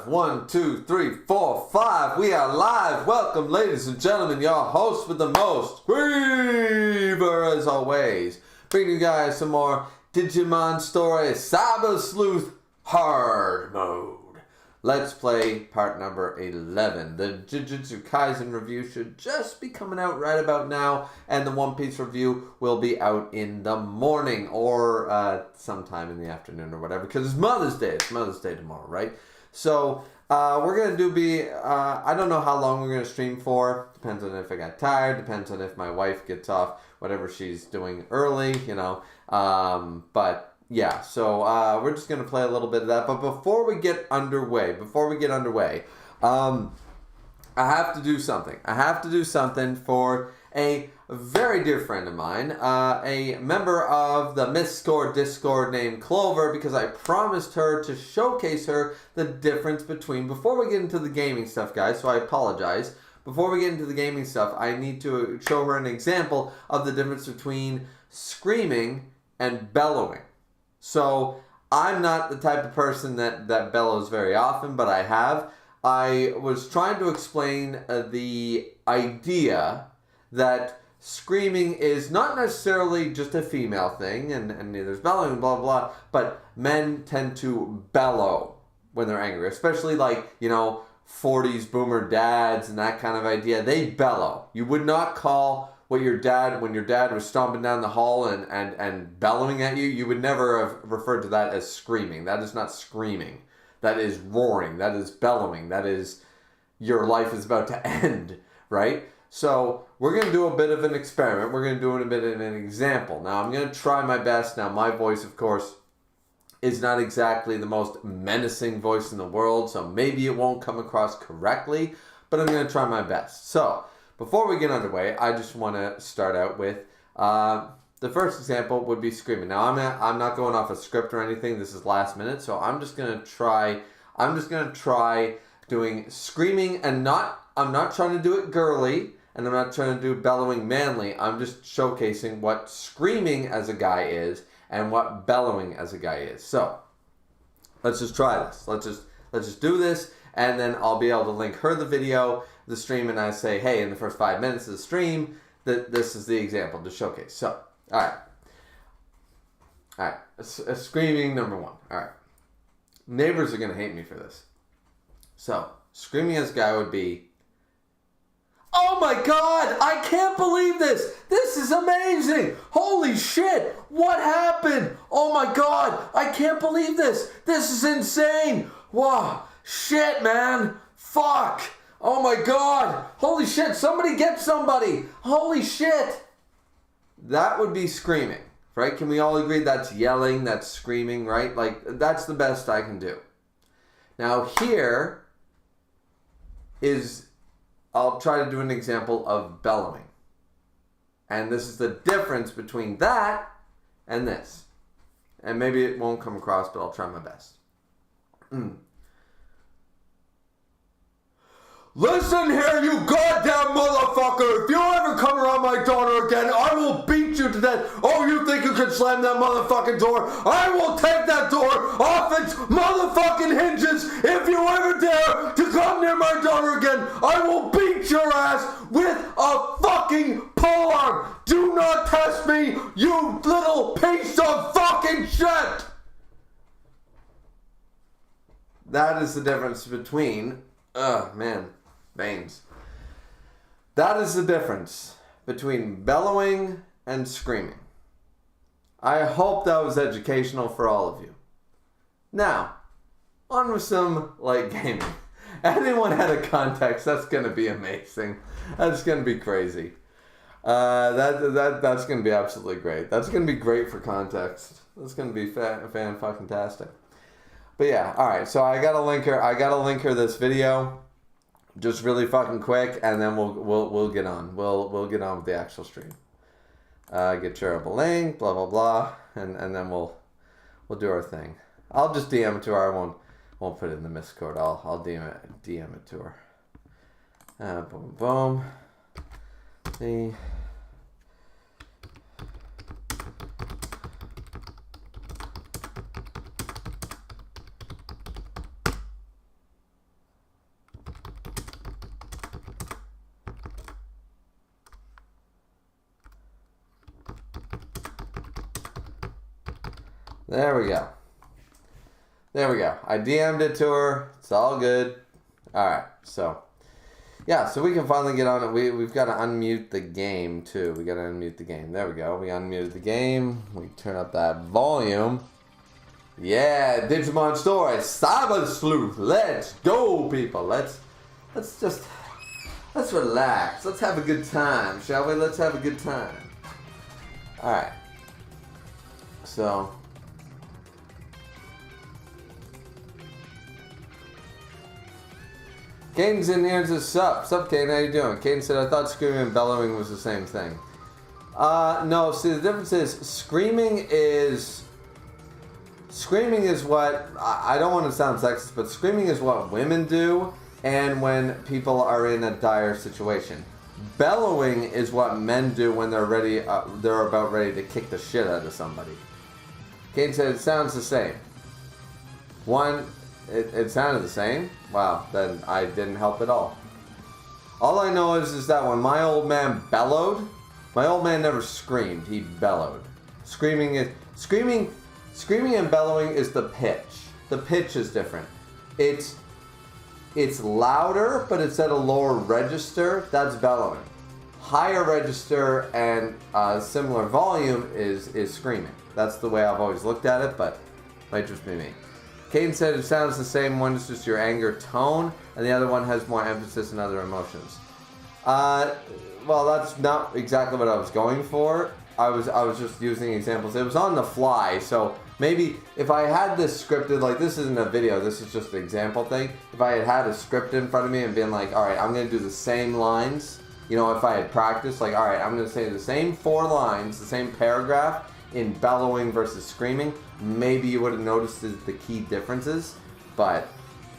5. 1, 2, 3, 4, 5. We are live. Welcome, ladies and gentlemen, your host with the most, Griever, as always. Bringing you guys some more Digimon stories, Sleuth hard mode. Let's play part number 11. The Jujutsu Kaisen review should just be coming out right about now, and the One Piece review will be out in the morning or sometime in the afternoon or whatever, because it's Mother's Day. It's Mother's Day tomorrow, right? So we're going to I don't know how long we're going to stream for. Depends on if I got tired. Depends on if my wife gets off whatever she's doing early, you know. But yeah, so we're just going to play a little bit of that. But before we get underway, I have to do something. I have to do something for a very dear friend of mine, a member of the Miscore Discord named Clover, because I promised her to showcase her the difference between, before we get into the gaming stuff, guys, so I apologize. Before we get into the gaming stuff, I need to show her an example of the difference between screaming and bellowing. So, I'm not the type of person that bellows very often, but I have. I was trying to explain the idea that screaming is not necessarily just a female thing, and there's bellowing, blah, blah, but men tend to bellow when they're angry, especially like, you know, 40s boomer dads and that kind of idea. They bellow. You would not call when your dad was stomping down the hall and bellowing at you, you would never have referred to that as screaming. That is not screaming. That is roaring. That is bellowing. That is your life is about to end, right? So we're going to do a bit of an experiment. We're going to do a bit of an example. Now, I'm going to try my best. Now, my voice, of course, is not exactly the most menacing voice in the world, so maybe it won't come across correctly, but I'm going to try my best. So, before we get underway, I just want to start out with the first example would be screaming. Now, I'm not going off a script or anything. This is last minute, so I'm just going to try. I'm just going to try doing screaming, and I'm not trying to do it girly, and I'm not trying to do bellowing manly. I'm just showcasing what screaming as a guy is and what bellowing as a guy is. So, let's just try this. Let's just do this, and then I'll be able to link her the video, the stream, and I say, hey, in the first 5 minutes of the stream, this is the example to showcase. So, all right, screaming number 1. All right, neighbors are gonna hate me for this. So, screaming as a guy would be, oh my God, I can't believe this. This is amazing. Holy shit, what happened? Oh my God, I can't believe this. This is insane. Wow, shit, man. Fuck. Oh my God. Holy shit, somebody get somebody. Holy shit. That would be screaming, right? Can we all agree that's yelling, that's screaming, right? Like, that's the best I can do. Now here is, I'll try to do an example of bellowing. And this is the difference between that and this. And maybe it won't come across, but I'll try my best. Listen here, you goddamn motherfucker! If you ever come around my daughter again, I will beat you to death. Oh, you think you can slam that motherfucking door? I will take that door off its motherfucking hinges if you ever dare to come near my daughter again. I will beat your ass with a fucking polearm. Do not test me, you little piece of fucking shit! That is the difference between, veins. That is the difference between bellowing and screaming. I hope that was educational for all of you. Now, on with some light gaming. Anyone had a context, that's going to be amazing. That's going to be crazy. That's going to be absolutely great. That's going to be great for context. That's going to be fan-fucking-tastic. But yeah, alright, so I gotta link her this video. Just really fucking quick, and then we'll get on. We'll get on with the actual stream. Get shareable link, blah blah blah, and then we'll do our thing. I'll just DM it to her. I won't put it in the Discord. I'll DM it to her. Boom boom. See. There we go. There we go. I DM'd it to her. It's all good. Alright, so. Yeah, so we can finally get on it. We've got to unmute the game, too. We got to unmute the game. There we go. We unmuted the game. We turn up that volume. Yeah, Digimon Story. Cyber Sleuth. Let's go, people. Let's relax. Let's have a good time, shall we? Let's have a good time. Alright. So. Caden's in here and says, Sup, Caden, how you doing? Caden said, I thought screaming and bellowing was the same thing. No, see, the difference is screaming is what, I don't want to sound sexist, but screaming is what women do and when people are in a dire situation. Bellowing is what men do when they're ready, they're about ready to kick the shit out of somebody. Caden said, it sounds the same. It sounded the same? Wow, then I didn't help at all. All I know is that when my old man bellowed, my old man never screamed, he bellowed. Screaming and bellowing is the pitch. The pitch is different. It's louder, but it's at a lower register, that's bellowing. Higher register and similar volume is screaming. That's the way I've always looked at it, but it might just be me. Caden said it sounds the same. One is just your anger tone, and the other one has more emphasis in other emotions. Well, that's not exactly what I was going for. I was just using examples. It was on the fly, so maybe if I had this scripted, like this isn't a video, this is just an example thing. If I had a script in front of me and been like, all right, I'm going to do the same lines, you know, if I had practiced, like, all right, I'm going to say the same 4 lines, the same paragraph in bellowing versus screaming, maybe you would have noticed the key differences. But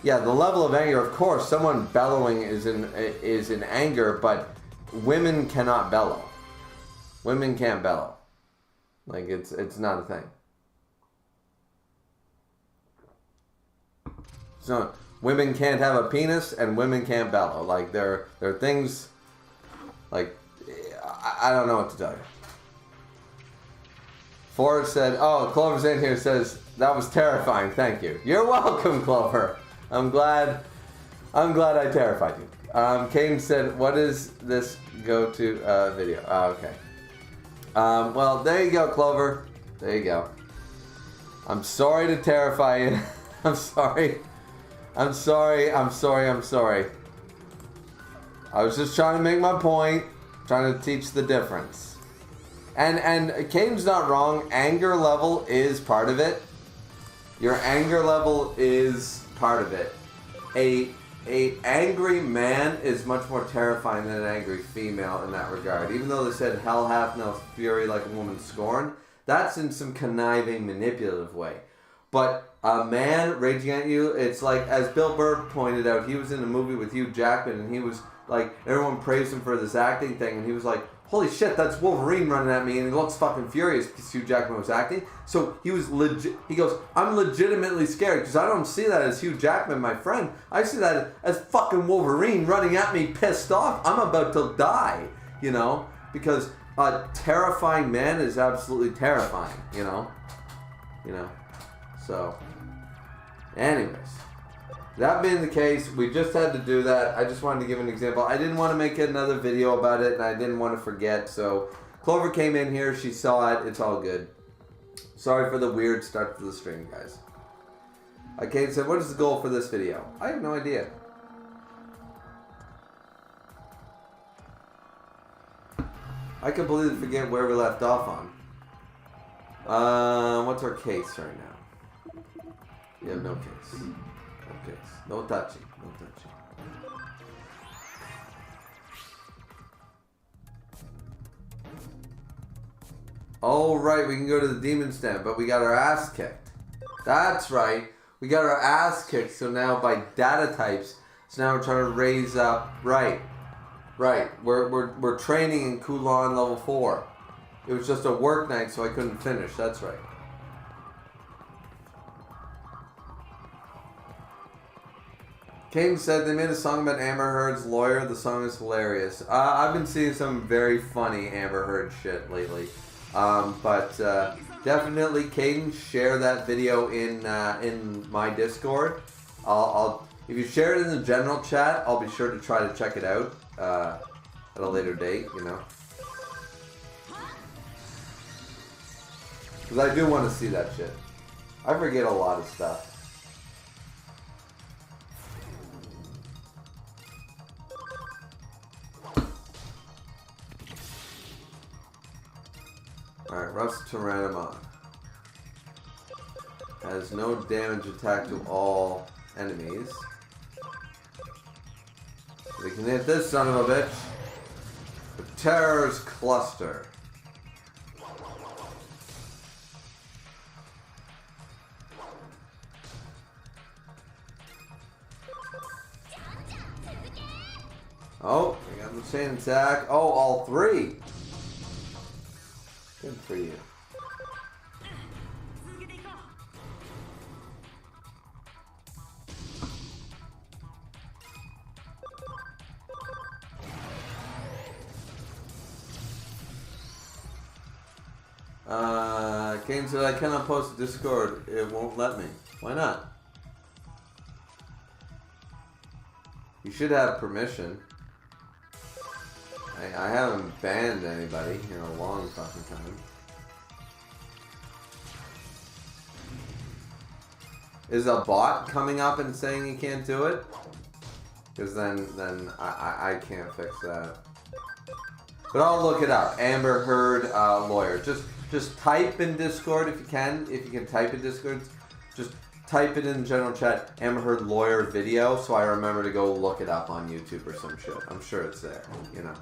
yeah, the level of anger, of course, someone bellowing is in anger, but women cannot bellow. Women can't bellow. Like it's not a thing. So women can't have a penis and women can't bellow. Like there are things like I don't know what to tell you. Forrest said, oh, Clover's in here, says, that was terrifying, thank you. You're welcome, Clover. I'm glad I terrified you. Caden said, what is this go-to video? Oh, okay. Well, there you go, Clover. There you go. I'm sorry to terrify you. I'm sorry. I was just trying to make my point, trying to teach the difference. And Caden's not wrong. Anger level is part of it. Your anger level is part of it. A angry man is much more terrifying than an angry female in that regard. Even though they said hell hath no fury like a woman scorned, that's in some conniving, manipulative way. But a man raging at you, it's like, as Bill Burr pointed out, he was in a movie with Hugh Jackman, and he was like, everyone praised him for this acting thing, and he was like, holy shit, that's Wolverine running at me, and he looks fucking furious because Hugh Jackman was acting. So he was he goes, I'm legitimately scared because I don't see that as Hugh Jackman, my friend. I see that as fucking Wolverine running at me pissed off. I'm about to die, you know, because a terrifying man is absolutely terrifying, you know. So, anyways. That being the case, we just had to do that. I just wanted to give an example. I didn't want to make another video about it, and I didn't want to forget. So, Clover came in here. She saw it. It's all good. Sorry for the weird start to the stream, guys. Kate said, what is the goal for this video? I have no idea. I completely forget where we left off on. What's our case right now? We have no case. No touching. Oh, right, we can go to the demon stand, but we got our ass kicked. That's right, we got our ass kicked, so now by data types, so now we're trying to raise up, right, we're training in Kulan level 4. It was just a work night, so I couldn't finish, that's right. King said they made a song about Amber Heard's lawyer. The song is hilarious. I've been seeing some very funny Amber Heard shit lately. But definitely, Caden, share that video in my Discord. I'll if you share it in the general chat, I'll be sure to try to check it out at a later date. You know, because I do want to see that shit. I forget a lot of stuff. Alright, Rust Tyrannomon has no damage attack to all enemies. We can hit this son of a bitch with Terror's Cluster. Oh, we got the chain attack. Oh, all three. Good for you. Kane said I cannot post to Discord. It won't let me. Why not? You should have permission. I haven't banned anybody in a long fucking time. Is a bot coming up and saying you can't do it? Because then I can't fix that. But I'll look it up. Amber Heard lawyer. Just type in Discord if you can. If you can type in Discord, just type it in general chat. Amber Heard lawyer video, so I remember to go look it up on YouTube or some shit. I'm sure it's there. You know.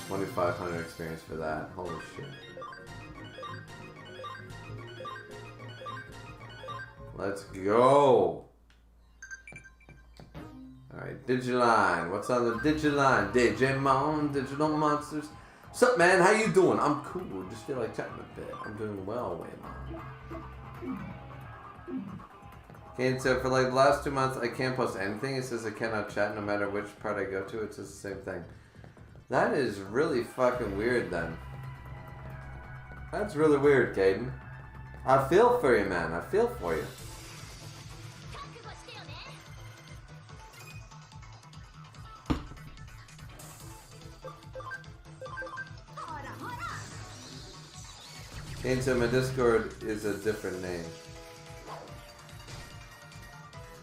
2,500 experience for that. Holy shit. Let's go. Alright, Digiline. What's on the Digiline? Digimon, Digital Monsters. What's up, man? How you doing? I'm cool. Just feel like chatting a bit. I'm doing well, Waymon. Okay, so for like the last 2 months, I can't post anything. It says I cannot chat no matter which part I go to. It says the same thing. That is really fucking weird, then. That's really weird, Caden. I feel for you, man. I feel for you. Caden said my Discord is a different name.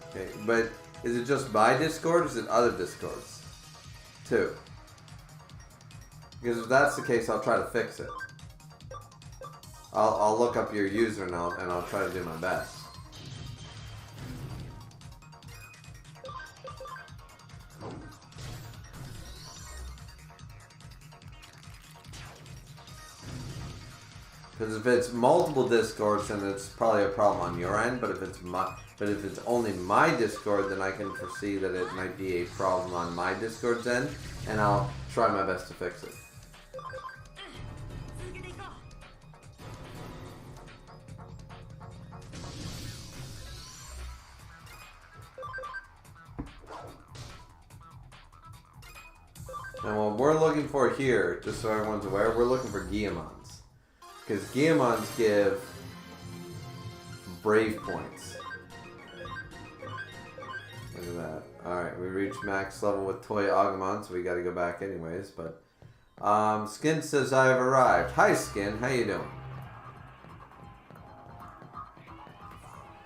Okay, but is it just my Discord or is it other Discords? Too. Because if that's the case, I'll try to fix it. I'll look up your user and I'll try to do my best. Because if it's multiple Discords, then it's probably a problem on your end. But if it's only my Discord, then I can foresee that it might be a problem on my Discord's end, and I'll try my best to fix it. And what we're looking for here, just so everyone's aware, we're looking for Guillemons. Because Guillemons give Brave points. Look at that. Alright, we reached max level with Toy Agumon, so we gotta go back anyways, but... Skin says I have arrived. Hi Skin, how you doing?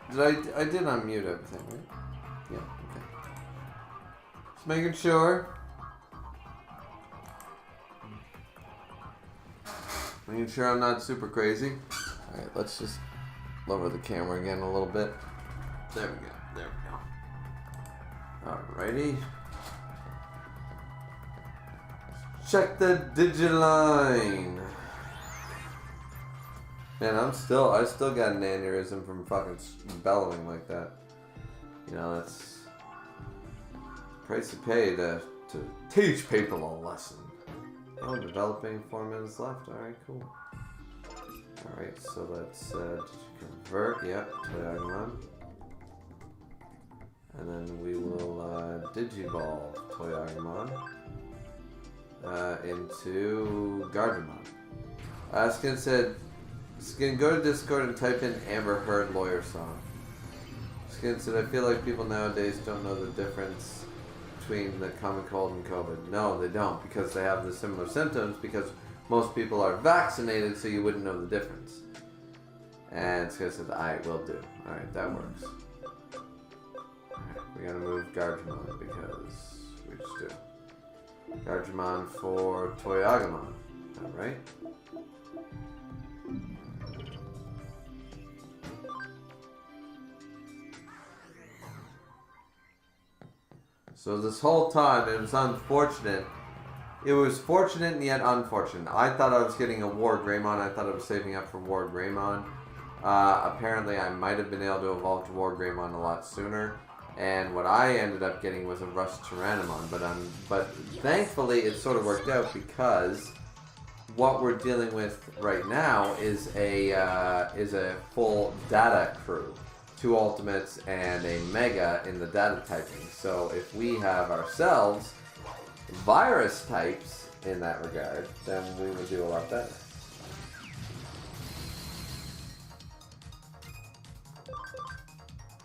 I did unmute everything, right? Yeah, okay. Just making sure. Making sure I'm not super crazy. Alright, let's just lower the camera again a little bit. There we go. There we go. Alrighty. Check the Digiline. Man, I still got an aneurysm from fucking bellowing like that. You know, that's price you pay to teach people a lesson. Oh, developing 4 minutes left. Alright, cool. Alright, so let's convert. Yep, Toy Agumon. And then we will Digiball Toy Agumon. into Gardenemon. Skin said, Skin, go to Discord and type in Amber Heard lawyer song. Skin said, I feel like people nowadays don't know the difference between the common cold and COVID. No, they don't, because they have the similar symptoms, because most people are vaccinated, so you wouldn't know the difference. And Skin said, I will do. Alright, that works. Alright, we gotta move Gardenemon, because we just do. Gardenemon for Toyagamon. Alright. So this whole time, it was unfortunate. It was fortunate and yet unfortunate. I thought I was getting a War Greymon. I thought I was saving up for War Greymon. Apparently, I might have been able to evolve to War Greymon a lot sooner. And what I ended up getting was a Rust Tyrannomon. But thankfully, it sort of worked out, because what we're dealing with right now is a full data crew. 2 ultimates and a mega in the data typing. So if we have ourselves virus types in that regard, then we would do a lot better.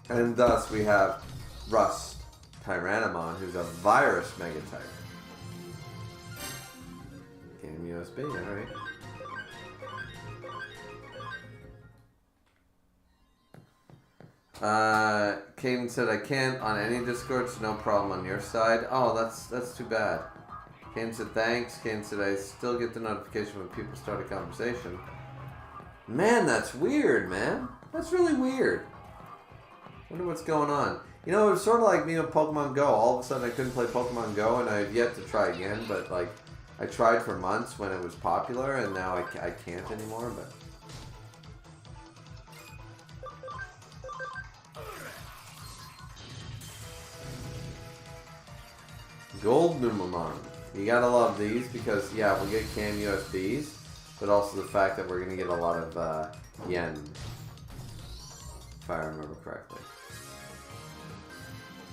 And thus we have Rust Tyrannomon, who's a virus mega type. Game USB, alright. Caden said, I can't on any Discord, so no problem on your side. Oh, that's too bad. Caden said, thanks. Caden said, I still get the notification when people start a conversation. Man, that's weird, man. That's really weird. Wonder what's going on. You know, it was sort of like me with Pokemon Go. All of a sudden, I couldn't play Pokemon Go, and I've yet to try again. But, like, I tried for months when it was popular, and now I can't anymore, but... Gold Numamon. You gotta love these because, yeah, we'll get CAM USBs, but also the fact that we're gonna get a lot of yen, if I remember correctly.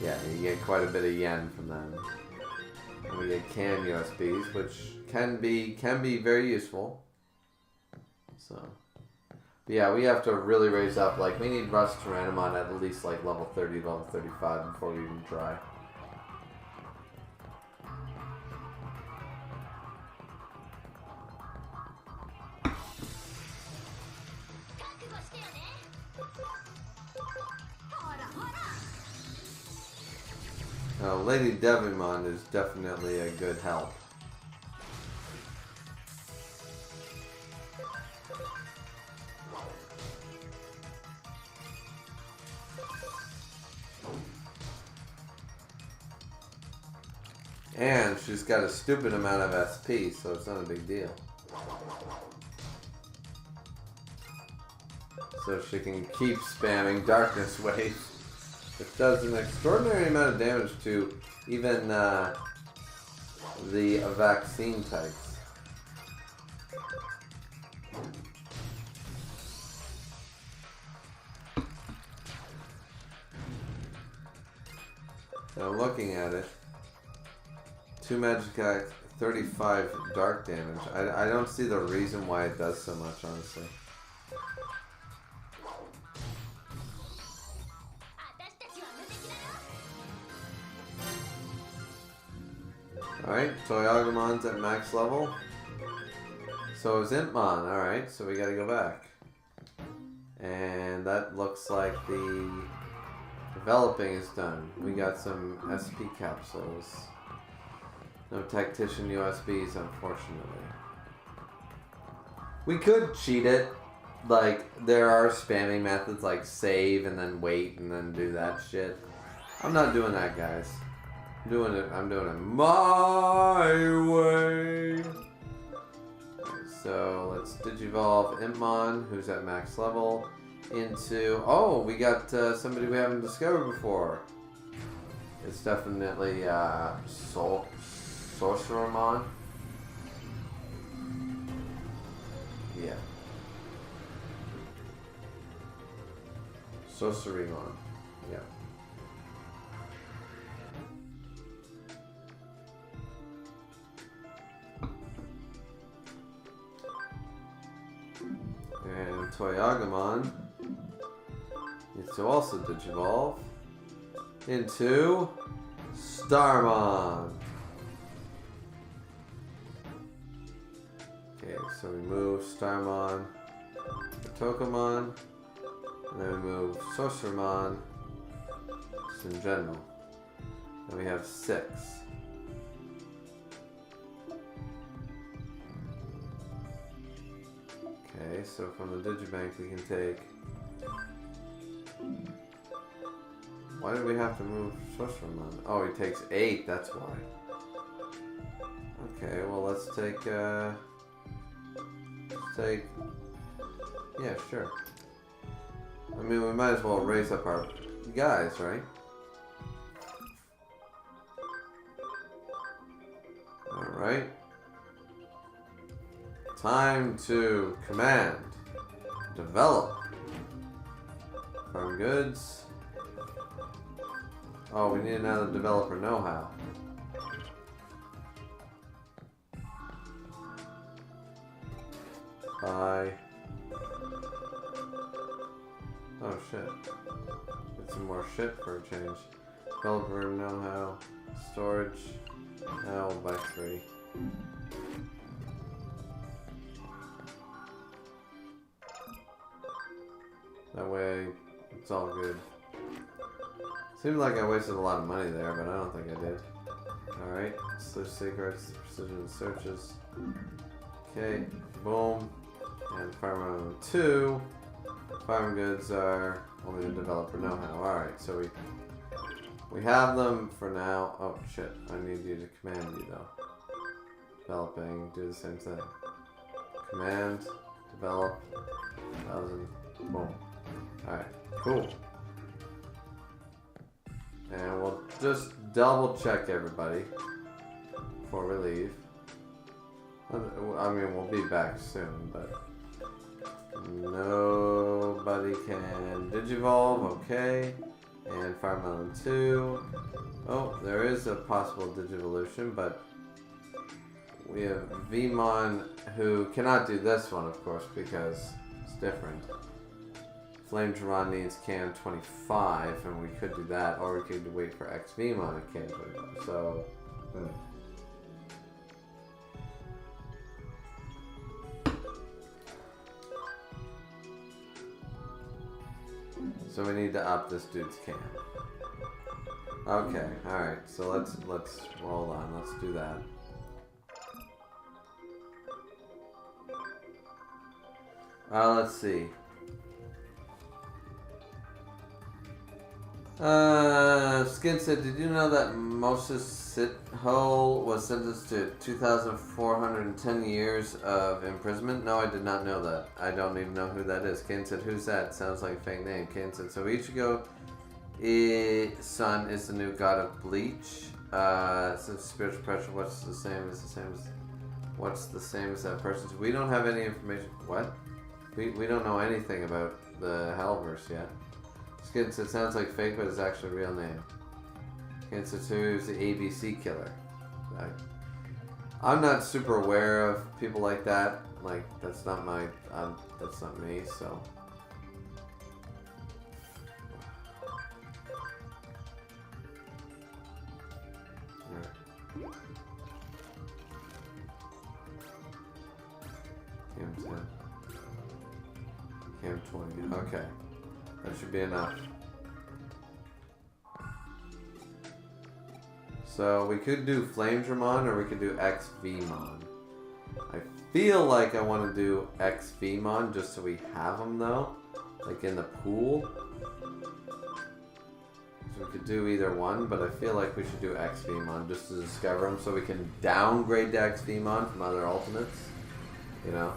Yeah, you get quite a bit of yen from them. And we get CAM USBs, which can be very useful. So, but yeah, we have to really raise up. Like, we need Rust Tyrannomon at least like level 30, level 35 before we even try. Lady Devimon is definitely a good help. And she's got a stupid amount of SP, so it's not a big deal. So she can keep spamming Darkness Wave. It does an extraordinary amount of damage to even the vaccine types. Now looking at it, 2 magic act, 35 dark damage. I don't see the reason why it does so much, honestly. Alright, Toyagamon's at max level. So is Impmon. Alright, so we gotta go back. And that looks like the developing is done. We got some SP capsules. No Tactician USBs, unfortunately. We could cheat it. Like, there are spamming methods like save and then wait and then do that shit. I'm not doing that, guys. I'm doing it my way. So let's Digivolve Impmon, who's at max level, into... Oh, we got somebody we haven't discovered before. It's definitely Sorcerermon. Yeah. Sorcerermon. Yeah. Toyagamon needs to also Digivolve into Starmon. Okay, so we move Starmon to Tokamon, and then we move Sorcerermon just in general. And we have 6. Okay, so from the Digibank we can take... Why did we have to move Sorcerermon? Oh, he takes 8, that's why. Okay, well let's take, yeah, sure. I mean, we might as well raise up our guys, right? Alright. Time to command. Develop. Farm goods. Oh, we need another developer know-how. Buy. Oh shit. Get some more shit for a change. Developer know-how. Storage. Now we'll buy 3. That way, it's all good. Seemed like I wasted a lot of money there, but I don't think I did. Alright, Sleuth secrets, precision searches. Okay, boom. And farm 2. Farm goods are only the developer know-how. Alright, so we have them for now. Oh shit, I need you to command you though. Developing, do the same thing. Command, develop, 1000, boom. Alright, cool. And we'll just double check everybody before we leave. I mean, we'll be back soon, but nobody can Digivolve, okay. And Fire Melon 2. Oh, there is a possible Digivolution, but we have Vmon who cannot do this one, of course, because it's different. Flamedramon needs Can 25, and we could do that, or we could wait for XVmon at Can 25. So, So we need to up this dude's Can. Okay, alright, so let's roll on, let's do that. Let's see. Skin said, did you know that Moses Sitho was sentenced to 2,410 years of imprisonment? No, I did not know that. I don't even know who that is. Skin said, who's that? Sounds like a fake name. Skin said, so Ichigo Sun is the new god of Bleach. Since spiritual pressure, what's the same as that person? So we don't have any information. What? We don't know anything about the Hellverse yet. Skin said, sounds like fake, but it's actually a real name. Skin said, who's the ABC killer? I'm not super aware of people like that. Like, that's not my, that's not me, so. Cam 10. Cam 20, okay. That should be enough. So we could do Flamedramon or we could do XVmon. I feel like I want to do XVmon just so we have them though. Like in the pool. So we could do either one, but I feel like we should do XVmon just to discover them so we can downgrade to XVmon from other ultimates. You know?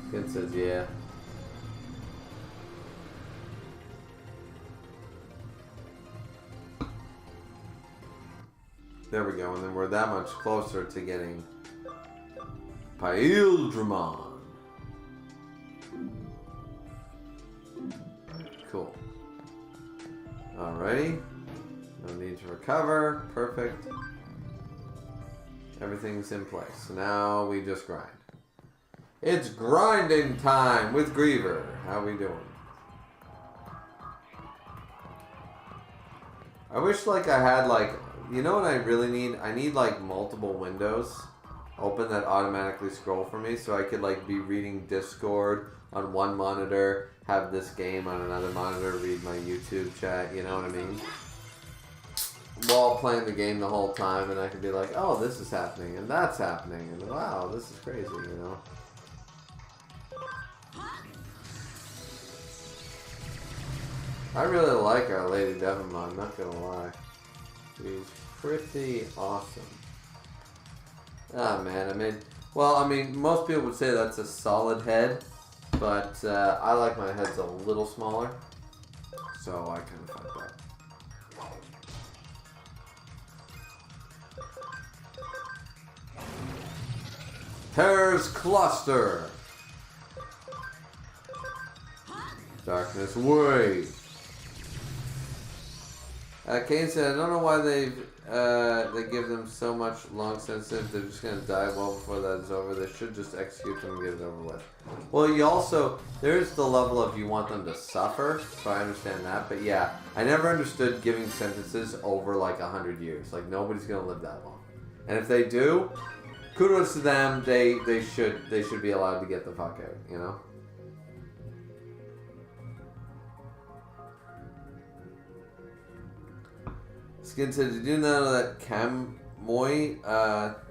Skin says yeah. There we go, and then we're that much closer to getting Paildramon. Cool. Alrighty. No need to recover. Perfect. Everything's in place. So now we just grind. It's grinding time with Griever. How we doing? I wish like I had like, you know what I really need? I need like multiple windows open that automatically scroll for me so I could like be reading Discord on one monitor, have this game on another monitor, read my YouTube chat, you know what I mean? While playing the game the whole time, and I could be like, oh, this is happening, and that's happening, and wow, this is crazy, you know? I really like our Lady Digimon, not gonna lie. She's pretty awesome. Ah, man, I mean, most people would say that's a solid head, but I like my heads a little smaller, so I kind of like that. Terror's Cluster. Darkness Wave. Kane said, I don't know why they give them so much long sensitive. They're just gonna die well before that is over. They should just execute them and get it over with. Well, you also, there's the level of you want them to suffer, so I understand that. But yeah, I never understood giving sentences over like 100 years. Like nobody's gonna live that long. And if they do, kudos to them. They should be allowed to get the fuck out. You know. Skid said, did you know that Kamui,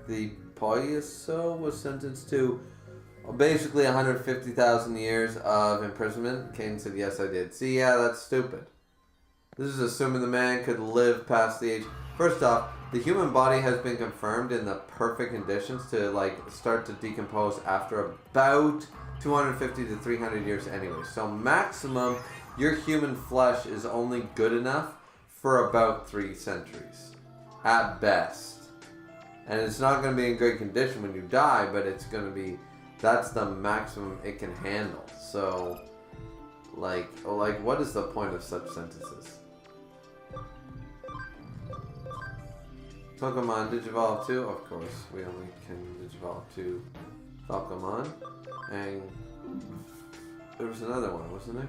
the Poyaso, was sentenced to basically 150,000 years of imprisonment? Kane said, yes, I did. See, yeah, that's stupid. This is assuming the man could live past the age. First off, the human body has been confirmed in the perfect conditions to like start to decompose after about 250 to 300 years anyway. So maximum, your human flesh is only good enough for about 3 centuries, at best. And it's not going to be in great condition when you die, but it's going to be, that's the maximum it can handle. So, like what is the point of such sentences? Pokemon Digivolve 2, of course, we only can Digivolve 2 Pokemon. And there was another one, wasn't there?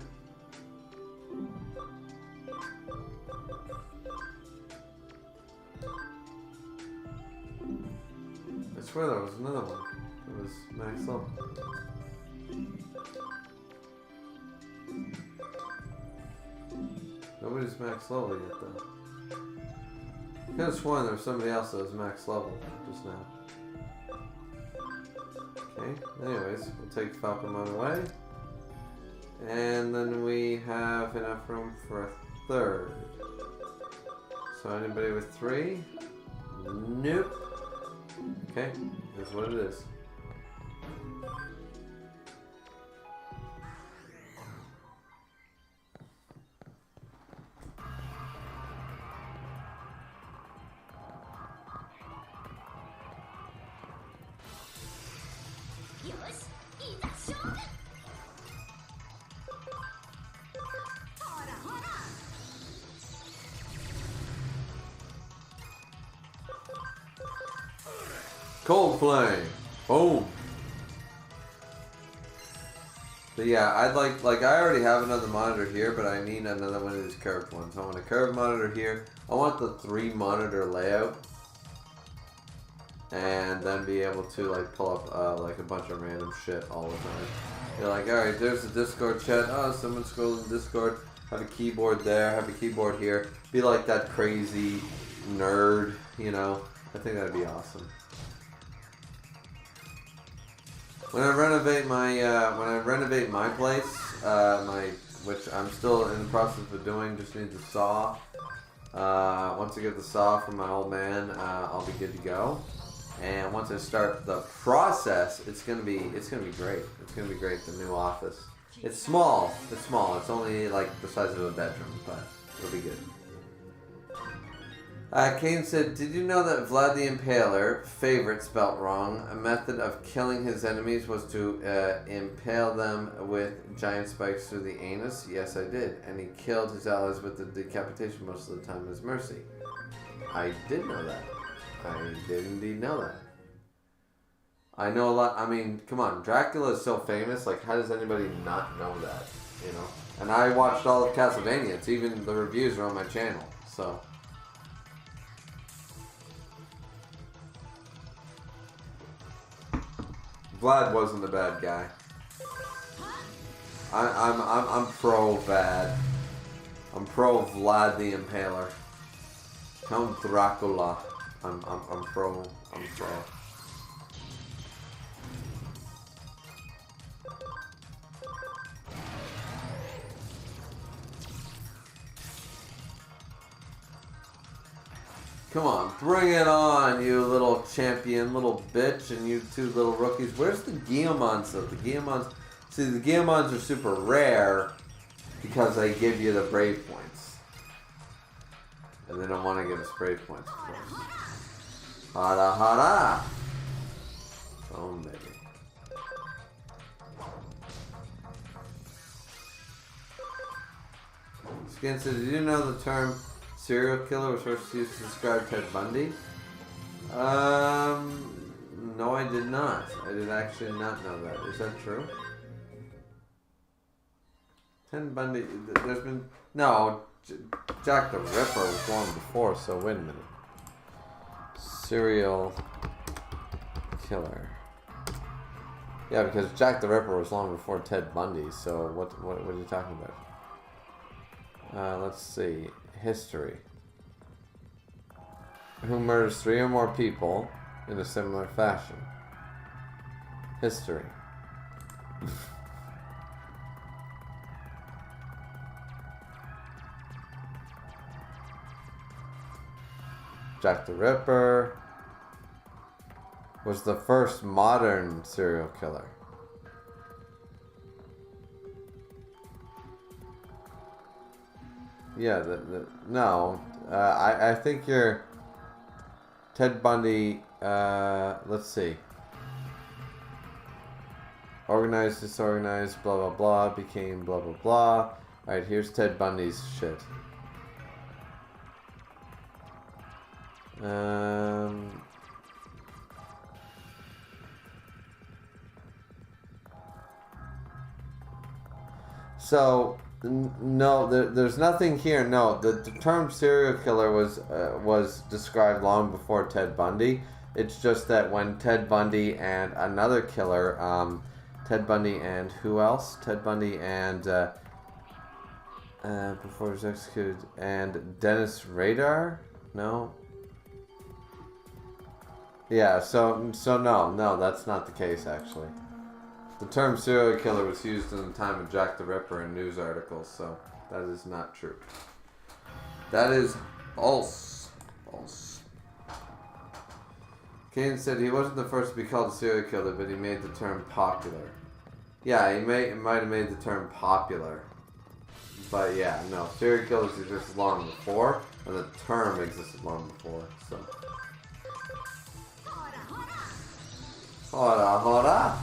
I swear there was another one. It was max level. Nobody's max level yet though. I could have sworn there was somebody else that was max level just now. Okay, anyways, we'll take Falcomon away. And then we have enough room for a third. So anybody with 3? Nope. Okay, that's what it is. Cold Flame. Boom. But yeah, I'd like I already have another monitor here, but I need another one of these curved ones. I want a curved monitor here. I want the 3 monitor layout. And then be able to like pull up like a bunch of random shit all the time. You're like, alright, there's the Discord chat. Oh, someone's scrolling Discord. Have a keyboard there, have a keyboard here. Be like that crazy nerd, you know. I think that'd be awesome. When I renovate my place, which I'm still in the process of doing, just need the saw. Once I get the saw from my old man, I'll be good to go. And once I start the process, it's gonna be great. It's gonna be great. The new office. It's small. It's small. It's only like the size of a bedroom, but it'll be good. Kane said, did you know that Vlad the Impaler, favorite spelt wrong, a method of killing his enemies was to impale them with giant spikes through the anus? Yes, I did. And he killed his allies with the decapitation most of the time as mercy. I did know that. I did indeed know that. I know a lot. I mean, come on, Dracula is so famous. Like, how does anybody not know that? You know. And I watched all of Castlevania. It's even the reviews are on my channel. So. Vlad wasn't a bad guy. I'm pro Vlad. I'm pro Vlad the Impaler. Count Dracula. I'm pro. I'm pro. Come on, bring it on, you little champion, little bitch, and you two little rookies. Where's the Guillemons, though? The Guillemons... See, the Guillemons are super rare because they give you the Brave points. And they don't want to give us Brave points, of course. Hada hada! Oh, baby. Skin says, did you know the term serial killer was first used to describe Ted Bundy? No, I did not. I did actually not know that. Is that true? Ted Bundy, there's been... No, Jack the Ripper was long before, so wait a minute. Serial killer. Yeah, because Jack the Ripper was long before Ted Bundy, so what are you talking about? Let's see. History. Who murders 3 or more people in a similar fashion? History. Jack the Ripper was the first modern serial killer. Yeah, no. I think you're... Ted Bundy, let's see. Organized, disorganized, blah, blah, blah, became blah, blah, blah. Alright, here's Ted Bundy's shit. So, no, there's nothing here. No, the term serial killer was described long before Ted Bundy. It's just that when Ted Bundy and another killer, Ted Bundy and who else? Ted Bundy and before he was executed, and Dennis Rader? No. Yeah, so no, that's not the case, actually. The term serial killer was used in the time of Jack the Ripper in news articles, so that is not true. That is false. False. Kane said he wasn't the first to be called a serial killer, but he made the term popular. Yeah, he might have made the term popular. But yeah, no, serial killers existed long before, and the term existed long before, so... Hora, hora.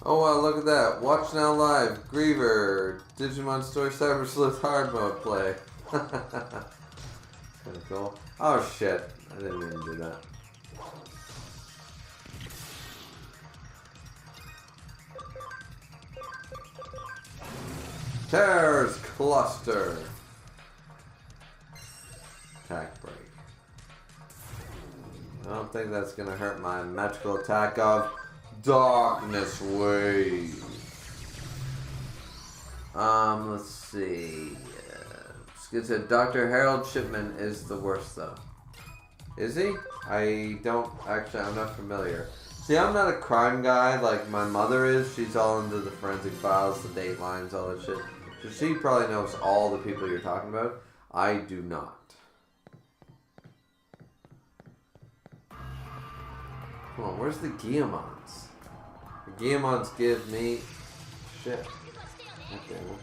Oh wow, look at that. Watch now live. Griever. Digimon Story Cyber Sleuth hard mode play. Kinda cool. Oh shit. I didn't even do that. Tears Cluster. Attack break. I don't think that's gonna hurt my magical attack of Darkness Wave. Let's see. Skid said Dr. Harold Shipman is the worst though. Is he? I'm not familiar. See, I'm not a crime guy like my mother is. She's all into the forensic files, the date lines, all that shit. So she probably knows all the people you're talking about. I do not. Come on, where's the Guillemons? The Guillemons give me shit. Okay, well.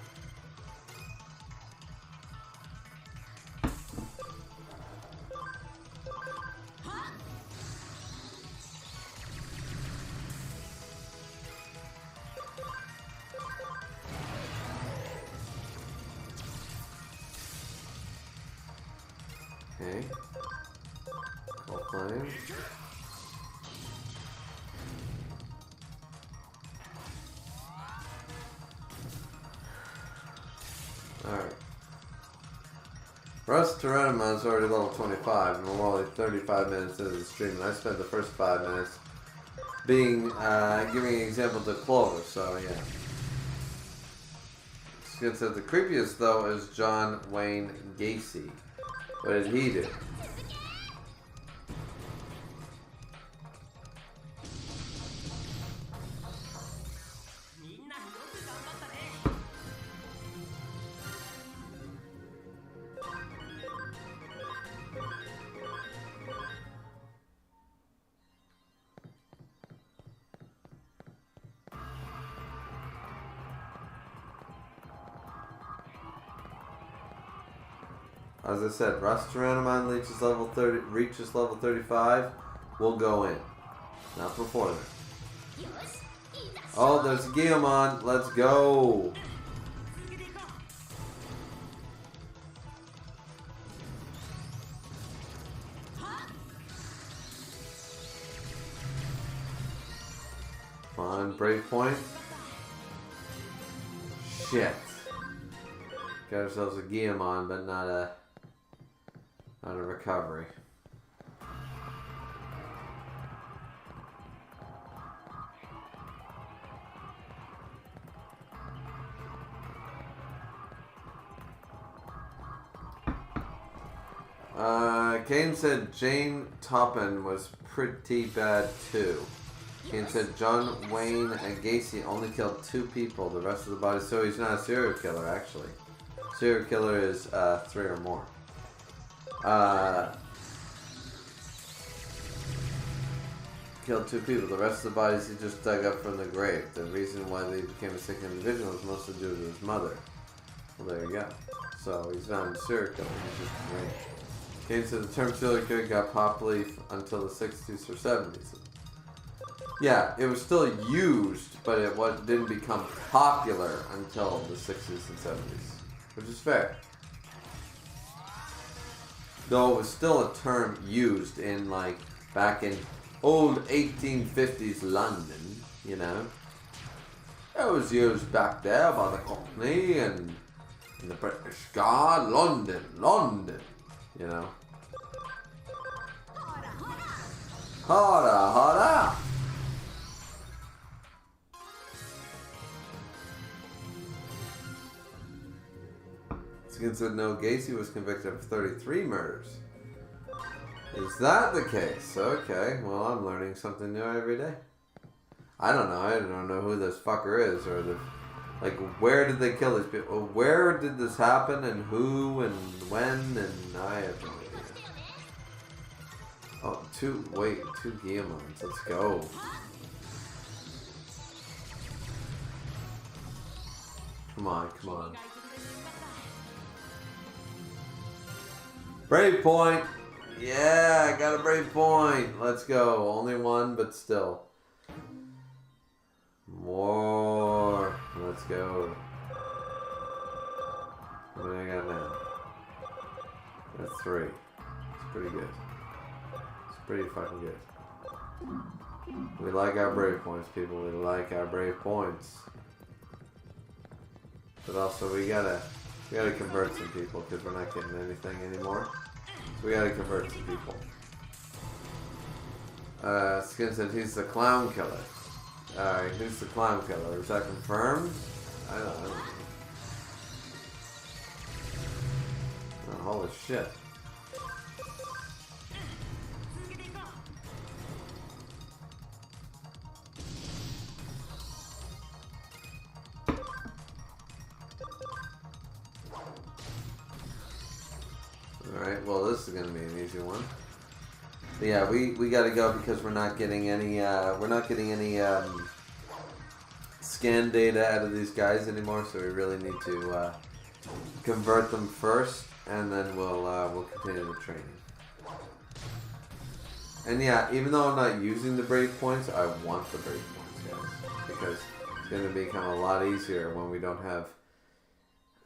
Okay. Cold flame. Alright. Rust Tyrannomon's already level 25, and we're only 35 minutes into the stream, and I spent the first 5 minutes being, giving an example to Clover, so yeah. Skid said the creepiest, though, is John Wayne Gacy. What did he do? As I said, Rust Tyrannomon reaches level 35, we'll go in. Not before then. Oh, there's a Guillemon. Let's go. Come on, Brave Point. Shit. Got ourselves a Guillemon, but not a recovery. Kane said Jane Toppin was pretty bad too. Kane said John Wayne Gacy only killed 2 people. The rest of the body, so he's not a serial killer actually. Serial killer is 3 or more. Killed 2 people. The rest of the bodies he just dug up from the grave. The reason why they became a sick individual was mostly due to his mother. Well, there you go. So he's not a serial killer. He's just great. Kane said the term serial killer got popular until the 60s or 70s. Yeah, it was still used, but it didn't become popular until the 60s and 70s, which is fair. Though it was still a term used in, like, back in old 1850s London, you know. It was used back there by the Cockney and the British Guard. London, you know. Harder. Skin said no, Gacy was convicted of 33 murders. Is that the case? Okay, well, I'm learning something new every day. I don't know who this fucker is, or like, where did they kill these people? Where did this happen, and who, and when, and I have no idea. Oh, 2 Guillemons, let's go. Come on. Brave Point! Yeah, I got a Brave Point! Let's go. Only 1, but still. More. Let's go. What do I got now? That's 3. It's pretty good. It's pretty fucking good. We like our Brave Points, people. We like our Brave Points. But also, we gotta convert some people because we're not getting anything anymore. So we gotta convert some people. Skin said he's the clown killer. Alright, who's the clown killer? Is that confirmed? I don't know. Oh, holy shit. Alright, well this is gonna be an easy one. But yeah, we gotta go because we're not getting any scan data out of these guys anymore, so we really need to convert them first, and then we'll continue the training. And yeah, even though I'm not using the Brave Points, I want the Brave Points, guys, because it's gonna become a lot easier when we don't have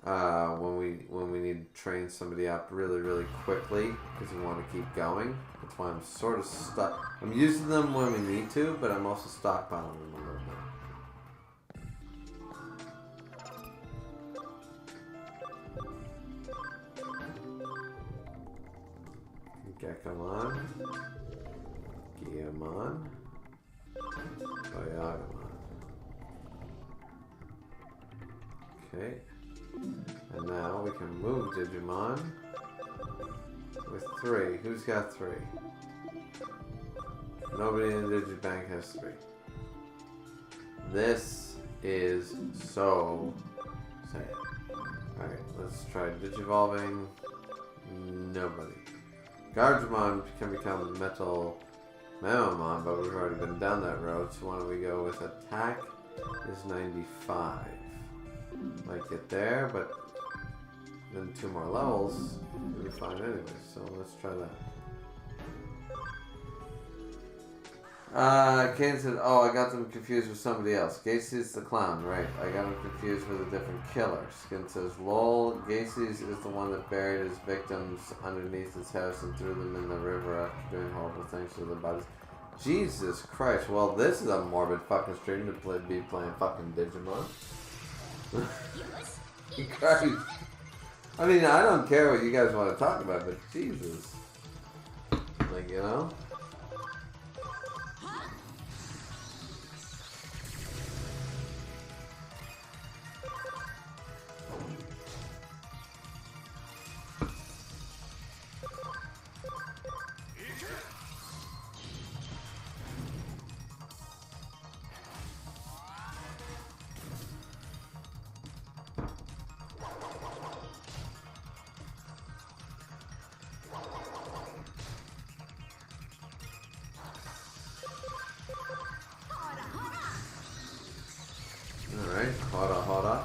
when we need to train somebody up really quickly because we want to keep going. That's why I'm sort of stuck. I'm using them when we need to, but I'm also stockpiling them a little bit. Gekamon, Guillemon, Oyagamon. Okay, and now we can move Digimon with 3. Who's got 3? Nobody in the Digibank has 3. This is so sad. Alright, let's try Digivolving. Nobody. Guardsmon can become Metal Mamamon, but we've already been down that road, so why don't we go with attack is 95. Might get there, but then 2 more levels, we'll be fine anyway, so let's try that. Kane said, oh, I got them confused with somebody else. Gacy's the clown, right. I got them confused with a different killer. Skin says, lol, Gacy's is the one that buried his victims underneath his house and threw them in the river after doing horrible things to their bodies. Jesus Christ, well, this is a morbid fucking stream to be playing fucking Digimon. Christ. I mean, I don't care what you guys want to talk about, but Jesus. Like, you know? Alright, hara.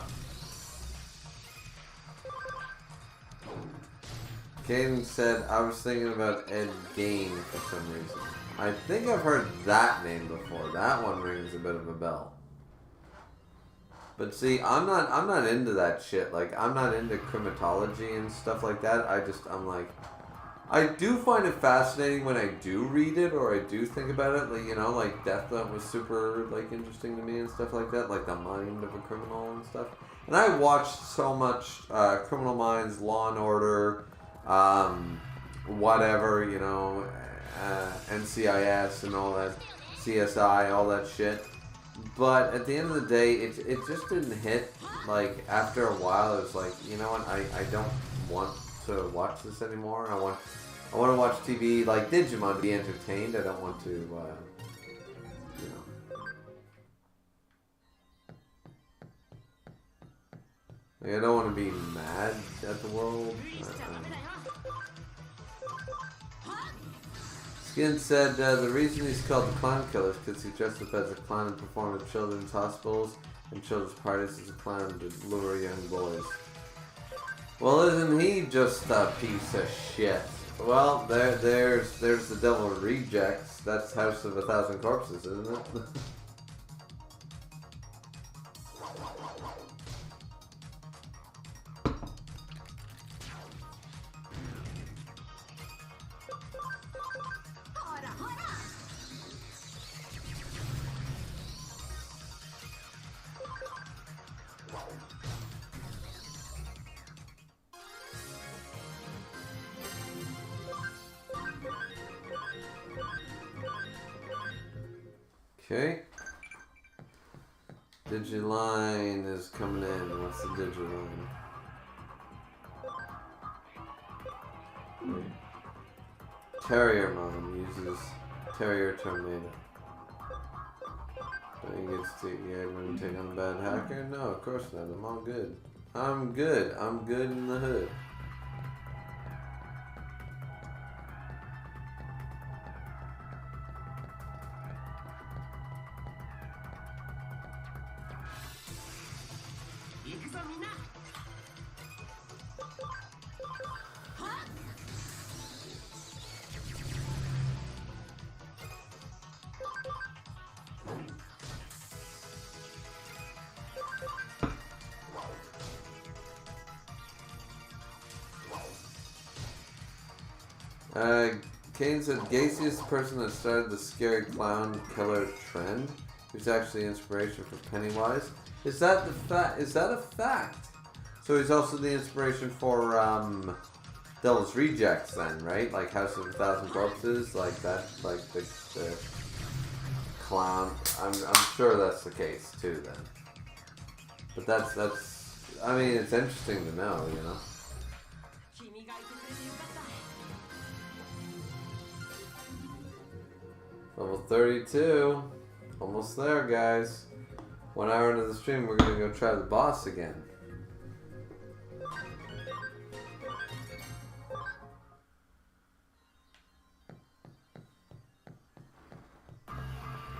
Caden said, I was thinking about Ed Gain for some reason. I think I've heard that name before. That one rings a bit of a bell. But see, I'm not into that shit. Like, I'm not into crimatology and stuff like that. I'm like, I do find it fascinating when I do read it or I do think about it. Like, you know, like Death Note was super, like, interesting to me and stuff like that. Like the mind of a criminal and stuff. And I watched so much Criminal Minds, Law and Order, whatever, you know, NCIS and all that, CSI, all that shit. But at the end of the day, it just didn't hit. Like, after a while, it was like, you know what, I don't want to watch this anymore. I want to watch TV like Digimon to be entertained. I don't want to, you know. Like, I don't want to be mad at the world. Skin said the reason he's called the Clown Killer is because he dressed up as a clown and performed at children's hospitals and children's parties as a clown to lure young boys. Well, isn't he just a piece of shit? Well, there's the Devil Rejects. That's House of 1,000 Corpses, isn't it? Okay. Digiline is coming in. What's the Digiline? Terrier Mom uses Terrier Tornado. Don't you get to when you take on a bad hacker? No, of course not. I'm all good. I'm good. I'm good in the hood. Kane said Gacy is the person that started the scary clown killer trend. He's actually inspiration for Pennywise. Is that the fact? Is that a fact? So he's also the inspiration for Devil's Rejects, then, right? Like House of a Thousand Corpses, like that, like the clown. I'm sure that's the case too, then. But that's. I mean, it's interesting to know, you know. Level 32. Almost there, guys. 1 hour into the stream, we're gonna go try the boss again.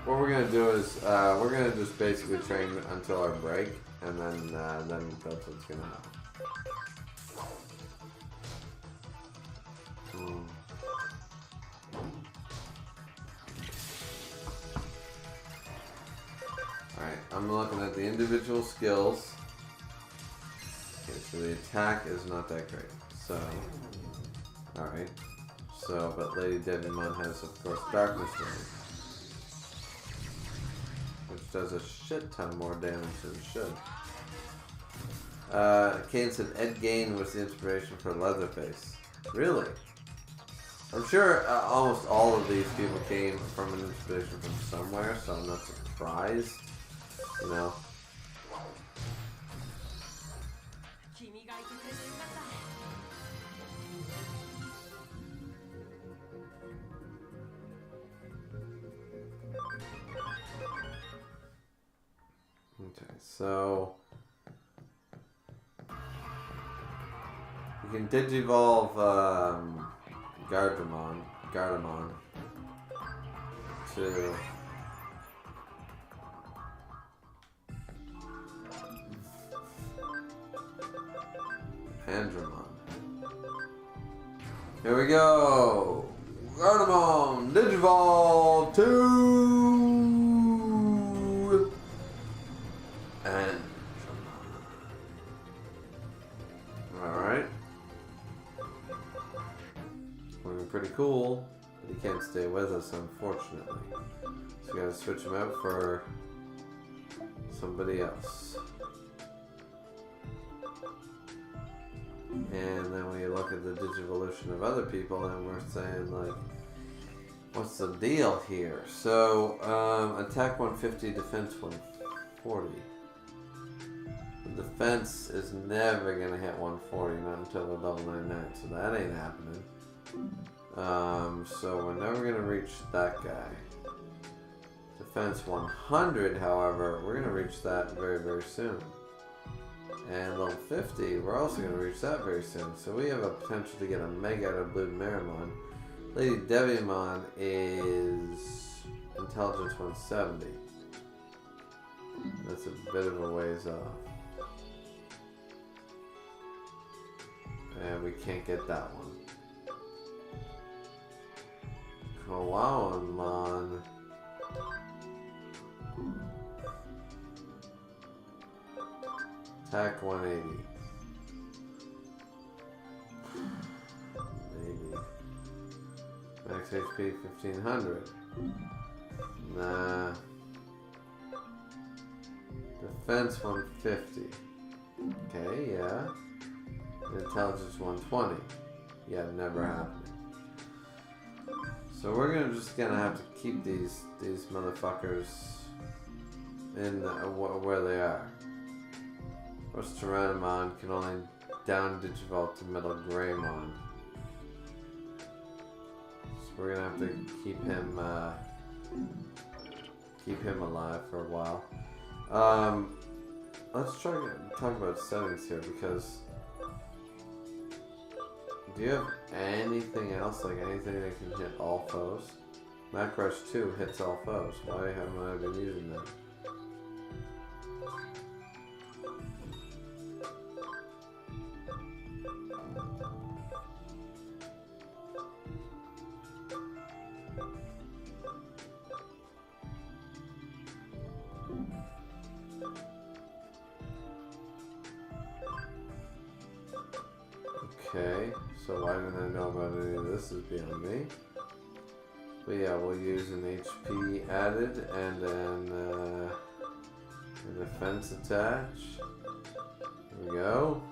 What we're gonna do is we're gonna just basically train until our break, and then that's what's gonna happen. Alright, I'm looking at the individual skills. Okay, so the attack is not that great. So, alright. So, but Lady Digimon has, of course, Darkness Ring, which does a shit ton more damage than it should. Kane said Ed Gein was the inspiration for Leatherface. Really? I'm sure almost all of these people came from an inspiration from somewhere, so I'm not surprised. You know. Okay, so you can digivolve Gardamon to Andromon. Here we go! Gardamon! Digivolve to Andromon. Alright. Looking pretty cool, but he can't stay with us, unfortunately. So we gotta switch him out for somebody else. And then we look at the digivolution of other people and we're saying, like, what's the deal here? So, attack 150, defense 140. The defense is never gonna hit 140, not until the level 99, so that ain't happening. So we're never gonna reach that guy. Defense 100, however, we're gonna reach that very, very soon. And level 50, we're also going to reach that very soon. So we have a potential to get a Mega out of Blue Marimon. Lady Devimon is Intelligence 170. That's a bit of a ways off. And we can't get that one. Kawawanmon. Attack 180. Maybe. Max HP 1500. Nah. Defense 150. Okay, yeah. Intelligence 120. Yeah, never happened. So we're just gonna have to keep these motherfuckers in where they are. Course, Tyrannomon can only down Digivolve to Metal Greymon. So we're gonna have to keep him alive for a while. Let's try to talk about settings here, because do you have anything else, like anything that can hit all foes? Macrush 2 hits all foes. Why haven't I been using that? Okay, so why didn't I know about any of this is beyond me. But yeah, we'll use an HP added and then a defense attach. There we go.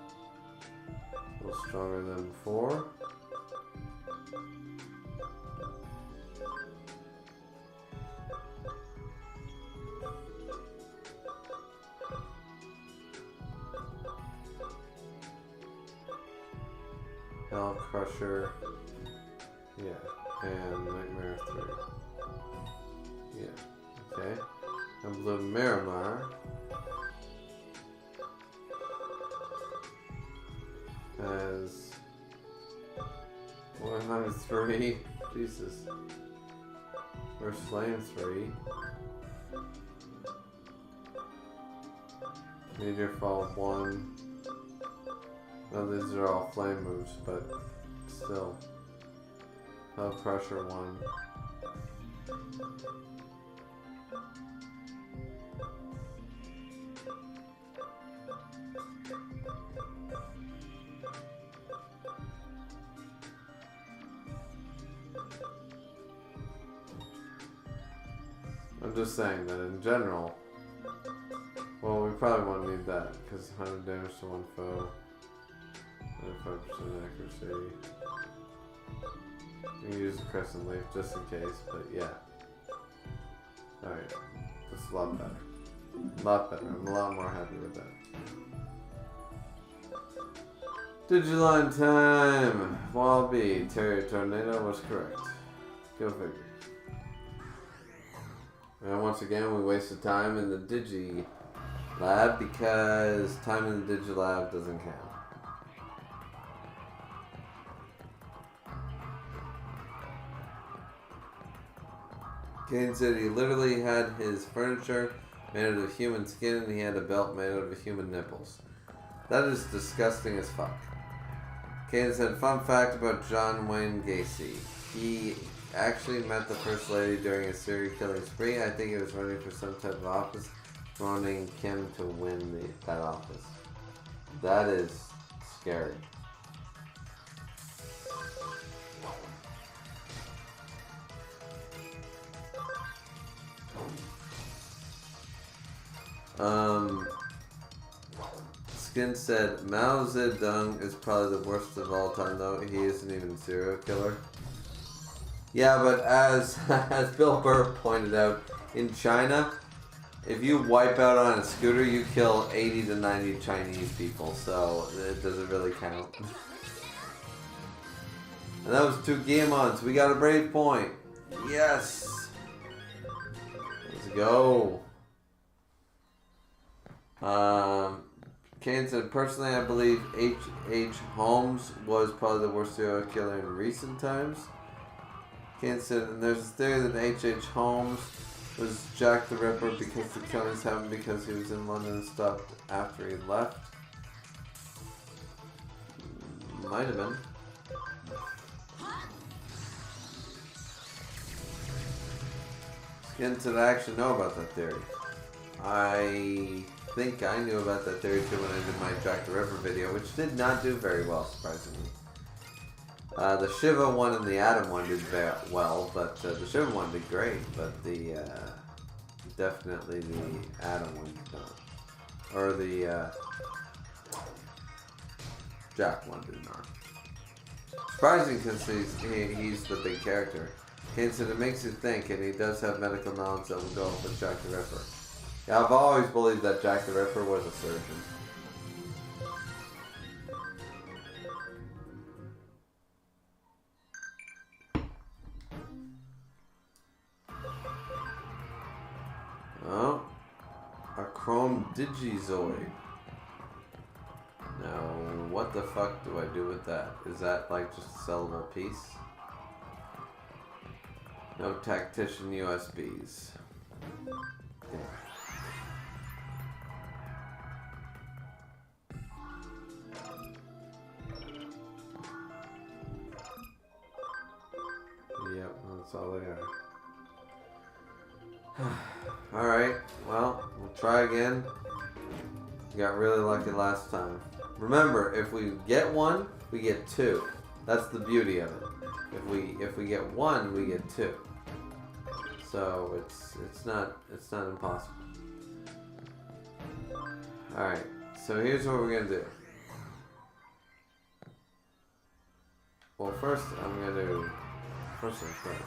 A little stronger than before. Hell Crusher. Yeah. And Nightmare 3. Yeah. Okay. And Blue Miramar. Has 103. Jesus. First Flame 3. Meteor Fall 1. No, these are all flame moves, but still. Hell Crusher 1. I'm just saying that in general, well, we probably won't need that because 100 damage to one foe, 95% accuracy. You can use the Crescent Leaf just in case, but yeah. Alright, that's a lot better. A lot better. I'm a lot more happy with that. Digimon time! Wallaby, Terrier Tornado was correct. Go figure. And once again, we wasted time in the Digi Lab because time in the Digi Lab doesn't count. Kane said he literally had his furniture made out of human skin and he had a belt made out of human nipples. That is disgusting as fuck. Kane said, fun fact about John Wayne Gacy. He actually met the First Lady during a serial killing spree. I think he was running for some type of office, wanting Kim to win that office. That is scary. Skin said, Mao Zedong is probably the worst of all time, though. He isn't even a serial killer. Yeah, but as Bill Burr pointed out, in China, if you wipe out on a scooter, you kill 80 to 90 Chinese people, so it doesn't really count. And that was 2 Digimons. We got a brave point. Yes! Let's go. Kane said, personally, I believe H.H. Holmes was probably the worst serial killer in recent times. Kane said, and there's a theory that H.H. Holmes was Jack the Ripper because the killings happened because he was in London and stopped after he left. Might have been. Skin said, I actually know about that theory. I think I knew about that theory too when I did my Jack the Ripper video, which did not do very well, surprisingly. The Shiva one and the Atom one did very well, but the Shiva one did great, but the definitely the Atom one did not. Or the Jack one did not. Surprising because he's the big character. Hence, it makes you think, and he does have medical knowledge that will go with Jack the Ripper. Yeah, I've always believed that Jack the Ripper was a surgeon. Oh, a Chrome Digizoid. Now, what the fuck do I do with that? Is that like just a sellable piece? No tactician USBs. Damn. Yep, that's all they are. Alright, well, we'll try again. We got really lucky last time. Remember, if we get one, we get two. That's the beauty of it. If we get one, we get two. So it's not impossible. All right. So here's what we're gonna do. Well, first I'm gonna do first things first.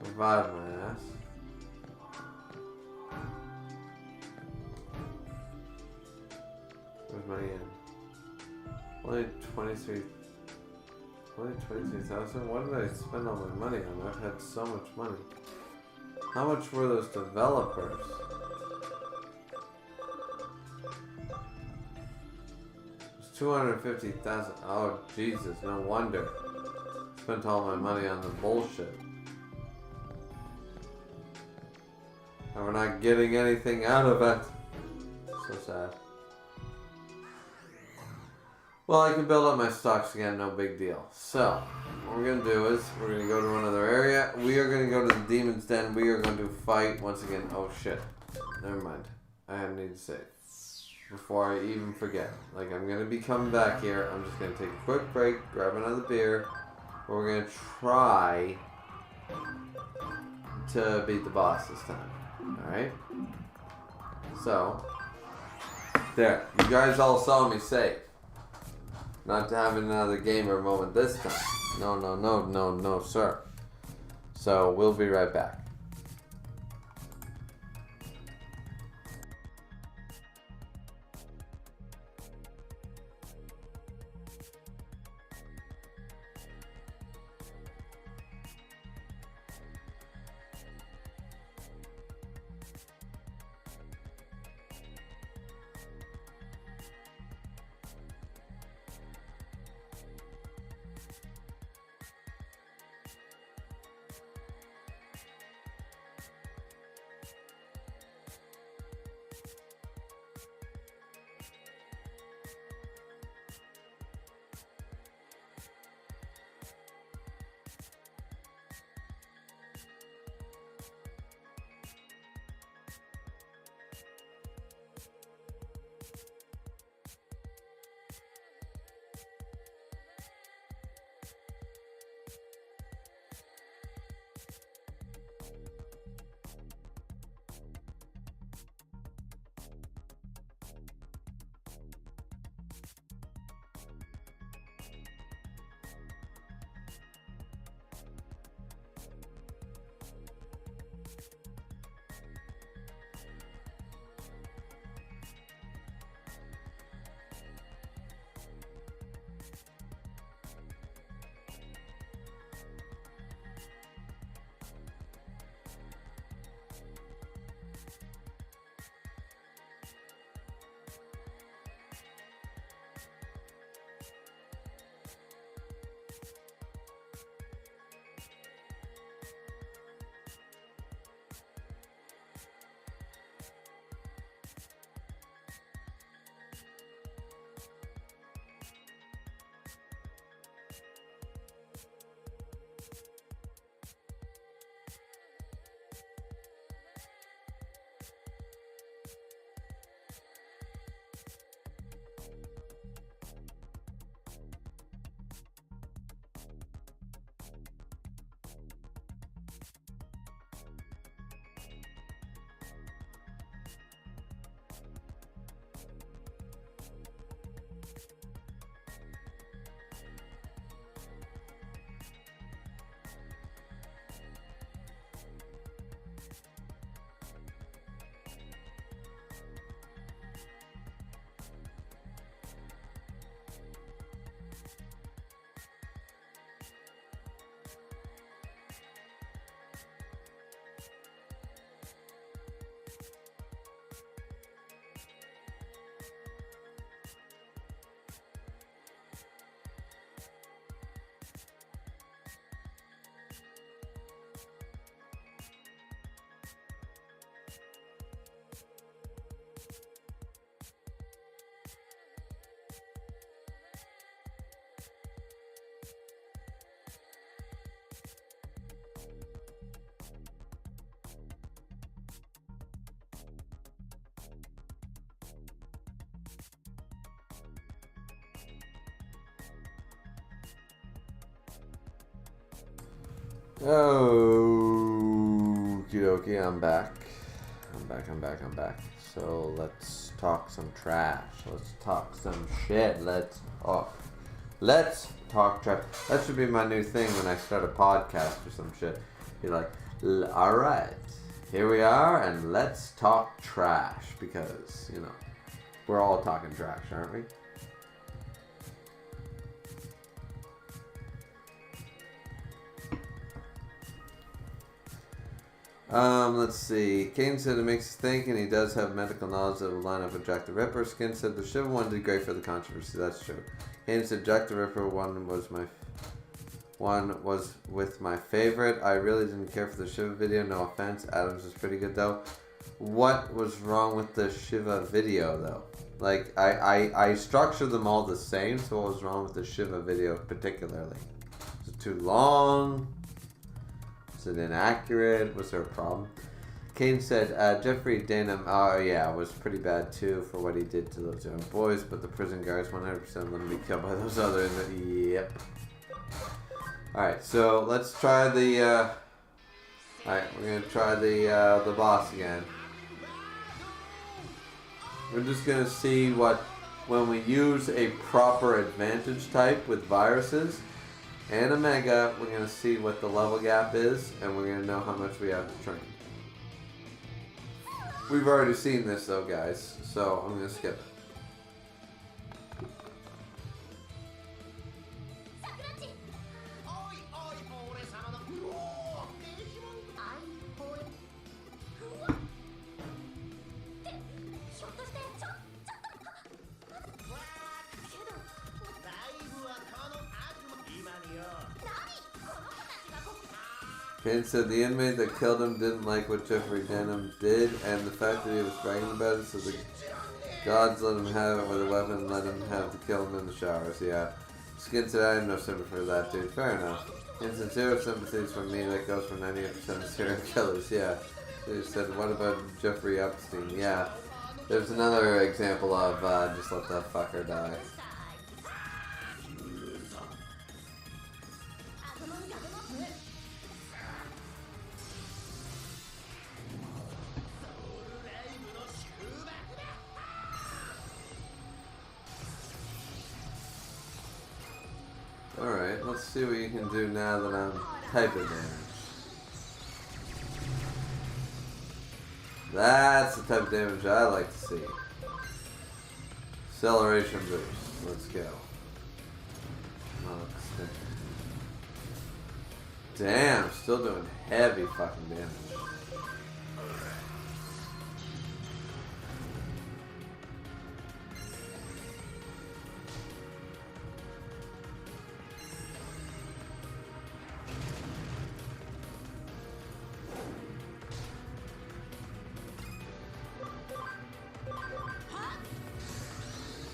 Revive my ass. Where's money in? Only 23,000? What did I spend all my money on? I've had so much money. How much were those developers? It was 250,000. Oh, Jesus, no wonder. Spent all my money on the bullshit. And we're not getting anything out of it. So sad. Well, I can build up my stocks again, no big deal. So, what we're going to do is, we're going to go to another area. We are going to go to the Demon's Den. We are going to fight once again. Oh, shit. Never mind. I need to save. Before I even forget. Like, I'm going to be coming back here. I'm just going to take a quick break, grab another beer. We're going to try to beat the boss this time. Alright? So, there. You guys all saw me save. Not having another gamer moment this time. No, sir. So, we'll be right back. Okie dokie, I'm back. I'm back. So let's talk some trash. Let's talk some shit. Let's talk trash. That should be my new thing when I start a podcast or some shit. Be like, alright, here we are and let's talk trash. Because, you know, we're all talking trash, aren't we? Let's see. Kane said it makes us think, and he does have medical knowledge that will line up with Jack the Ripper. Skin said the Shiva one did great for the controversy. That's true. Kane said Jack the Ripper one was with my favorite. I really didn't care for the Shiva video. No offense. Adams was pretty good though. What was wrong with the Shiva video though? Like I structured them all the same. So what was wrong with the Shiva video particularly? Was it too long? Was it inaccurate? Was there a problem? Kane said, Jeffrey Denham, oh yeah, was pretty bad too for what he did to those young boys, but the prison guards 100% let him be killed by those other, yep. Alright, so let's try the, alright, we're gonna try the boss again. We're just gonna see what, when we use a proper advantage type with viruses, and a mega, we're going to see what the level gap is, and we're going to know how much we have to train. We've already seen this though, guys, so I'm going to skip it. Kane said the inmate that killed him didn't like what Jeffrey Denham did, and the fact that he was bragging about it, so the gods let him have it with a weapon and let him have to kill him in the showers, yeah. Skin said, I have no sympathy for that, dude. Fair enough. And zero sympathies from me, that goes for 98% of serial killers, yeah. He said, what about Jeffrey Epstein? Yeah. There's another example of, just let that fucker die. Alright, let's see what you can do now that I'm type of damage. That's the type of damage I like to see. Acceleration boost. Let's go. Damn, still doing heavy fucking damage.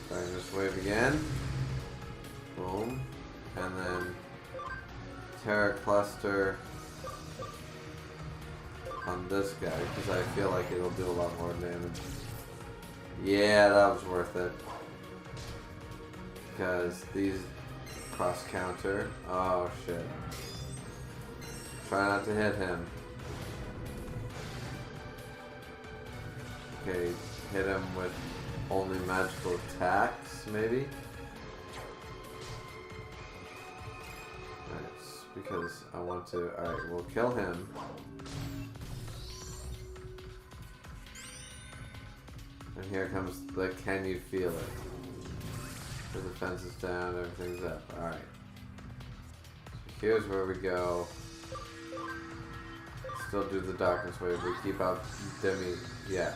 Starting this wave again. Boom. And then Terra Cluster on this guy, because I feel like it'll do a lot more damage. Yeah, that was worth it. Because these cross counter. Oh shit. Try not to hit him. Okay, hit him with only magical attacks, maybe? Nice, because I want to... Alright, we'll kill him. And here comes the can you feel it? The defense is down, everything's up. Alright. So here's where we go. Still do the darkness wave. We keep up Demi... Yeah.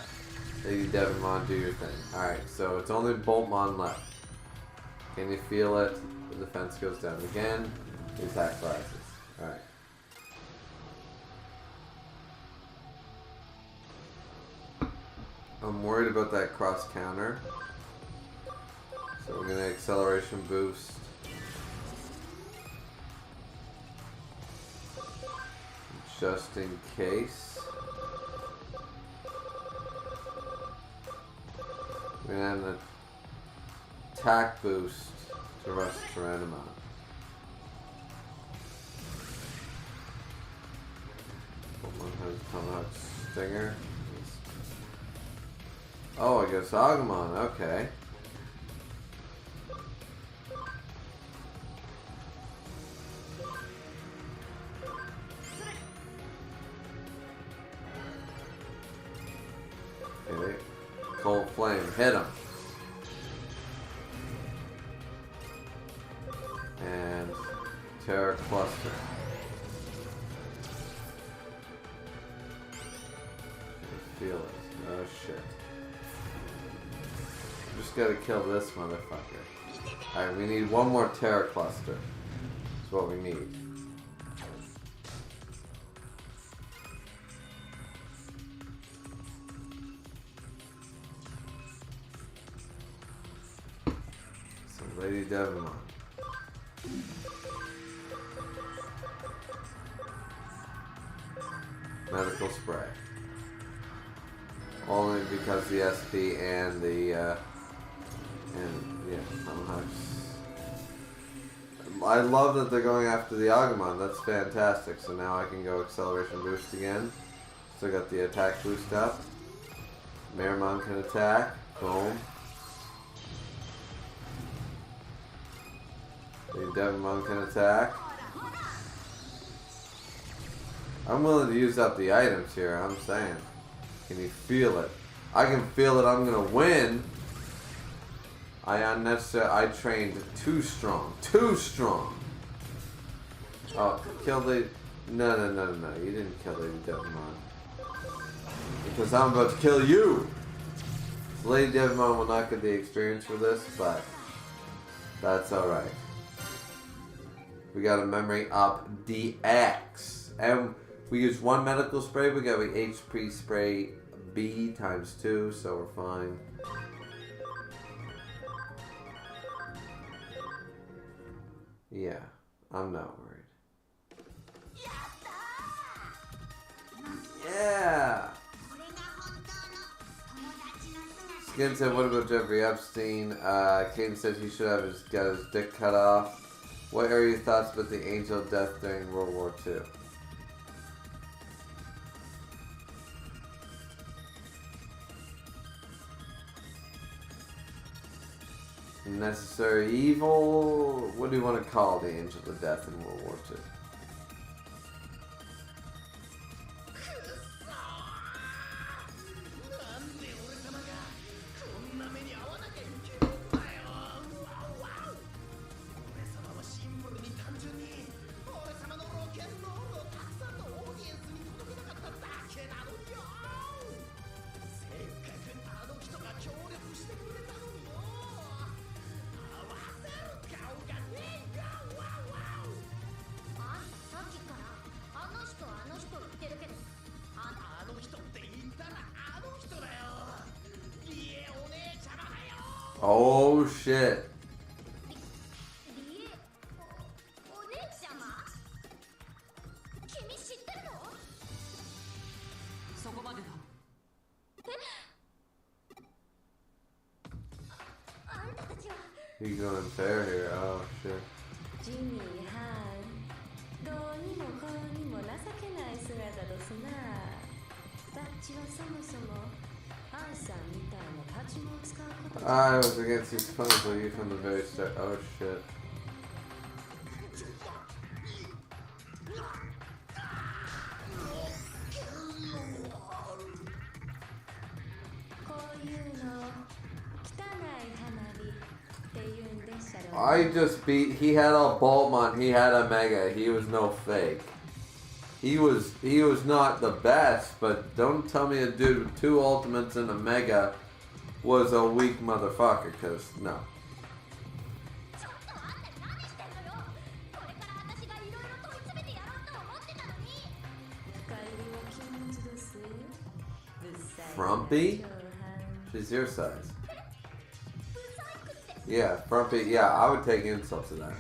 Lady Digimon, do your thing. Alright, so it's only Boltmon left. Can you feel it? The defense goes down again. The attack rises. Alright. I'm worried about that cross counter. So we're gonna acceleration boost. Just in case. We're gonna have an attack boost to rush Tyrannomon. Tomahawk Stinger. Oh, I guess Agumon, okay. Okay. Cold Flame, hit him. And Terror Cluster. Feel it. Oh shit. Just gotta kill this motherfucker. Alright, we need one more Terror Cluster. That's what we need. So Lady Digimon. Medical spray. Only because the SP and the I love that they're going after the Agumon. That's fantastic. So now I can go acceleration boost again. Still got the attack boost up. Meramon can attack. Boom. The Devimon can attack. I'm willing to use up the items here. I'm saying. Can you feel it? I can feel it. I'm gonna win. I trained too strong. Too strong. Oh, kill the... No. You didn't kill Lady Devimon. Because I'm about to kill you. Lady Devimon will not get the experience for this, but that's alright. We got a memory up DX. And we use one medical spray. We got an HP spray B times 2, so we're fine. Yeah, I'm not worried. Yeah! Skin said, what about Jeffrey Epstein? Caden said he should have got his dick cut off. What are your thoughts about the angel death during World War II? Necessary evil? What do you want to call the angel of death in World War II? Oh shit. He's going fair here. Oh shit. I was against his opponent, but you from the very start. Oh shit. I just beat. He had a Boltmon. He had a Mega. He was no fake. He was not the best, but don't tell me a dude with 2 ultimates and a Mega was a weak motherfucker, cause no. Frumpy? She's your size. Yeah, Frumpy. Yeah, I would take insults to that.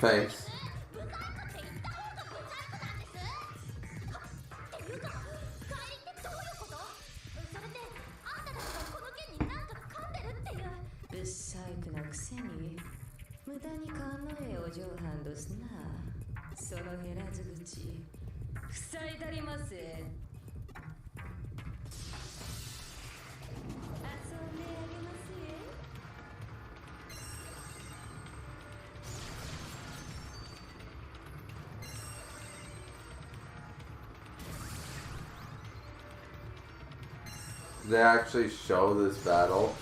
Face. They actually show this battle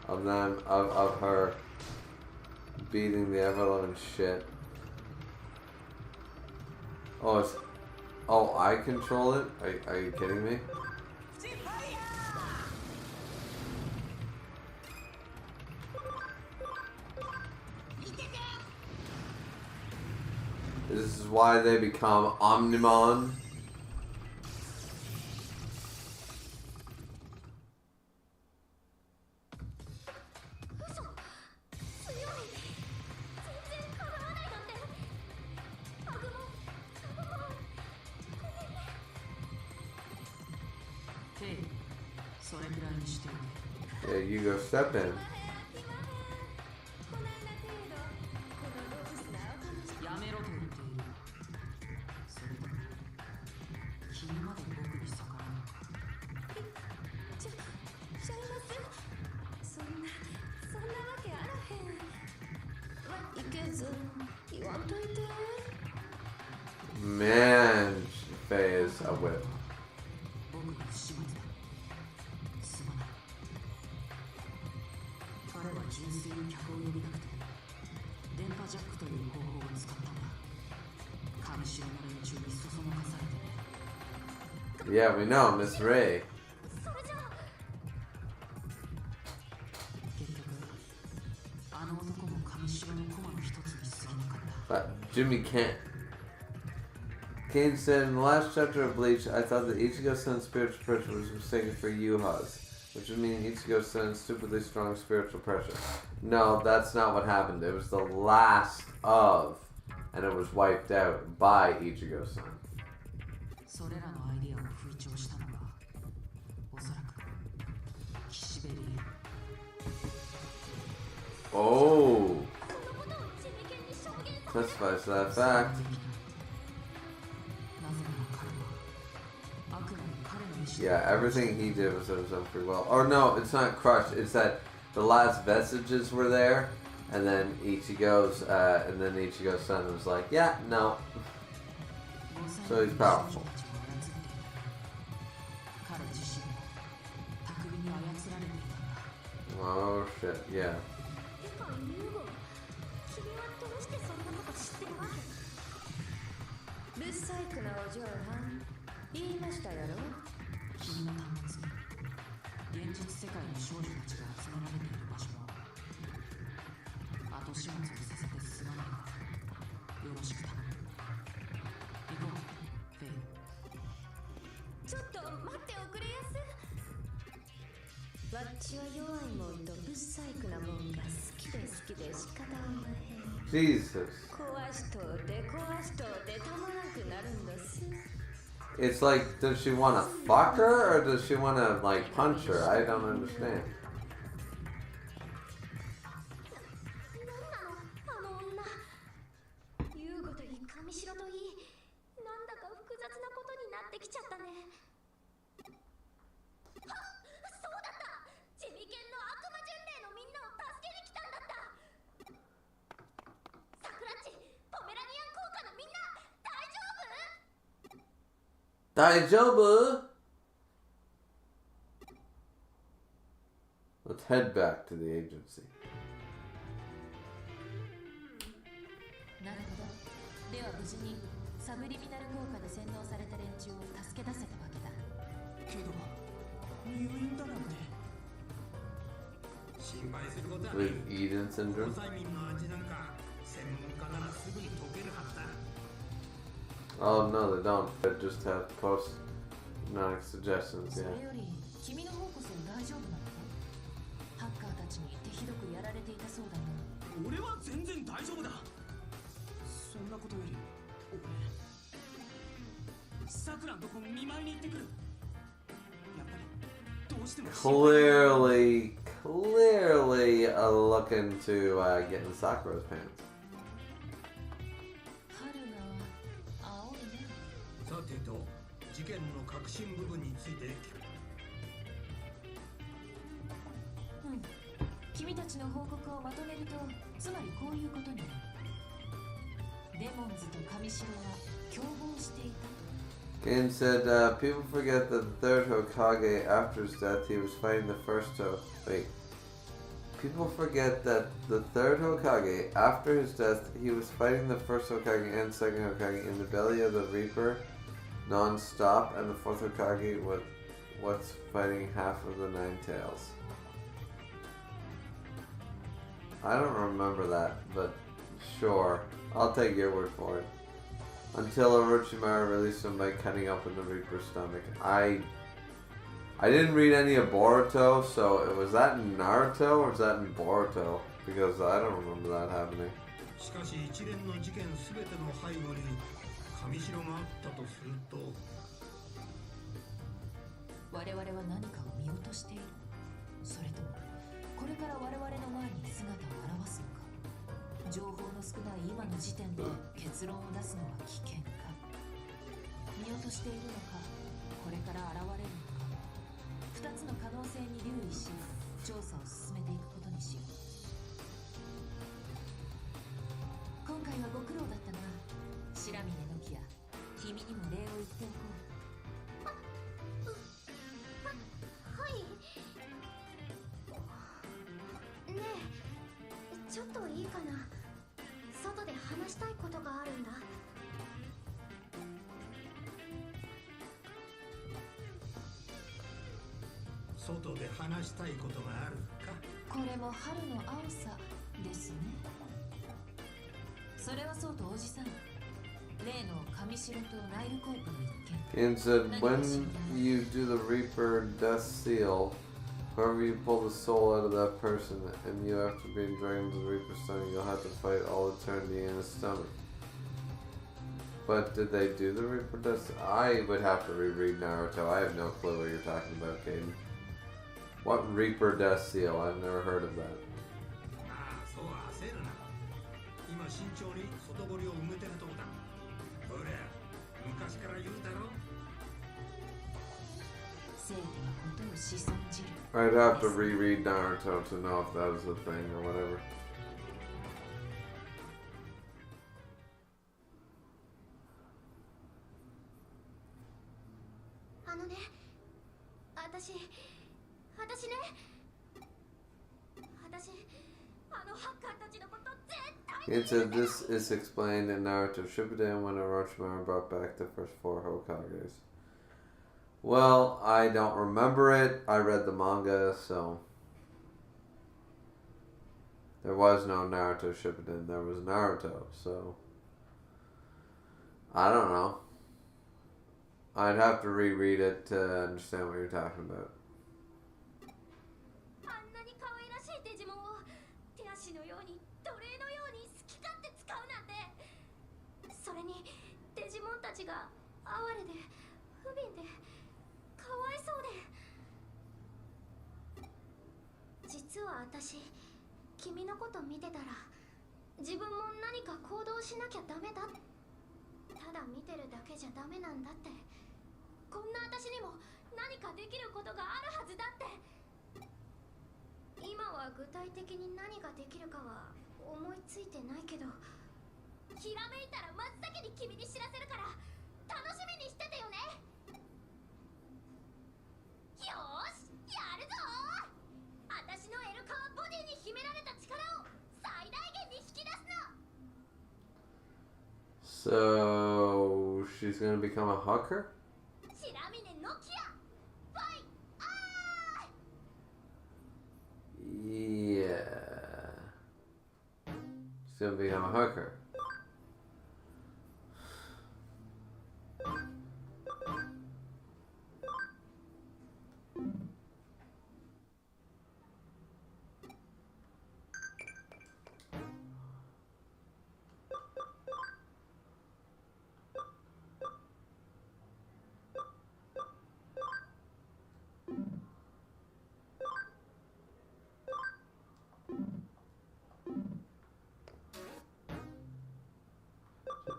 of them, of her beating the ever-loving shit. Oh, it's, oh, I control it? Are you kidding me? This is why they become Omnimon. Yeah, you go step in. Man, Faye is a whip. Yeah, we know, Miss Ray. But Jimmy can't. Kane said, in the last chapter of Bleach, I thought that Ichigo-san's spiritual pressure was mistaken for Yuha's, which would mean Ichigo-san's stupidly strong spiritual pressure. No, that's not what happened. It was the last of, and it was wiped out by Ichigo-san. Oh! Testifies to that fact. Yeah, everything he did was of his own free will. Or no, it's not crushed. It's that the last vestiges were there, and then Ichigo's son was like, yeah, no. So he's powerful. Oh shit, yeah. Jesus. It's like, does she want to fuck her or does she want to like punch her? I don't understand. Daijoubu? Let's head back to the agency. With Eden syndrome? Oh no, they don't. They just have post-hypnotic suggestions, yeah. Clearly looking to get in Sakura's pants. と事件の核心部分について聞く。君たちの報告をまとめると、つまりこういうことになる。デモンズと神城は共謀していたと。Kane said, people forget that the third Hokage, after his death, he was fighting the first Wait. People forget that the third Hokage, after his death, he was fighting the first Hokage and second Hokage in the belly of the Reaper non-stop, and the fourth Hokage was fighting half of the Nine Tails. I don't remember that, but sure. I'll take your word for it. Until Orochimaru released him by cutting open the Reaper's stomach. I didn't read any of Boruto, so was that in Naruto or was that in Boruto? Because I don't remember that happening. しかし一連の事件すべての背後に神城があったとすると、我々は何かを見落としている。それともこれから我々の前に姿を現すのか。情報の少ない今の時点で結論を出すのは危険か。見落としているのか、これから現れるのか。2つの可能性に留意し、調査を進めていくことにしよう。今回はご苦労だったな。白峰の木や君にも礼を言っておこう。はい。ねえ、ちょっといいかな。外で話したいことがあるんだ。外で話したいことがあるか。これも春の青さですね。それはそうとおじさん、例の神城とナイルコープの一件。 Kane said, when you do the Reaper Death Seal, whoever you pull the soul out of that person, and you after being drained to the Reaper's stomach, you'll have to fight all eternity in his stomach. But did they do the Reaper Death? I would have to reread Naruto. I have no clue what you're talking about, Caden. What Reaper Death Seal? I've never heard of that. ああ、そう焦るな。今慎重に外堀を埋めてるとこだ。ほら、昔から言うだろ。生徒のことを子孫じる。 I'd have to reread Naruto to know if that was a thing or whatever. あのね、私ね、あのハッカーたちのこと絶対に。 It said this is explained in Naruto Shippuden when Orochimaru brought back the first 4 Hokages. Well, I don't remember it. I read the manga, so there was no Naruto Shippuden. There was Naruto, so I don't know. I'd have to reread it to understand what you're talking about. あんなに可愛らしいデジモンを手足のように奴隷のように好き勝手使うなんて。それにデジモンたちが哀れで不憫でかわいそうで。実は私、君のこと見てたら自分も何か行動しなきゃダメだ、ただ見てるだけじゃダメなんだって、こんな私にも何かできることがあるはずだって。今は具体的に何ができるかは思いついてないけど、ひらめいたら真っ先に君に知らせるから楽しみにしててよね。よーし、やるぞー。私のエルカワボディに秘められた力を最大限に引き出すの。 So she's gonna become a hooker? 白峰のきやファイアー。 Yeah. She's gonna become a hooker.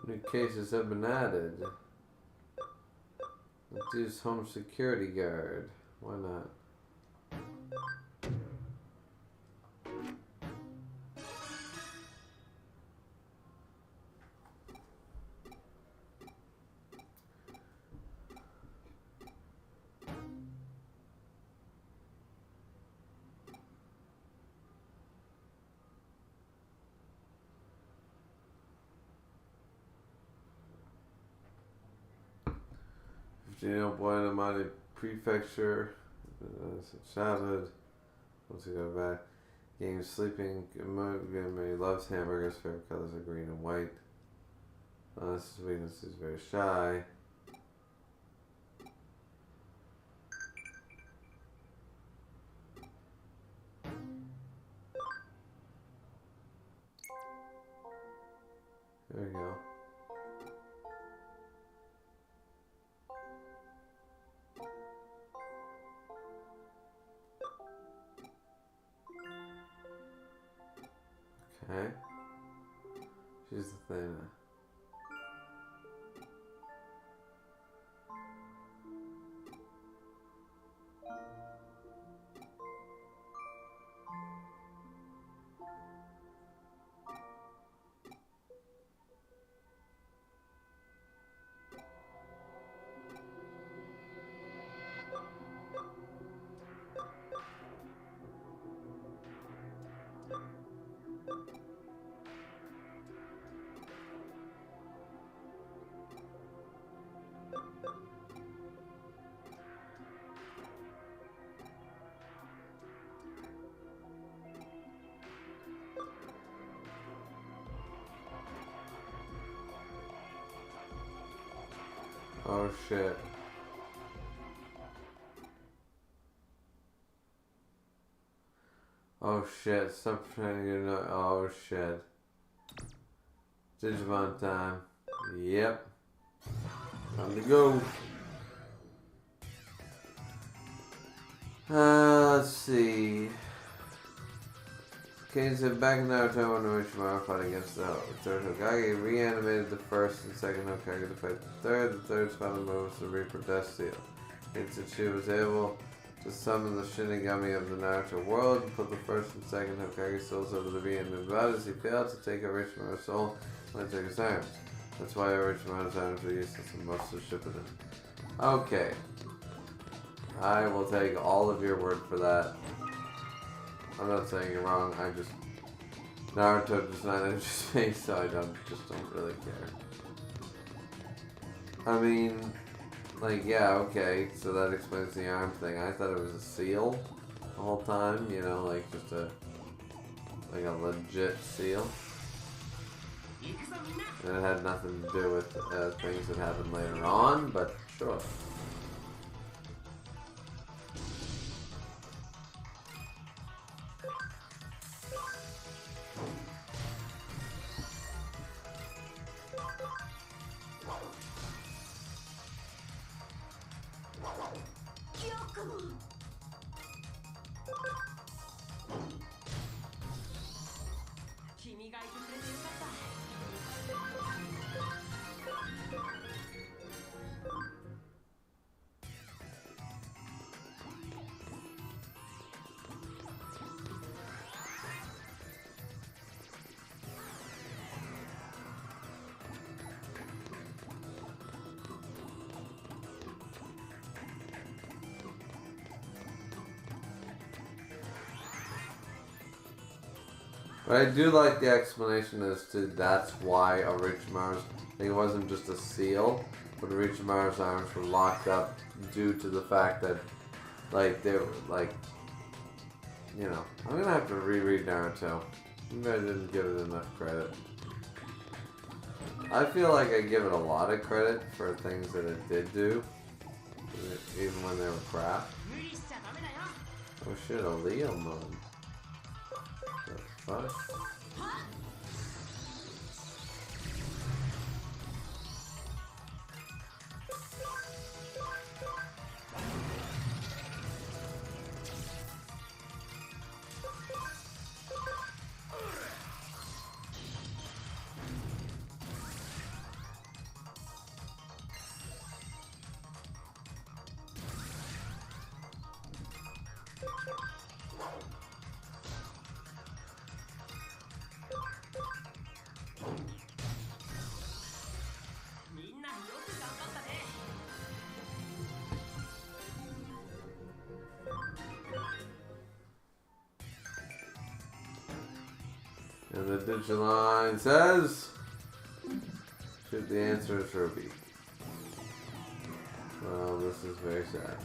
New cases have been added. Let's use home security guard. Why not? Boy in the prefecture. Childhood. Once you go back. Game sleeping. He loves hamburgers. Favorite colors are green and white. This is weakness. He's very shy. There we go. Okay. She's the thing. Oh shit. Oh shit, stop trying to get another. Oh shit. Digimon time. Yep. Time to go. Let's see. Kane said back in Naruto when Orochimaru fought against the third Hokage, reanimated the first and second Hokage to fight the third. The third's final move was the Reaper Death Seal. Kane said she was able to summon the Shinigami of the Naruto world and put the first and second Hokage souls over the reanimated bodies. He failed to take Orochimaru's soul when he took his arms. That's why Orochimaru's arms were useless in most of Shippuden. Okay. I will take all of your word for that. I'm not saying you're wrong, I just... Naruto does not interest me, so I don't really care. I mean, like, yeah, okay, so that explains the arm thing. I thought it was a seal the whole time, you know, like just a legit seal. And it had nothing to do with things that happened later on, but sure. But I do like the explanation as to that's why Orochimaru's, it wasn't just a seal, but Orochimaru's arms were locked up due to the fact that, like, they were, like, you know, I'm gonna have to reread Naruto. Maybe I didn't give it enough credit. I feel like I give it a lot of credit for things that it did do, even when they were crap. Oh shit, a Leo mode. What the fuck? the Digiline says, should the answer is Ruby. Well, this is very sad.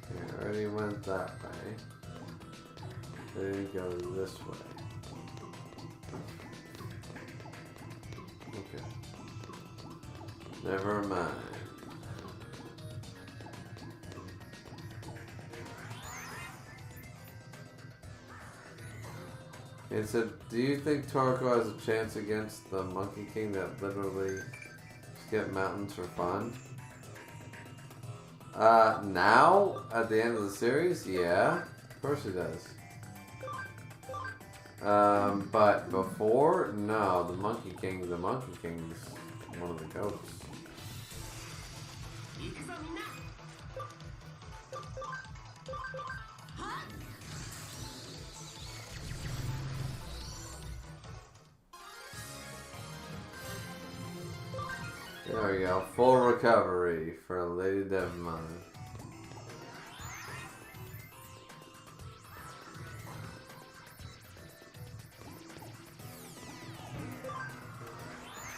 Okay, I already went that way. Then go this way. Okay. Never mind. It said, do you think Toriko has a chance against the Monkey King that literally skip mountains for fun? Now? At the end of the series? Yeah. Of course he does. But before? No, the Monkey King's one of the goats. There we go, full recovery for Lady Digimon.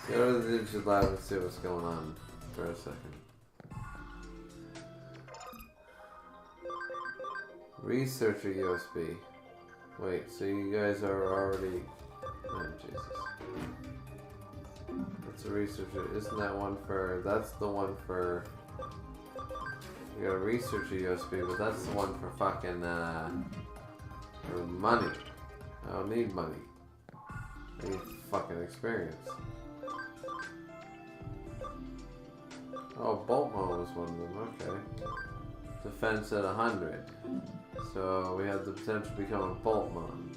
Go to the Digilab and see what's going on for a second. Researcher USB. Wait, so you guys are already... Oh, Jesus. What's a researcher? Isn't that one for... That's the one for... You got a researcher USB, but that's the one for fucking, for money. I don't need money. I need fucking experience. Oh, Boltmo was one of them, okay. Defense at 100. So we have the potential to become a Boltmon.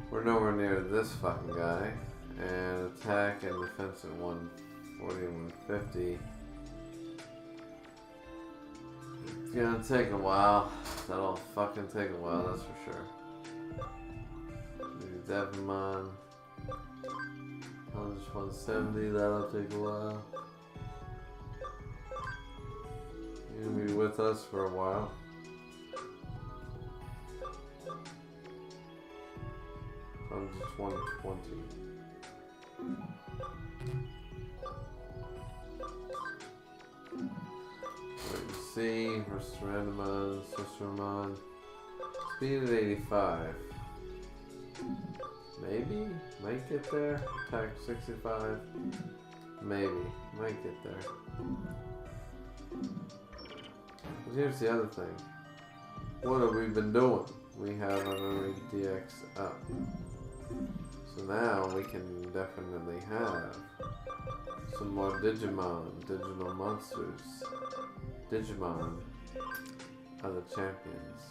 We're nowhere near this fucking guy. And attack and defense at 140 and 150. It's gonna take a while. That'll fucking take a while, that's for sure. Digimon. Just 170, that'll take a while. You're gonna be with us for a while. I'm just 120. Wait and see, versus Randomon, Sistermon. Speed at 85. Maybe? Might get there. Attack 65. Maybe. Might get there. But here's the other thing. What have we been doing? We have our memory DX up. So now we can definitely have some more Digimon, digital monsters. Digimon are the champions.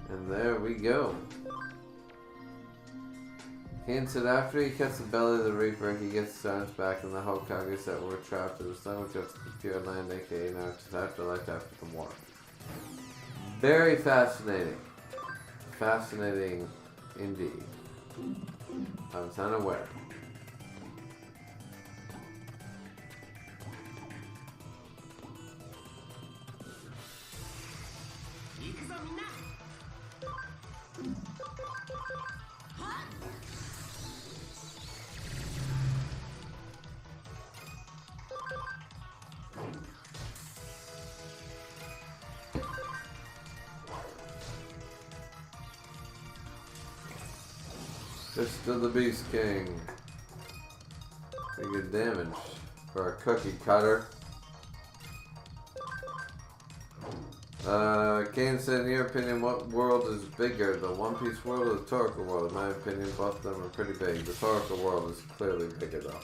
And there we go. Kane said after he cuts the belly of the Reaper, he gets his arms back and the Hokages that were trapped in the stomach of the Pure Land, aka now it's afterlife after the war. Very fascinating. Fascinating indeed. I was unaware. Fist of the Beast King. Pretty good damage for a cookie cutter. Kane said, in your opinion, what world is bigger, the One Piece world or the Toriko world? In my opinion, both of them are pretty big. The Toriko world is clearly bigger though.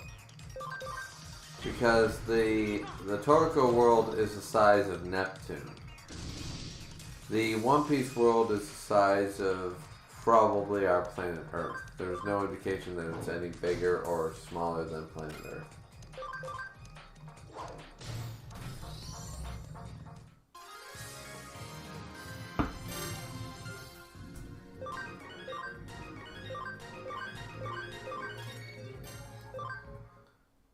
Because the Toriko world is the size of Neptune. The One Piece world is the size of probably our planet Earth. There's no indication that it's any bigger or smaller than planet Earth.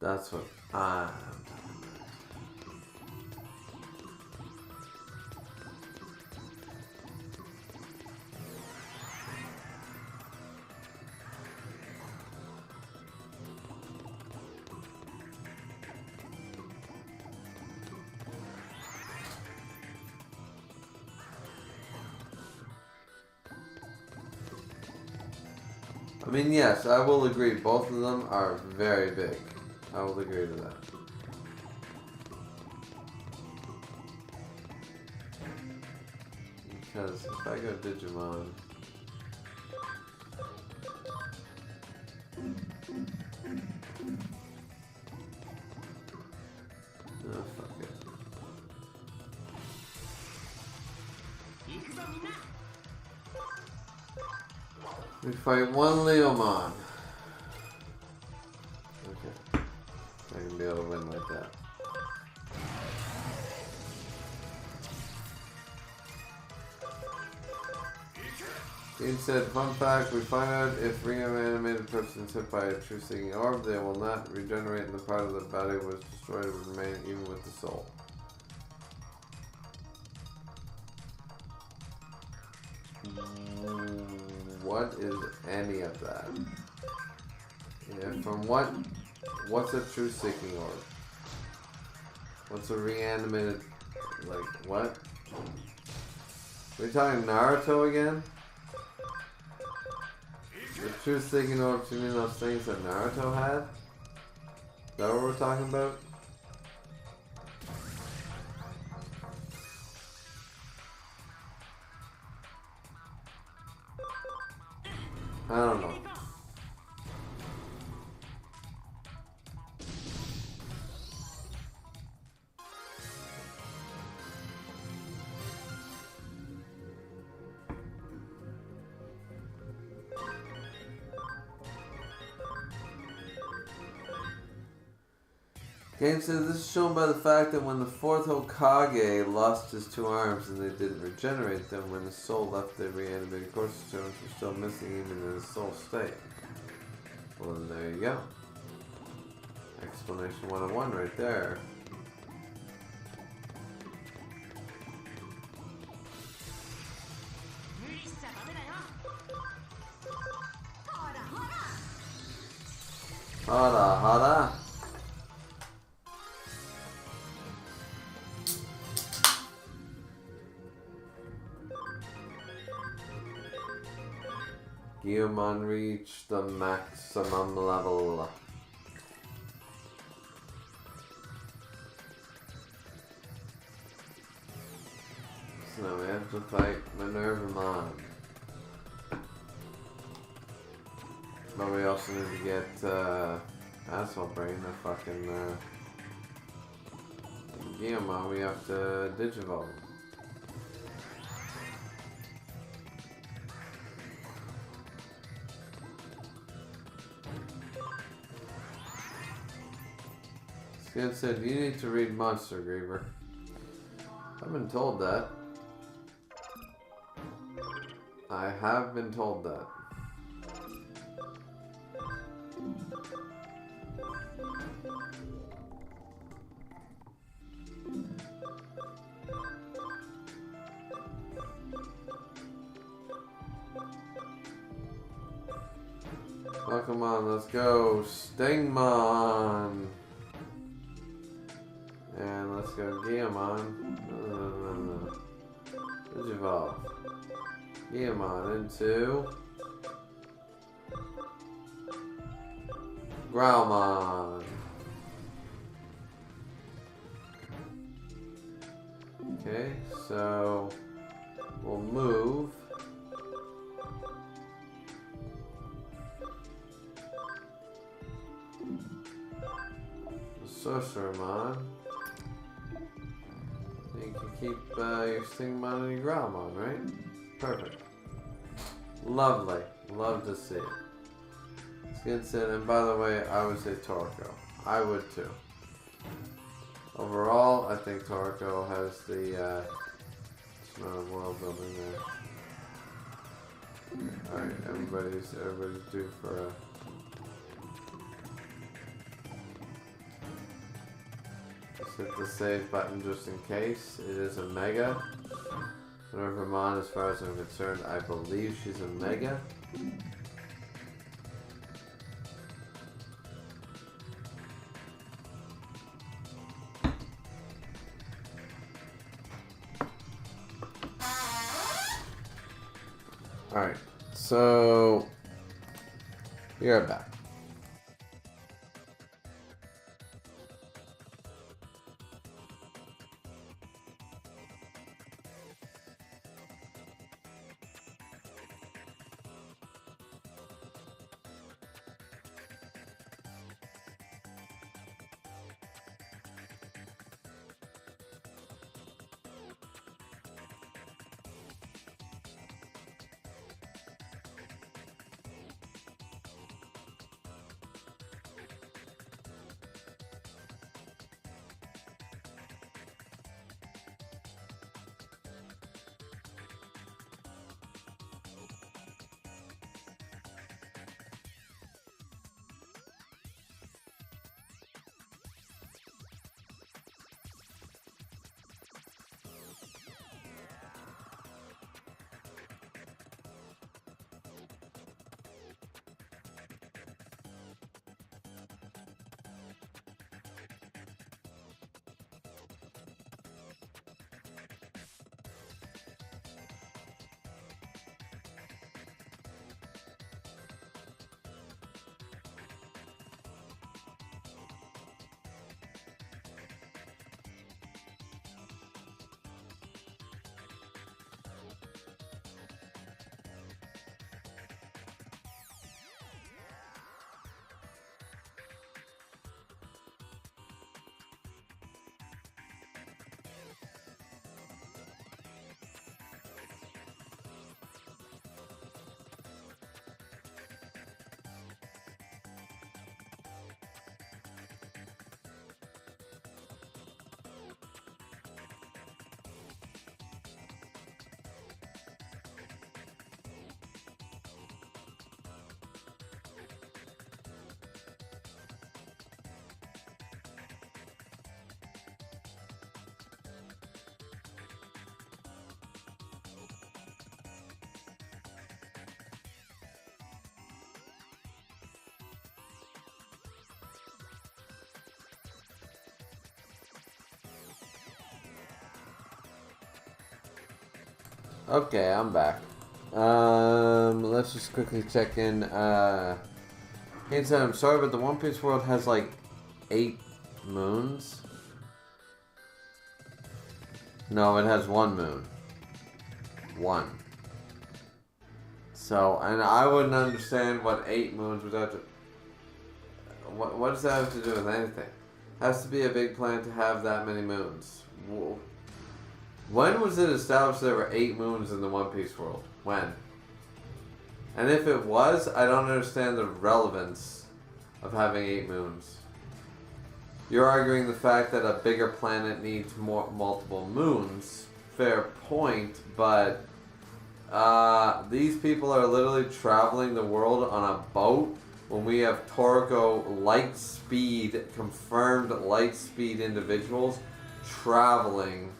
That's what I'm talking I mean, yes, I will agree. Both of them are very big. I will agree to that. Because if I go Digimon... Oh, fuck it. We fight one Leomon. Okay. I can be able to win like that. Dean said, fun fact, we find out if reanimated person is hit by a true seeking orb, they will not regenerate and the part of the body was destroyed will remain even with the soul. What is any of that? Yeah, from what's a true seeking orb? What's a reanimated, like, what? Are we talking Naruto again? The true seeking orbs, you mean those things that Naruto had? Is that what we're talking about? I don't know. Game says this is shown by the fact that when the fourth Hokage lost his two arms and they didn't regenerate them, when the soul left the reanimated corpse stones were still missing even in his soul state. Well then there you go. Explanation 101 right there. Hara hara. Digimon reached the maximum level. So now we have to fight Minervamon. But we also need to get Asphalt Brain, the fucking Digimon. We have to Digivolve. Skin said, you need to read Monster, Griever. I've been told that. I have been told that. Welcome on, let's go. Stingmon. And let's go Giamon. No. Digivolve. Giamon into Growlmon. Okay, so we'll move the Sorcerermon. You can keep your Stingmon and your Growlmon, right? Perfect. Lovely. Love to see it. Skin said, and by the way, I would say Toriko. I would too. Overall, I think Toriko has the amount of world building there. Alright, everybody's due for a Hit the save button just in case. It is a Mega. Vermont, as far as I'm concerned, I believe she's a Mega. Alright, so we are back. Okay, I'm back. Let's just quickly check in. Hey, said I'm sorry, but the One Piece world has like 8 moons. No, it has 1 moon. 1. So, and I wouldn't understand what 8 moons would have to. What does that have to do with anything? Has to be a big plan to have that many moons. Whoa. When was it established there were 8 moons in the One Piece world? When? And if it was, I don't understand the relevance of having 8 moons. You're arguing the fact that a bigger planet needs multiple moons. Fair point, but these people are literally traveling the world on a boat when we have Toriko light speed, confirmed light speed individuals traveling.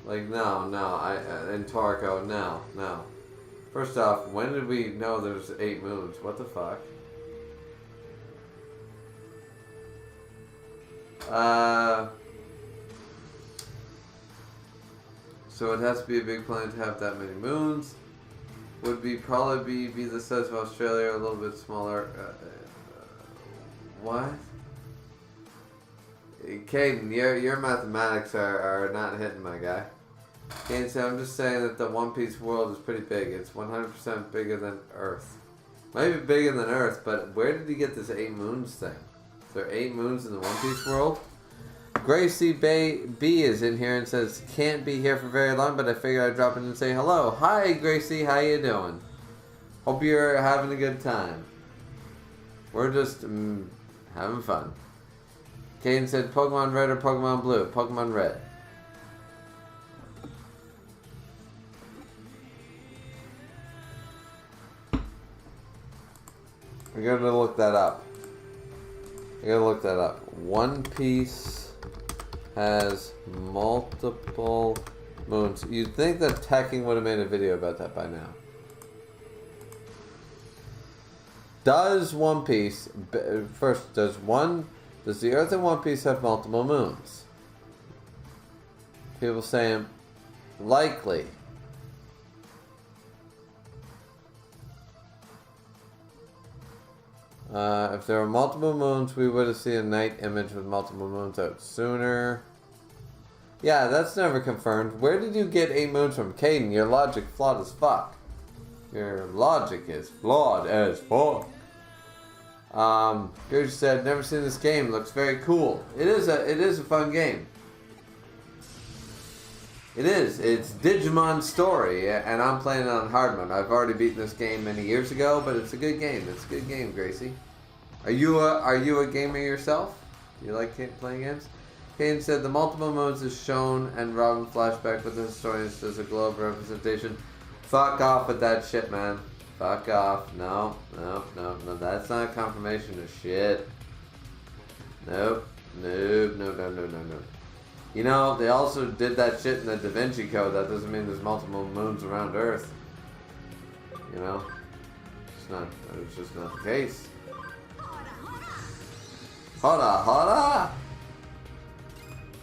Like, no, in Toriko, no. First off, when did we know there's 8 moons? What the fuck? So it has to be a big planet to have that many moons. Would probably be the size of Australia, a little bit smaller. What? Caden, your mathematics are not hitting, my guy. Caden said, I'm just saying that the One Piece world is pretty big. It's 100% bigger than Earth. Maybe bigger than Earth, but where did he get this 8 moons thing? Is there 8 moons in the One Piece world? Gracie B is in here and says, can't be here for very long, but I figured I'd drop in and say hello. Hi, Gracie. How you doing? Hope you're having a good time. We're just having fun. Caden said, Pokemon Red or Pokemon Blue? Pokemon Red. We're going to look that up. I gotta look that up. One Piece has multiple moons. You'd think that Tekking would have made a video about that by now. Does One Piece... First, does the Earth in One Piece have multiple moons? People saying likely. If there were multiple moons, we would have seen a night image with multiple moons out sooner. Yeah, that's never confirmed. Where did you get 8 moons from? Caden, your logic flawed as fuck. Your logic is flawed as fuck. George said, never seen this game. Looks very cool. It is a fun game. It is. It's Digimon Story, and I'm playing it on hard mode. I've already beaten this game many years ago, but it's a good game. It's a good game, Gracie. Are you a gamer yourself? Do you like playing games? Kane said the multiple moons is shown and Robin flashback, but the historian says a globe representation. Fuck off with that shit, man. Fuck off. No. That's not confirmation of shit. Nope. You know, they also did that shit in the Da Vinci Code. That doesn't mean there's multiple moons around Earth. You know? It's just not the case. Hoda!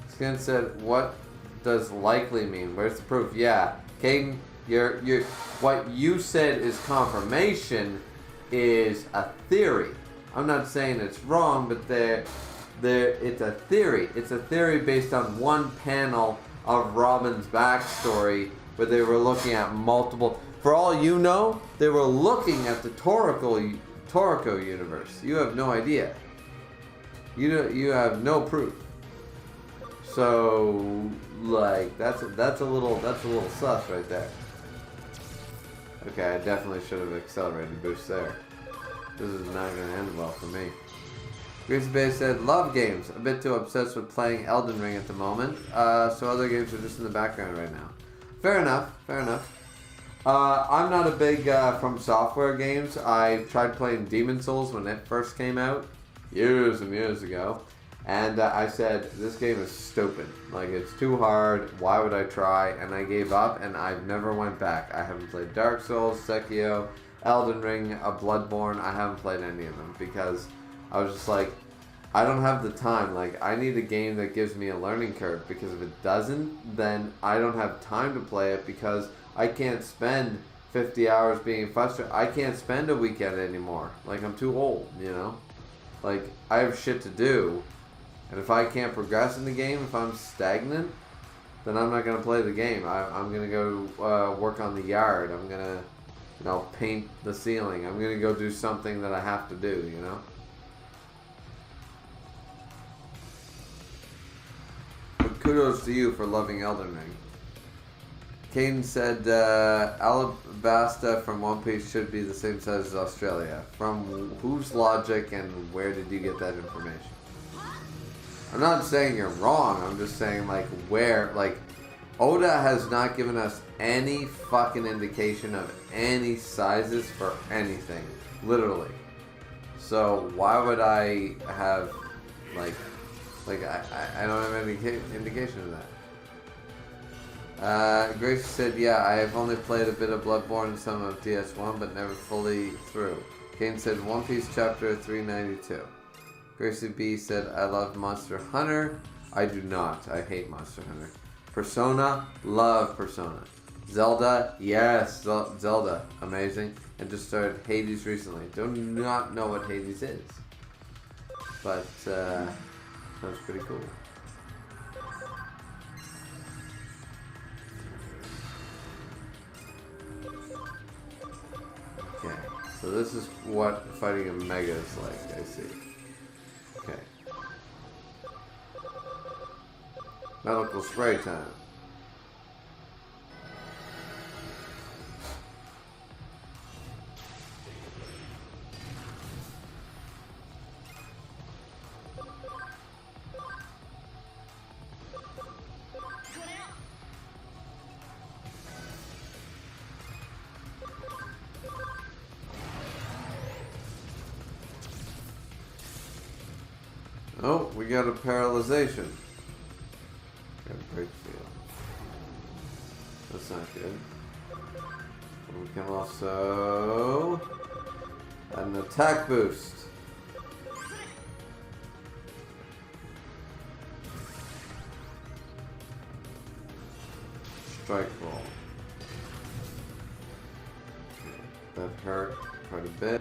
Skin said, what does likely mean? Where's the proof? Yeah. Caden, what you said is confirmation is a theory. I'm not saying it's wrong, but it's a theory. It's a theory based on one panel of Robin's backstory where they were looking at multiple... For all you know, they were looking at the Toriko universe. You have no idea. You have no proof. So, like, that's a little sus right there. Okay, I definitely should have accelerated boost there. This is not going to end well for me. Grace Bay said, love games. A bit too obsessed with playing Elden Ring at the moment. So other games are just in the background right now. Fair enough. I'm not a big From Software games. I tried playing Demon Souls when it first came out. Years and years ago. And I said, this game is stupid. Like, it's too hard. Why would I try? And I gave up, and I've never went back. I haven't played Dark Souls, Sekiro, Elden Ring, Bloodborne. I haven't played any of them because I was just like, I don't have the time. Like, I need a game that gives me a learning curve, because if it doesn't, then I don't have time to play it, because I can't spend 50 hours being frustrated. I can't spend a weekend anymore. Like, I'm too old, you know? Like, I have shit to do. And if I can't progress in the game, if I'm stagnant, then I'm not going to play the game. I'm going to go work on the yard. I'm going to, paint the ceiling. I'm going to go do something that I have to do, you know? But kudos to you for loving Elden Ring. Caden said, Alabasta from One Piece should be the same size as Australia. From whose logic and where did you get that information? I'm not saying you're wrong, I'm just saying, like, where, like, Oda has not given us any fucking indication of any sizes for anything. Literally. So, why would I have, like, I don't have any indication of that. Grace said, yeah, I have only played a bit of Bloodborne and some of DS1, but never fully through. Kane said, One Piece Chapter 392. Gracie B said, I love Monster Hunter. I do not. I hate Monster Hunter. Persona, love Persona. Zelda, yes, Zelda, amazing. And just started Hades recently. Do not know what Hades is. But, sounds pretty cool. Okay, so this is what fighting a mega is like, I see. Okay. Medical spray time. Oh, we got a paralyzation. Got a break field. That's not good. We can also add an attack boost. Strike roll. That hurt quite a bit.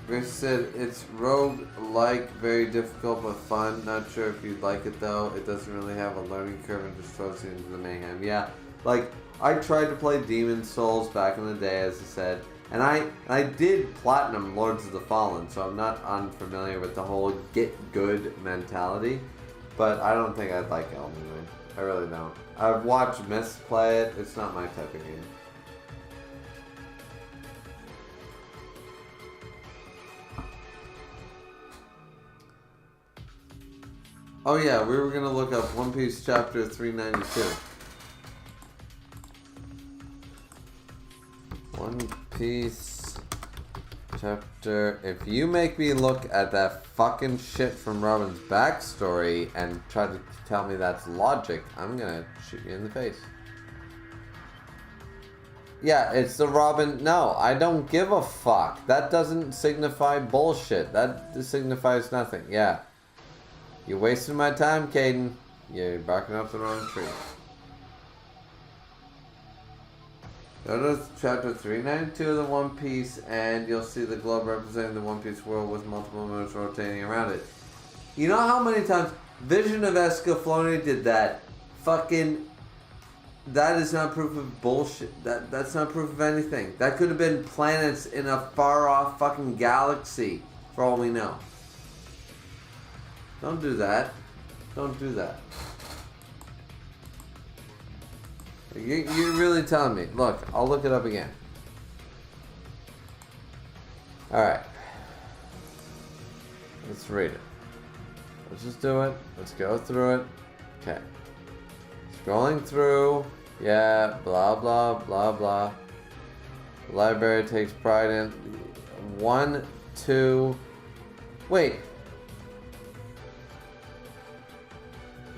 Grace said it's rogue-like, very difficult but fun. Not sure if you'd like it though. It doesn't really have a learning curve and just throws you into the mayhem. Yeah, like I tried to play Demon Souls back in the day, as I said, and I did platinum Lords of the Fallen, so I'm not unfamiliar with the whole get good mentality. But I don't think I'd like Elden Ring. I really don't. I've watched Miss play it. It's not my type of game. Oh yeah, we were gonna look up One Piece chapter 392. One Piece chapter... If you make me look at that fucking shit from Robin's backstory and try to tell me that's logic, I'm gonna shoot you in the face. Yeah, it's the Robin... No, I don't give a fuck. That doesn't signify bullshit. That signifies nothing. Yeah. You're wasting my time, Caden. You're barking up the wrong tree. Go to chapter 392 of the One Piece, and you'll see the globe representing the One Piece world with multiple moons rotating around it. You know how many times Vision of Escaflowne did that? Fucking... That is not proof of bullshit. That's not proof of anything. That could have been planets in a far-off fucking galaxy, for all we know. Don't do that. Don't do that. You're really telling me. Look, I'll look it up again. Alright. Let's read it. Let's just do it. Let's go through it. Okay. Scrolling through. Yeah, blah, blah, blah, blah. The library takes pride in... 1, 2... Wait.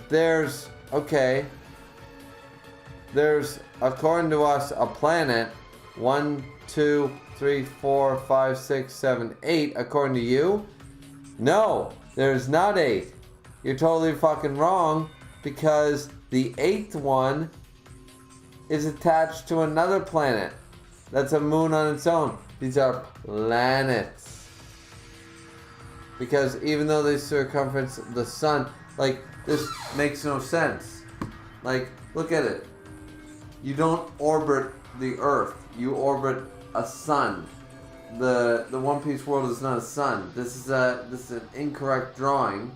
There's... Okay. There's, according to us, a planet. 1, 2, 3, 4, 5, 6, 7, 8. According to you? No, there's not 8. You're totally fucking wrong, because the 8th one is attached to another planet. That's a moon on its own. These are planets. Because even though they circumference the sun, like, this makes no sense. Like, look at it. You don't orbit the Earth. You orbit a sun. The One Piece world is not a sun. This is an incorrect drawing.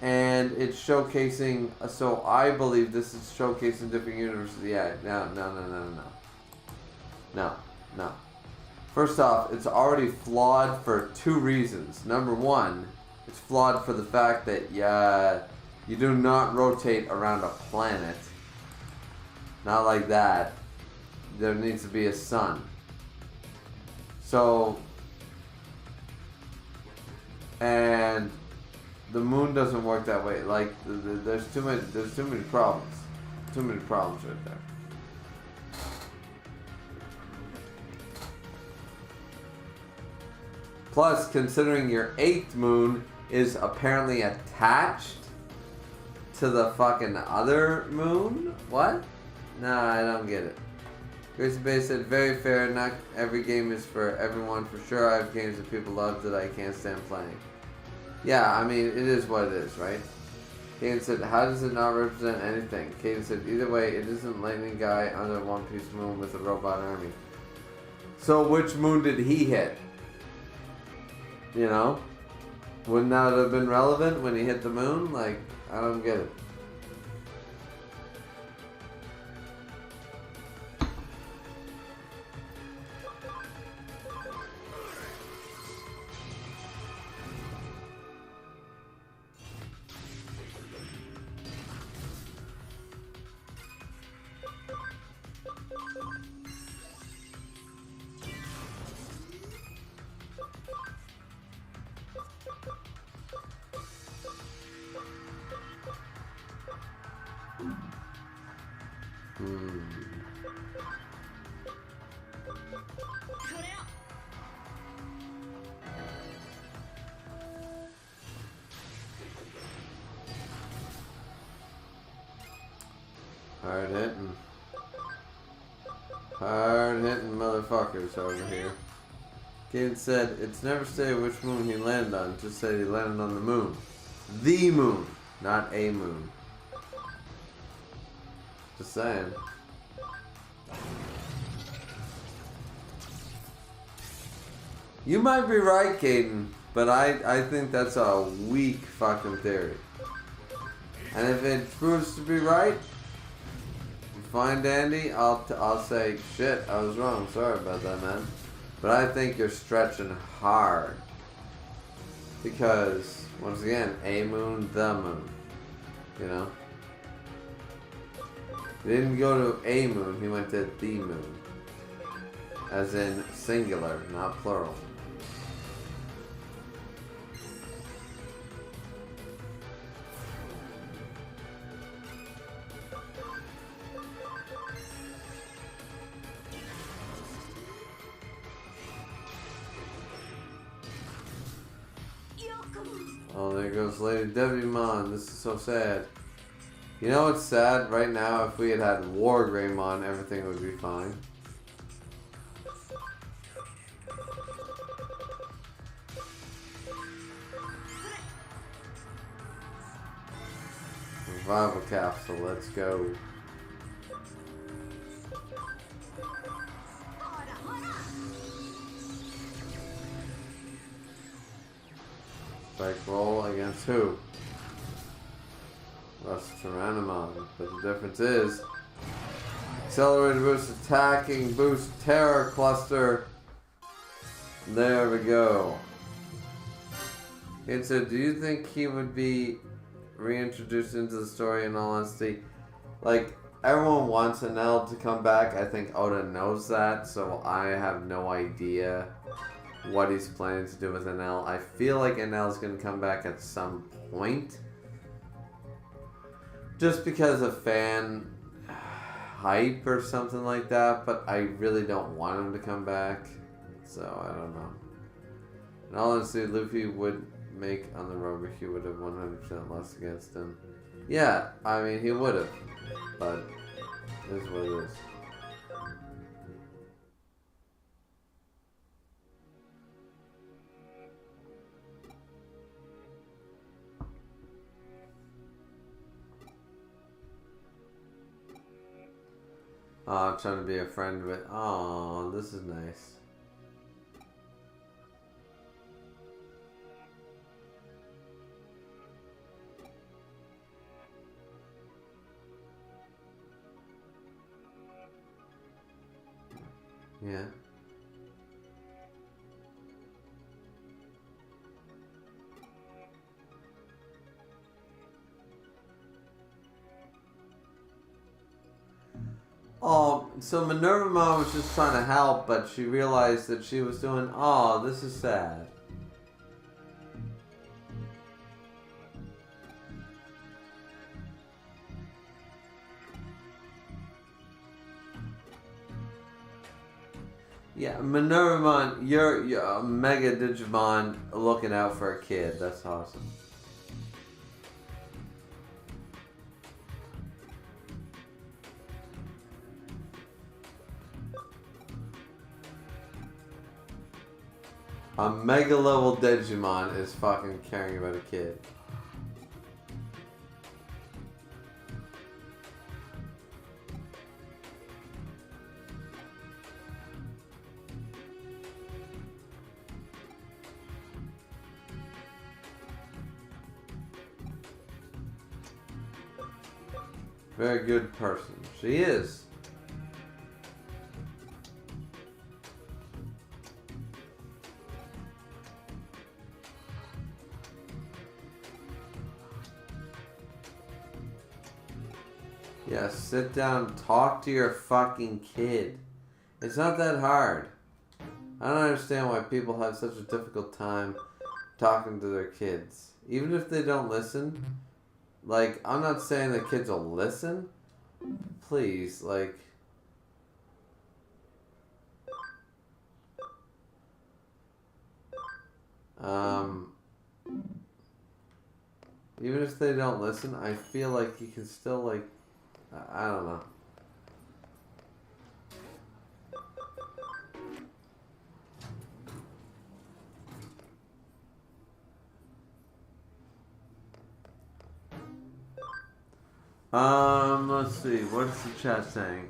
And it's showcasing, so I believe this is showcasing different universes. Yeah, no. First off, it's already flawed for 2 reasons. Number 1, it's flawed for the fact that, you do not rotate around a planet. Not like that. There needs to be a sun. So, and the moon doesn't work that way. Like, there's too many problems. Too many problems right there. Plus, considering your 8th moon is apparently attached to the fucking other moon? What? Nah, I don't get it. Gracie Bay said, very fair, not every game is for everyone. For sure, I have games that people love that I can't stand playing. Yeah, I mean, it is what it is, right? Kaden said, how does it not represent anything? Kaden said, either way, it isn't Lightning Guy under a One Piece moon with a robot army. So which moon did he hit? You know? Wouldn't that have been relevant when he hit the moon? Like, I don't get it. Hard hitting. Hard hitting motherfuckers over here. Gaten said it's never stated which moon he landed on, just said he landed on the moon. The moon, not a moon. Just saying. You might be right, Gaten, but I think that's a weak fucking theory. And if it proves to be right, fine dandy, I'll say, shit, I was wrong, sorry about that, man. But I think you're stretching hard. Because, once again, a moon, the moon. You know? He didn't go to a moon, he went to the moon. As in singular, not plural. Oh, there goes Lady Digimon. This is so sad. You know what's sad? Right now, if we had had War Greymon, everything would be fine. Revival capsule, let's go. Strike roll against who? Rush Tyrannomon. But the difference is accelerated boost, attacking boost, terror cluster. There we go. And so do you think he would be reintroduced into the story in all honesty? Like, everyone wants Enel to come back. I think Oda knows that, so I have no idea what he's planning to do with Enel. I feel like Enel's going to come back at some point. Just because of fan hype or something like that, but I really don't want him to come back. So, I don't know. In all honesty, Luffy would make on the rubber, he would have 100% lost against him. Yeah, I mean, he would have. But, it is what it is. Oh, I'm trying to be a friend with... Oh, this is nice. Yeah. Oh, so Minerva Mom was just trying to help, but she realized that she was doing, oh, this is sad. Yeah, Minerva Mom, you're a Mega Digimon looking out for a kid. That's awesome. A Mega level Digimon is fucking caring about a kid. Very good person. She is. Yeah, sit down, talk to your fucking kid. It's not that hard. I don't understand why people have such a difficult time talking to their kids. Even if they don't listen, like, I'm not saying that kids will listen, please, like... Even if they don't listen, I feel like you can still, like... I don't know. Let's see. What's the chat saying?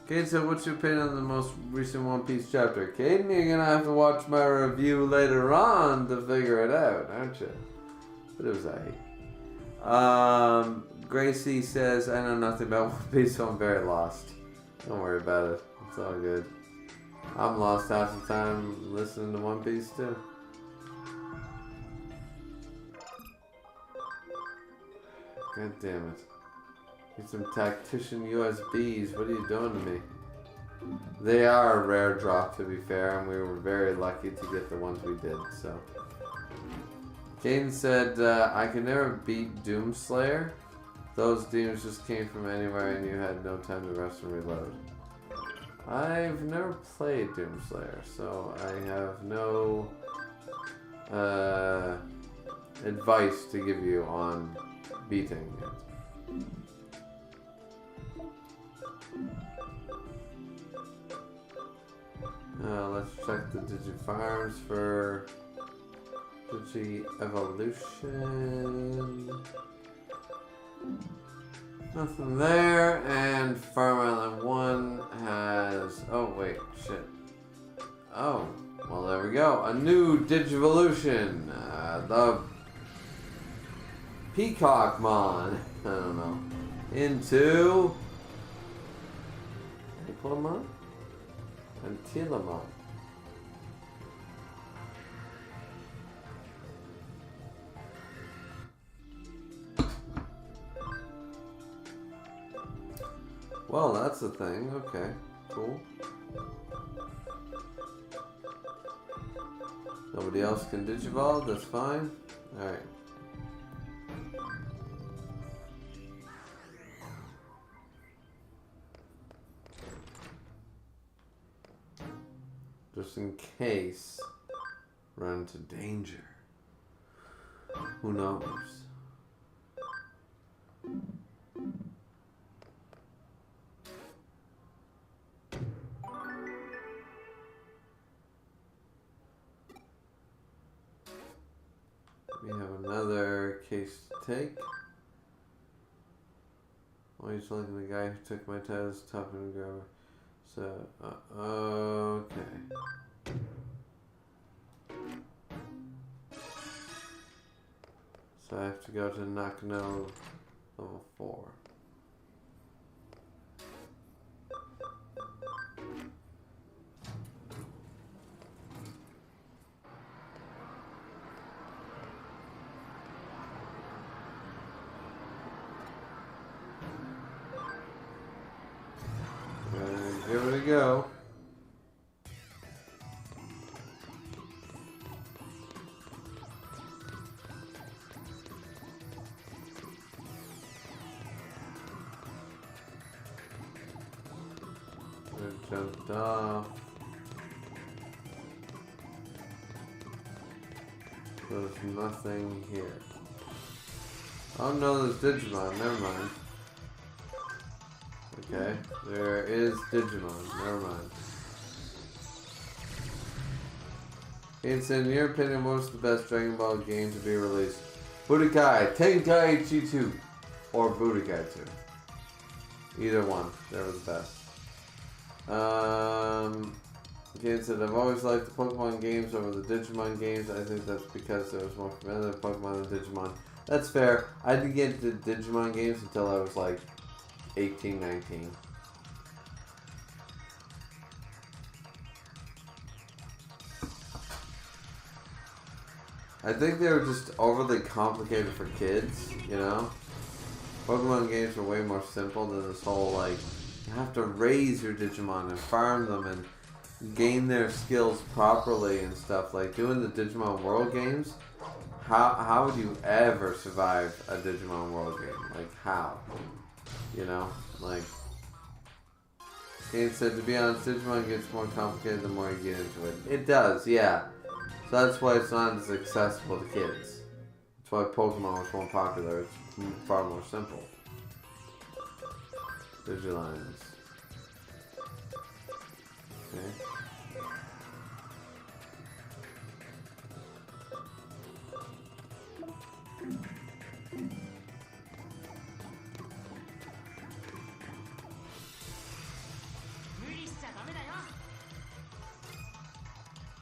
Kate said, what's your opinion on the most recent One Piece chapter? Caden, you're gonna have to watch my review later on to figure it out, aren't you? But it was aight. Gracie says, I know nothing about One Piece, so I'm very lost. Don't worry about it. It's all good. I'm lost half the time listening to One Piece too. God damn it. Get some tactician USBs. What are you doing to me? They are a rare drop, to be fair, and we were very lucky to get the ones we did, so. Caden said, I could never beat Doomslayer. Those demons just came from anywhere and you had no time to rest and reload. I've never played Doomslayer, so I have no advice to give you on beating it. Let's check the Digifarms for Digi Evolution. Nothing there, and Farm Island 1 has... Oh, wait, shit. Oh, well, there we go. A new Digivolution. The Peacockmon. I don't know. Into... Nicolamon? And Telamon. Well, that's the thing. Okay, cool. Nobody else can Digivolve, that's fine. Alright. Just in case run into danger. Who knows? We have another case to take. Why are you looking at the guy who took my test, top and grabber? So, okay. So I have to go to Nakano level 4. Give it a go. I jumped off. There's nothing here. Oh no, there's Digimon. Never mind. Okay, there is Digimon. Never mind. It's in your opinion, what's the best Dragon Ball game to be released? Budokai Tenkaichi 2 or Budokai 2. Either one. They were the best. Again said, I've always liked the Pokemon games over the Digimon games. I think that's because there was more familiar Pokemon than Digimon. That's fair. I didn't get into Digimon games until I was like 18, 19. I think they were just overly complicated for kids, you know? Pokemon games are way more simple than this whole, like, you have to raise your Digimon and farm them and gain their skills properly and stuff. Like, doing the Digimon World games, how would you ever survive a Digimon World game? Like, how? You know? Like, Kane said, to be honest, Digimon gets more complicated the more you get into it. It does, yeah. So that's why it's not as accessible to kids. That's why Pokemon was more popular. It's far more simple. Digilines. Okay.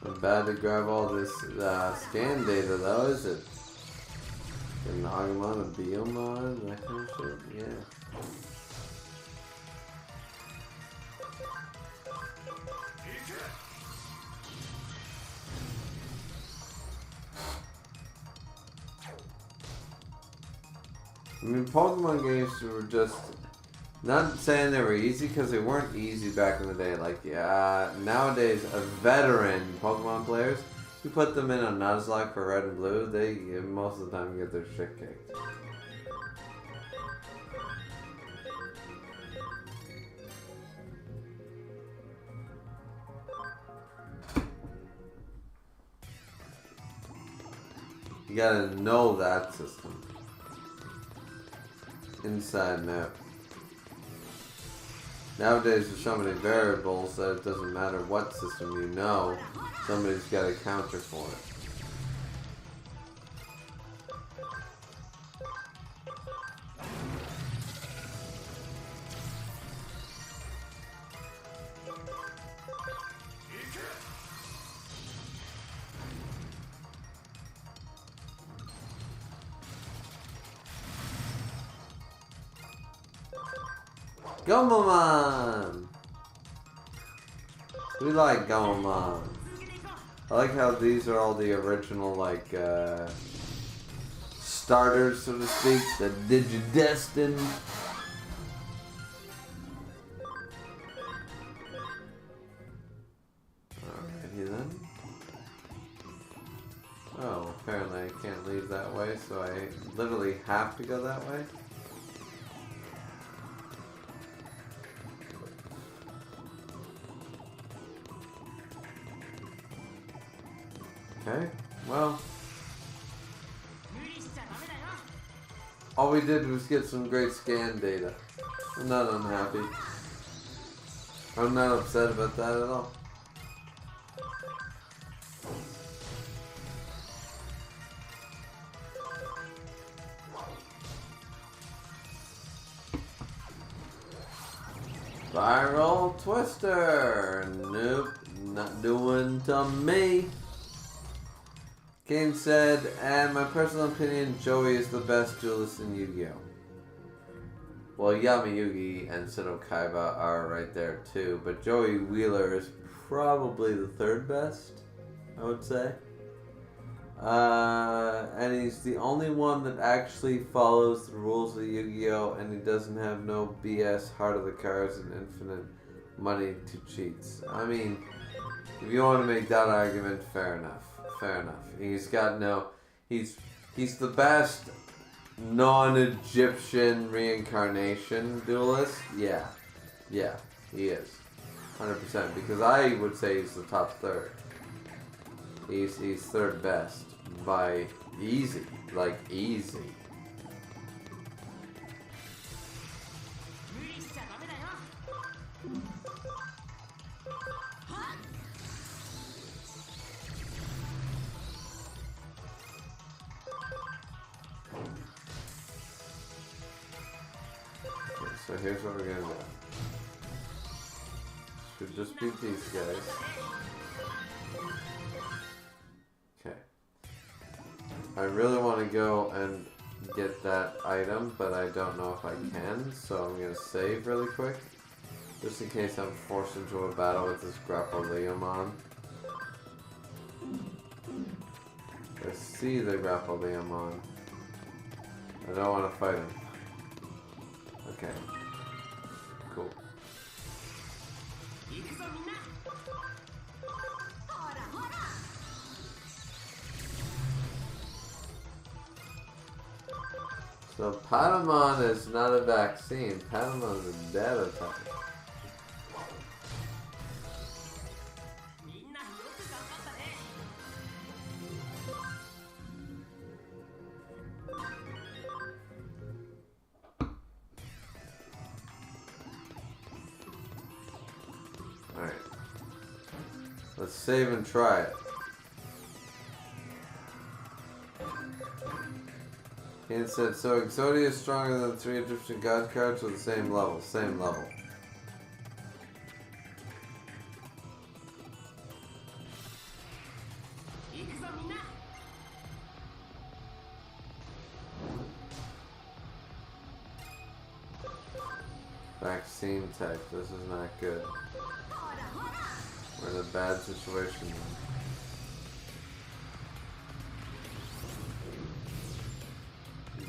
Not bad to grab all this scan data though, is it? An Agumon, a Biomon, that kind of shit? Yeah. I mean, Pokemon games were just, not saying they were easy, because they weren't easy back in the day. Like, nowadays, a veteran Pokemon players, you put them in a Nuzlocke for Red and Blue, they most of the time get their shit kicked. You gotta know that system. Inside and out. Nowadays there's so many variables that it doesn't matter what system you know, somebody's got a counter for it. Gomamon! We like Gomamon. I like how these are all the original, like, starters, so to speak, the Digidestined. Alrighty then. Oh, apparently I can't leave that way, so I literally have to go that way. Okay, well, all we did was get some great scan data. I'm not unhappy. I'm not upset about that at all. Spiral Twister! Nope, not doing to me. Kane said, and my personal opinion, Joey is the best duelist in Yu-Gi-Oh! Well, Yami Yugi and Seto Kaiba are right there too, but Joey Wheeler is probably the third best, I would say. And he's the only one that actually follows the rules of Yu-Gi-Oh! And he doesn't have no BS, heart of the cards, and infinite money to cheats. I mean, if you want to make that argument, fair enough. Fair enough. He's got no... He's the best non-Egyptian reincarnation duelist. Yeah. Yeah, he is. 100%. Because I would say he's the top third. He's third best. By easy. Like, easy. So here's what we're gonna do. Should just beat these guys. Okay. I really want to go and get that item, but I don't know if I can, so I'm gonna save really quick. Just in case I'm forced into a battle with this Grapple-Leomon. I see the Grapple-Leomon. I don't want to fight him. Okay. Cool. So Patamon is not a vaccine. Patamon is a data type. Alright. Let's save and try it. Ian said, so Exodia is stronger than 3 Egyptian god cards with the same level. Same level. Vaccine type. This is not good. We're in a bad situation.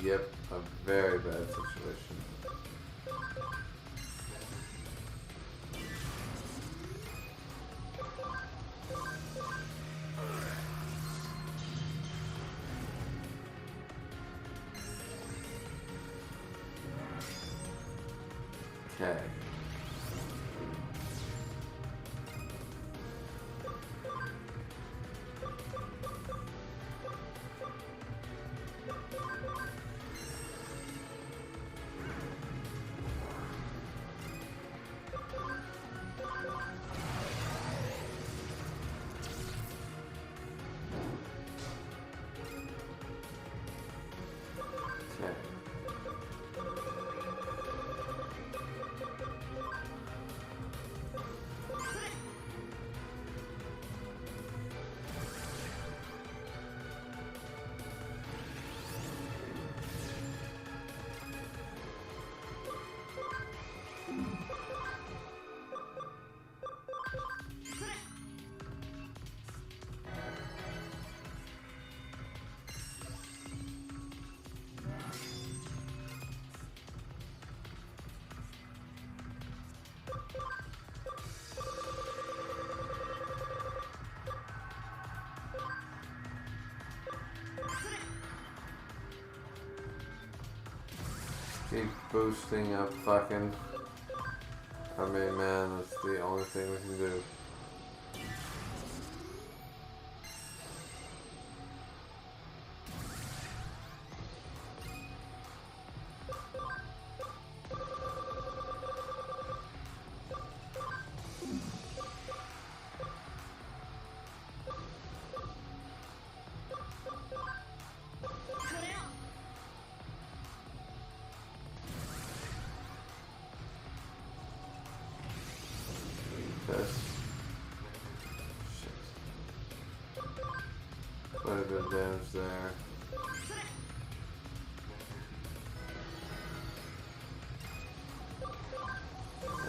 Yep, a very bad situation. Okay. Keep boosting up fucking our main man, that's the only thing we can do. Quite a bit of damage there.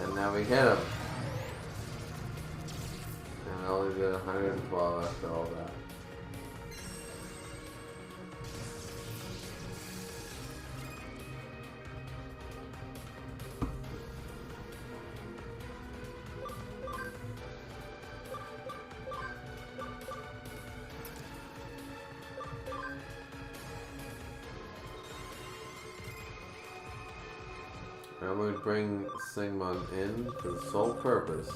And now we hit him. And I only did 112 after all that. I'm going to bring Sigmund in for the sole purpose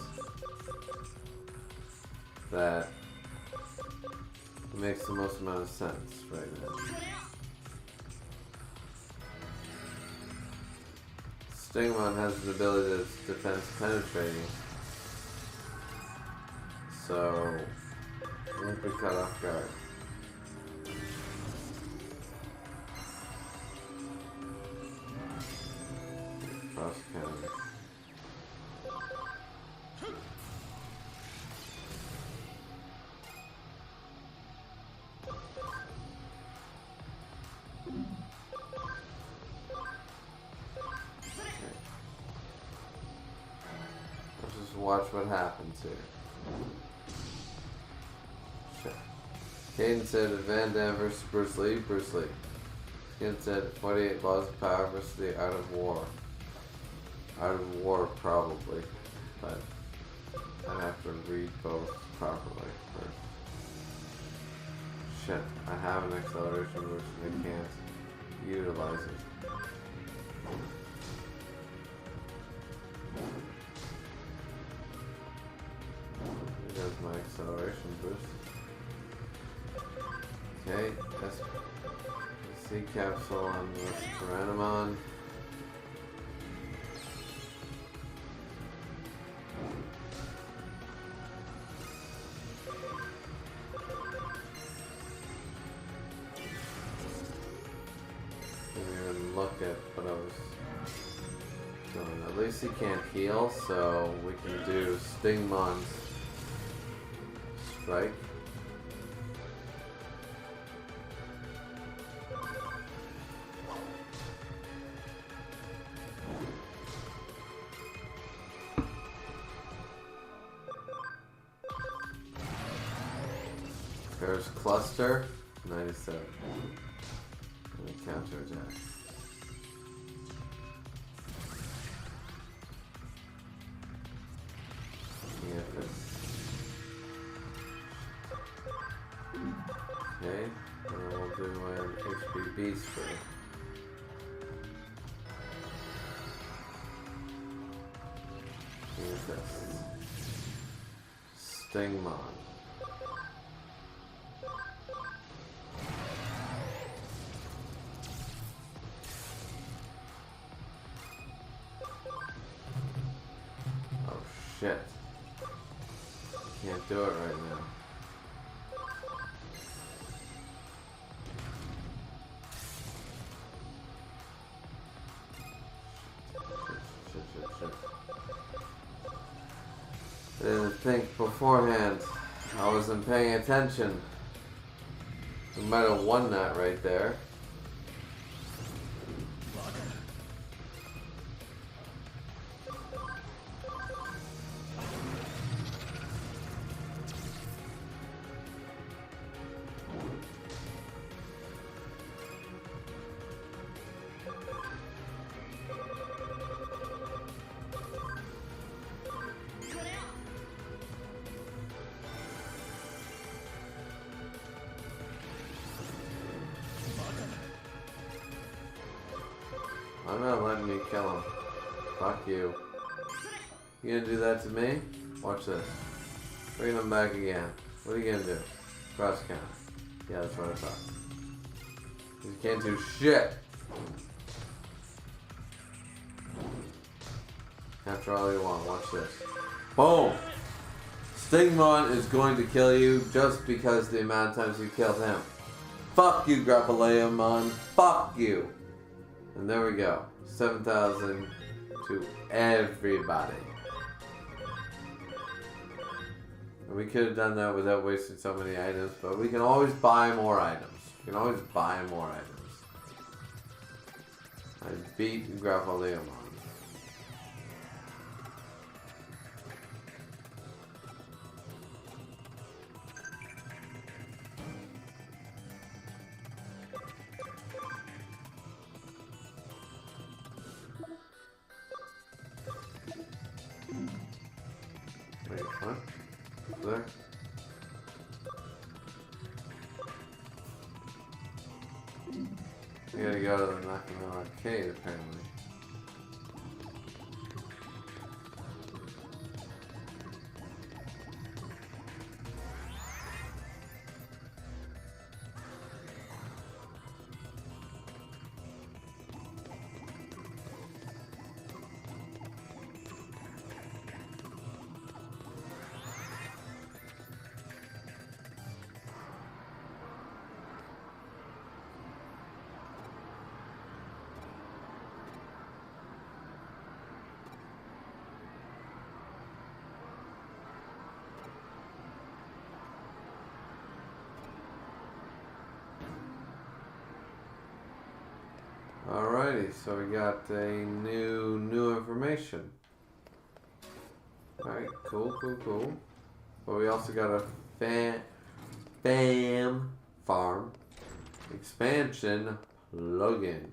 that makes the most amount of sense right now. Stingmon has an ability that's defense penetrating, so won't be caught off guard. Cross counter. Let's just watch what happens here. Shit. Caden said Van Damme versus Bruce Lee. Bruce Lee. Skin said 48 laws of power versus the art of war. Art of war, probably, but I'd have to read both properly first. Shit, I have an acceleration boost and I can't. utilize it. There's my acceleration boost. Okay, SC capsule on this Tyrannomon. Didn't even look at what I was doing. At least he can't heal, so we can do Stingmon's strike. There's Cluster, 97. And a counter attack. Okay, and then we'll do an HPB spray. Here's this. Stingmon. Oh shit. Can't do it right now. Shit. I didn't think beforehand. I wasn't paying attention. We might have won that right there. I'm not letting me kill him. Fuck you. You gonna do that to me? Watch this. Bring him back again. What are you gonna do? Cross count. Yeah, that's what I thought. You can't do shit. Capture all you want. Watch this. Boom! Stingmon is going to kill you just because the amount of times you killed him. Fuck you, Grappaleamon. Fuck you. And there we go. 7,000 to everybody. And we could have done that without wasting so many items, but we can always buy more items. We can always buy more items. I beat Grappaleamon. Wait, what? There? We gotta go to the Nakano Arcade, apparently. Alrighty, so we got a new information. Alright, cool. But we also got a fam farm expansion plugin.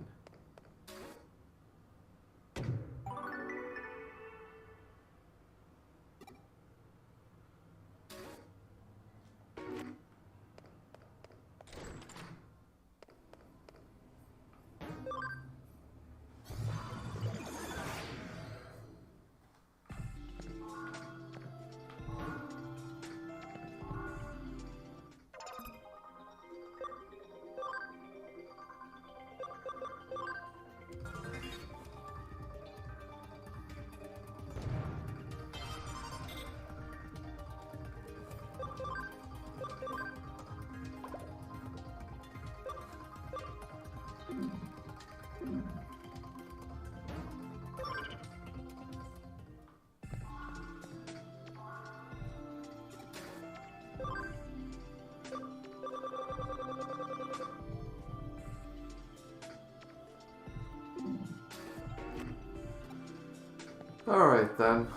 Alright then.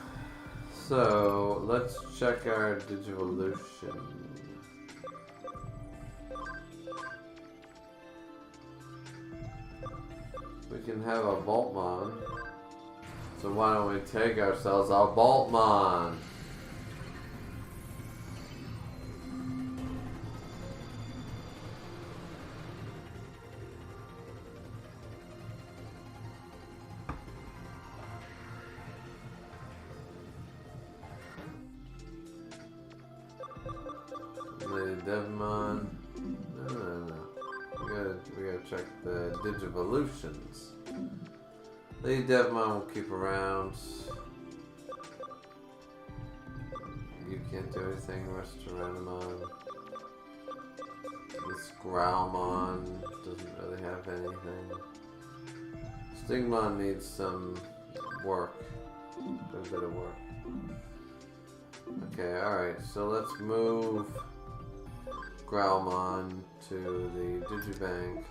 So let's check our Digivolution. We can have a Boltmon. So why don't we take ourselves a Boltmon? Lady Devmon. No. We gotta check the Digivolutions. Lady Devmon will keep around. You can't do anything, Restaurantmon. This Growlmon doesn't really have anything. Stingmon needs some work. A bit of work. Okay, alright, so let's move Growlmon to the Digibank.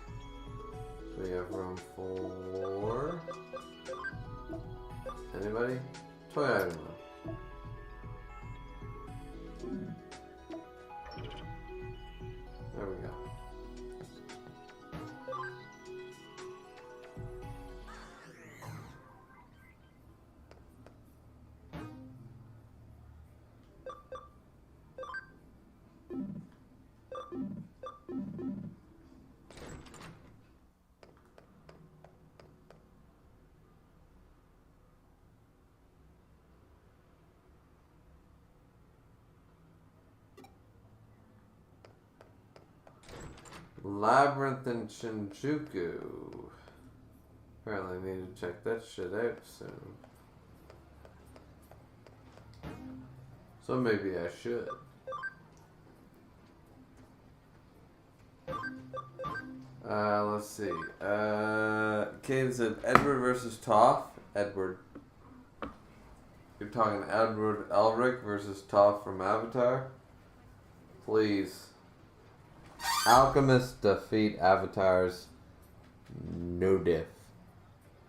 So we have room for anybody? Toy item. There we go. Labyrinth and Shinjuku. Apparently need to check that shit out soon. So maybe I should. Let's see. Kane said Edward versus Toph. Edward. You're talking Edward Elric versus Toph from Avatar? Please. Alchemists defeat Avatars. No diff.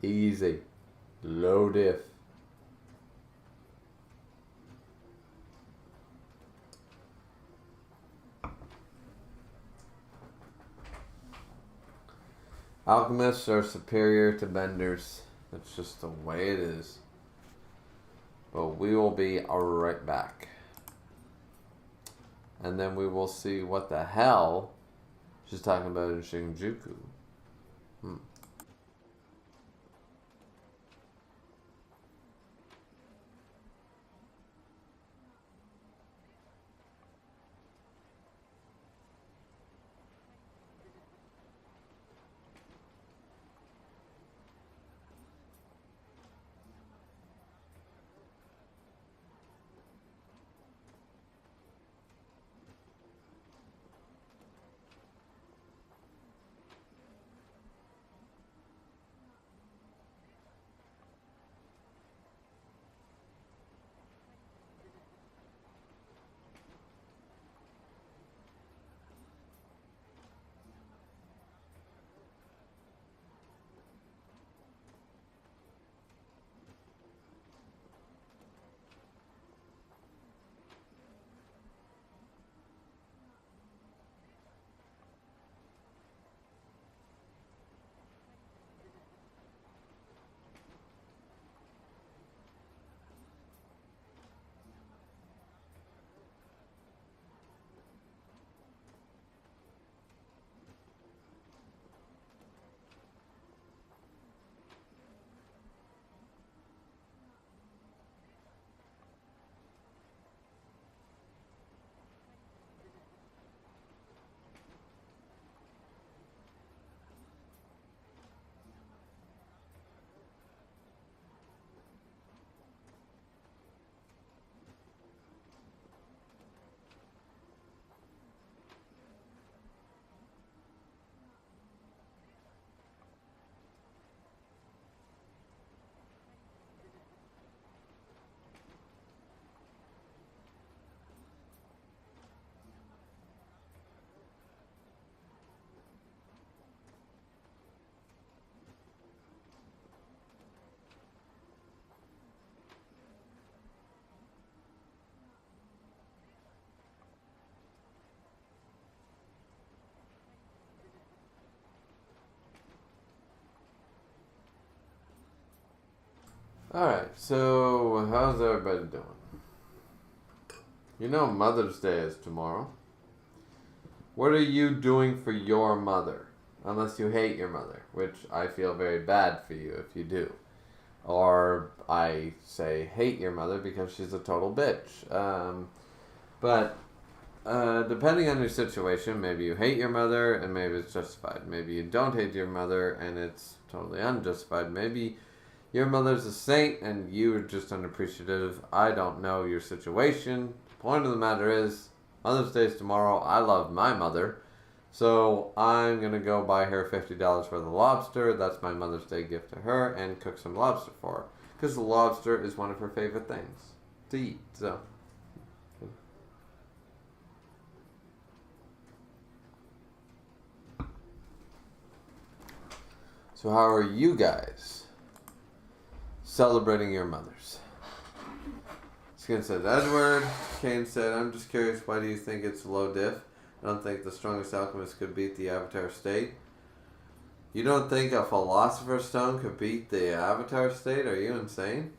Easy. Low diff. Alchemists are superior to benders. That's just the way it is. But we will be right back. And then we will see what the hell she's talking about in Shinjuku. Alright, so how's everybody doing? You know Mother's Day is tomorrow. What are you doing for your mother? Unless you hate your mother, which I feel very bad for you if you do. Or I say hate your mother because she's a total bitch. But depending on your situation, maybe you hate your mother and maybe it's justified. Maybe you don't hate your mother and it's totally unjustified. Maybe your mother's a saint and you're just unappreciative. I don't know your situation. The point of the matter is, Mother's Day is tomorrow. I love my mother. So I'm going to go buy her $50 worth of lobster. That's my Mother's Day gift to her, and cook some lobster for her. Because the lobster is one of her favorite things to eat. So how are you guys celebrating your mothers? Skin says Edward. Kane said, I'm just curious, why do you think it's low diff? I don't think the strongest alchemist could beat the Avatar State. You don't think a Philosopher's Stone could beat the Avatar State? Are you insane?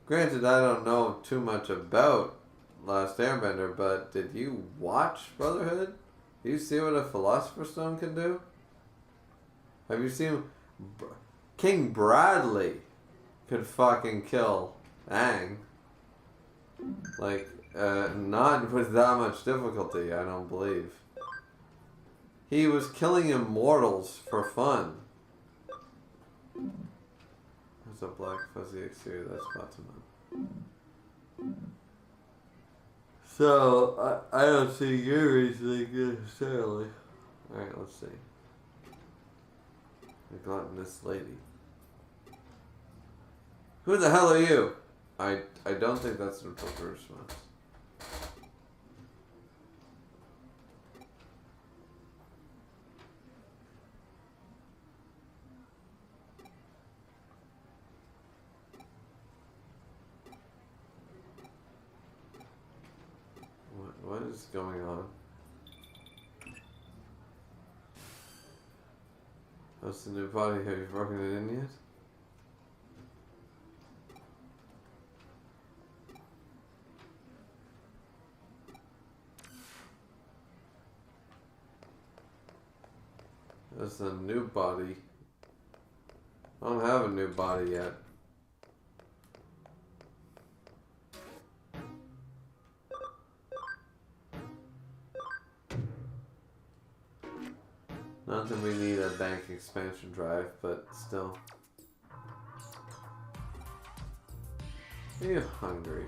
Granted, I don't know too much about Last Airbender, but did you watch Brotherhood? Do you see what a Philosopher's Stone can do? Have you seen... King Bradley could fucking kill Aang. Like... not with that much difficulty, I don't believe. He was killing immortals for fun. There's a black fuzzy exterior that's Batuman. So, I don't see your reasoning necessarily. Alright, let's see. The gluttonous lady. Who the hell are you? I don't think that's an appropriate response. What is going on? What's the new body? Have you broken it in yet? That's a new body. I don't have a new body yet. Not that we need a bank expansion drive, but still. Are you hungry?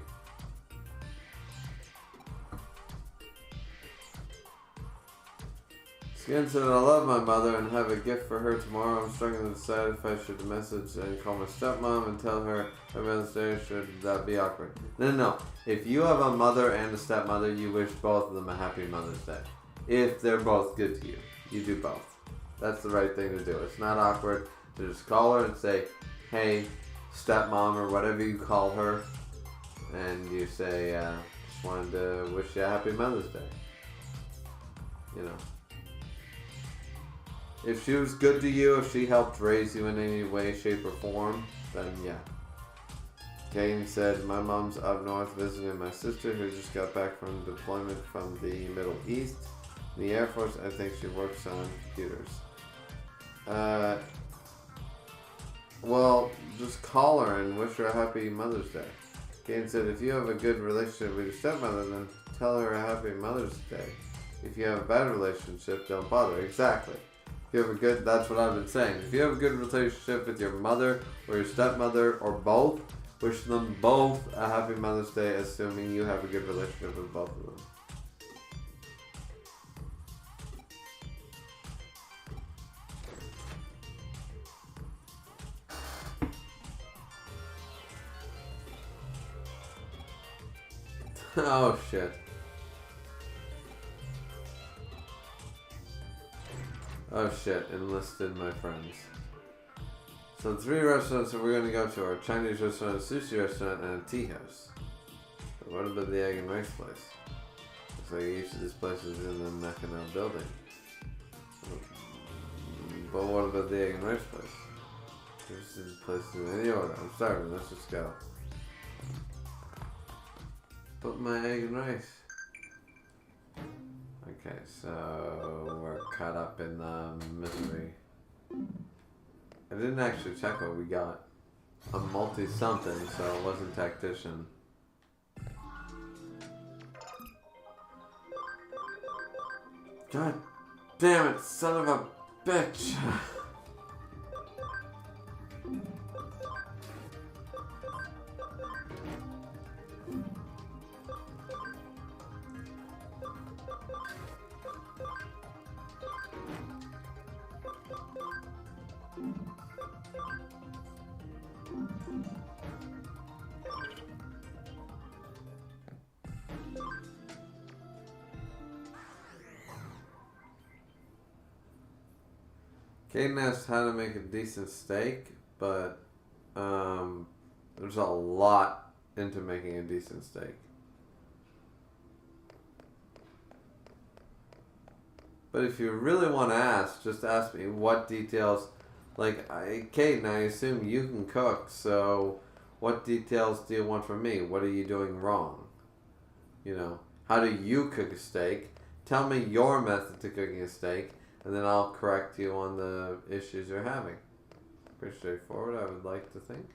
Skin said, I love my mother and have a gift for her tomorrow. I'm struggling to decide if I should message and call my stepmom and tell her Happy Mother's Day. Should that be awkward? No. If you have a mother and a stepmother, you wish both of them a Happy Mother's Day. If they're both good to you. You do both. That's the right thing to do. It's not awkward to just call her and say, hey, stepmom, or whatever you call her. And you say, just wanted to wish you a Happy Mother's Day. You know. If she was good to you, if she helped raise you in any way, shape, or form, then yeah. Kane said, my mom's up north visiting my sister who just got back from deployment from the Middle East. In the Air Force, I think she works on computers. Well, just call her and wish her a Happy Mother's Day. Kane said, if you have a good relationship with your stepmother, then tell her a Happy Mother's Day. If you have a bad relationship, don't bother. Exactly. If you have a good, that's what I've been saying. If you have a good relationship with your mother or your stepmother or both, wish them both a Happy Mother's Day, assuming you have a good relationship with both of them. Oh shit. Oh shit, enlisted my friends. So 3 restaurants that we're gonna go to are a Chinese restaurant, a sushi restaurant, and a tea house. But what about the egg and rice place? Looks like each of these places is in the Nakano building. But what about the egg and rice place? This is placed in any order. I'm starving. Let's just go. Put my egg and rice. Okay, so we're caught up in the misery. I didn't actually check what we got. A multi-something, so it wasn't tactician. God damn it, son of a bitch! Caden asked how to make a decent steak, but there's a lot into making a decent steak. But if you really want to ask, just ask me what details. Like, Caden, I assume you can cook, so what details do you want from me? What are you doing wrong? You know, how do you cook a steak? Tell me your method to cooking a steak. And then I'll correct you on the issues you're having. Pretty straightforward, I would like to think.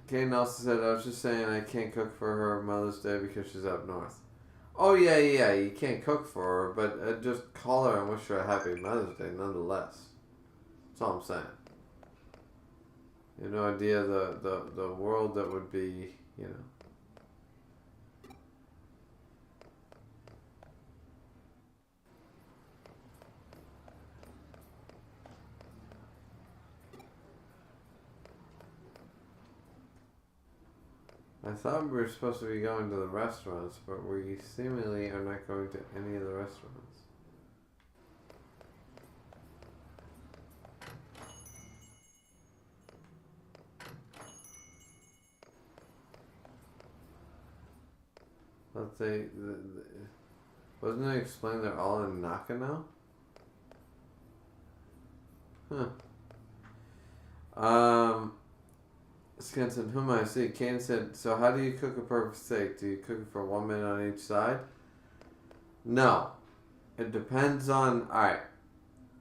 Kate also said, I was just saying I can't cook for her Mother's Day because she's up north. Oh, yeah, you can't cook for her, but just call her and wish her a happy Mother's Day nonetheless. That's all I'm saying. You have no idea the world that would be, you know. I thought we were supposed to be going to the restaurants, but we seemingly are not going to any of the restaurants. Let's say, wasn't it explained they're all in Nakano? Skinson, whom I see, Kane said, so how do you cook a perfect steak? Do you cook it for 1 minute on each side? No. It depends on, alright,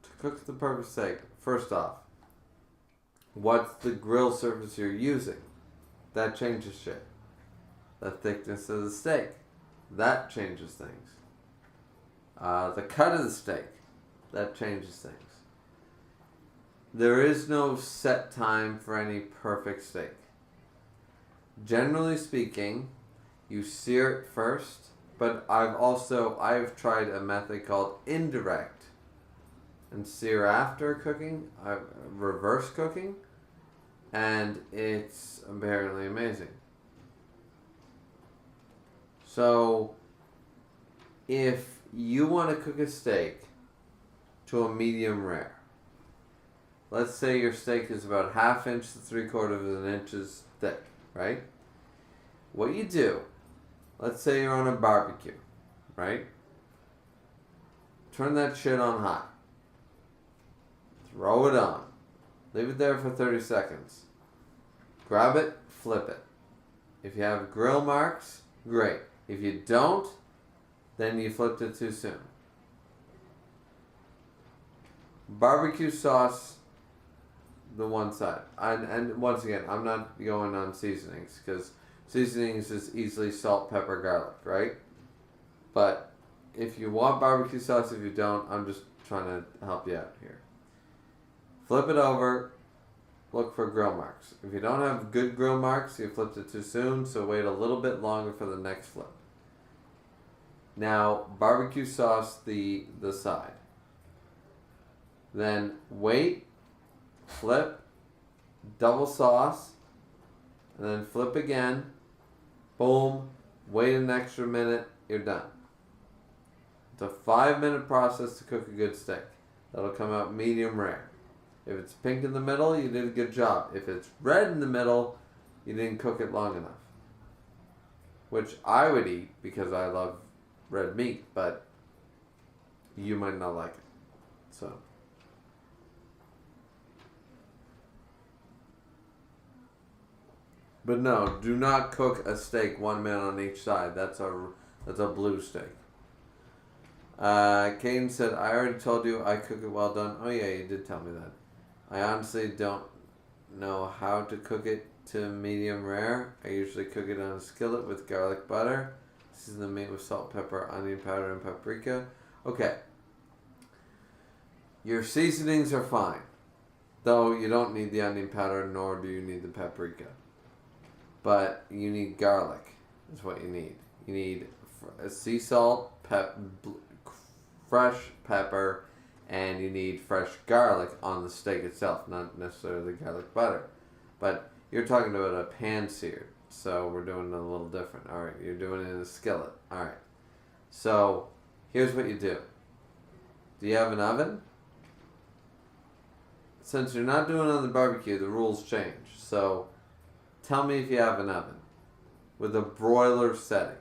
to cook the perfect steak, first off, what's the grill surface you're using? That changes shit. The thickness of the steak. That changes things. The cut of the steak. That changes things. There is no set time for any perfect steak. Generally speaking, you sear it first, but I've tried a method called indirect and sear after cooking, reverse cooking, and it's apparently amazing. So, if you want to cook a steak to a medium rare, let's say your steak is about 1/2 inch to 3/4 inches thick, right? What you do, let's say you're on a barbecue, right? Turn that shit on high. Throw it on. Leave it there for 30 seconds. Grab it, flip it. If you have grill marks, great. If you don't, then you flipped it too soon. Barbecue sauce, the one side. And once again, I'm not going on seasonings, because seasonings is easily salt, pepper, garlic, right? But if you want barbecue sauce, if you don't, I'm just trying to help you out here. Flip it over, look for grill marks. If you don't have good grill marks, you flipped it too soon, so wait a little bit longer for the next flip. Now, barbecue sauce the side. Then wait, flip, double sauce, and then flip again. Boom, wait an extra minute, you're done. It's a 5-minute process to cook a good steak. That'll come out medium rare. If it's pink in the middle, you did a good job. If it's red in the middle, you didn't cook it long enough. which I would eat because I love red meat, but you might not like it. So. But no, do not cook a steak 1 minute on each side. That's a blue steak. Caden said, I already told you I cook it well done. Oh yeah, you did tell me that. I honestly don't know how to cook it to medium rare. I usually cook it on a skillet with garlic butter. Season the meat with salt, pepper, onion powder, and paprika. Okay. Your seasonings are fine. Though you don't need the onion powder, nor do you need the paprika. But you need garlic. Is what you need. You need sea salt, fresh pepper, and you need fresh garlic on the steak itself, not necessarily garlic butter. But you're talking about a pan seared, so we're doing it a little different. All right, you're doing it in a skillet. All right. So here's what you do. Do you have an oven? Since you're not doing it on the barbecue, the rules change. So tell me if you have an oven with a broiler setting.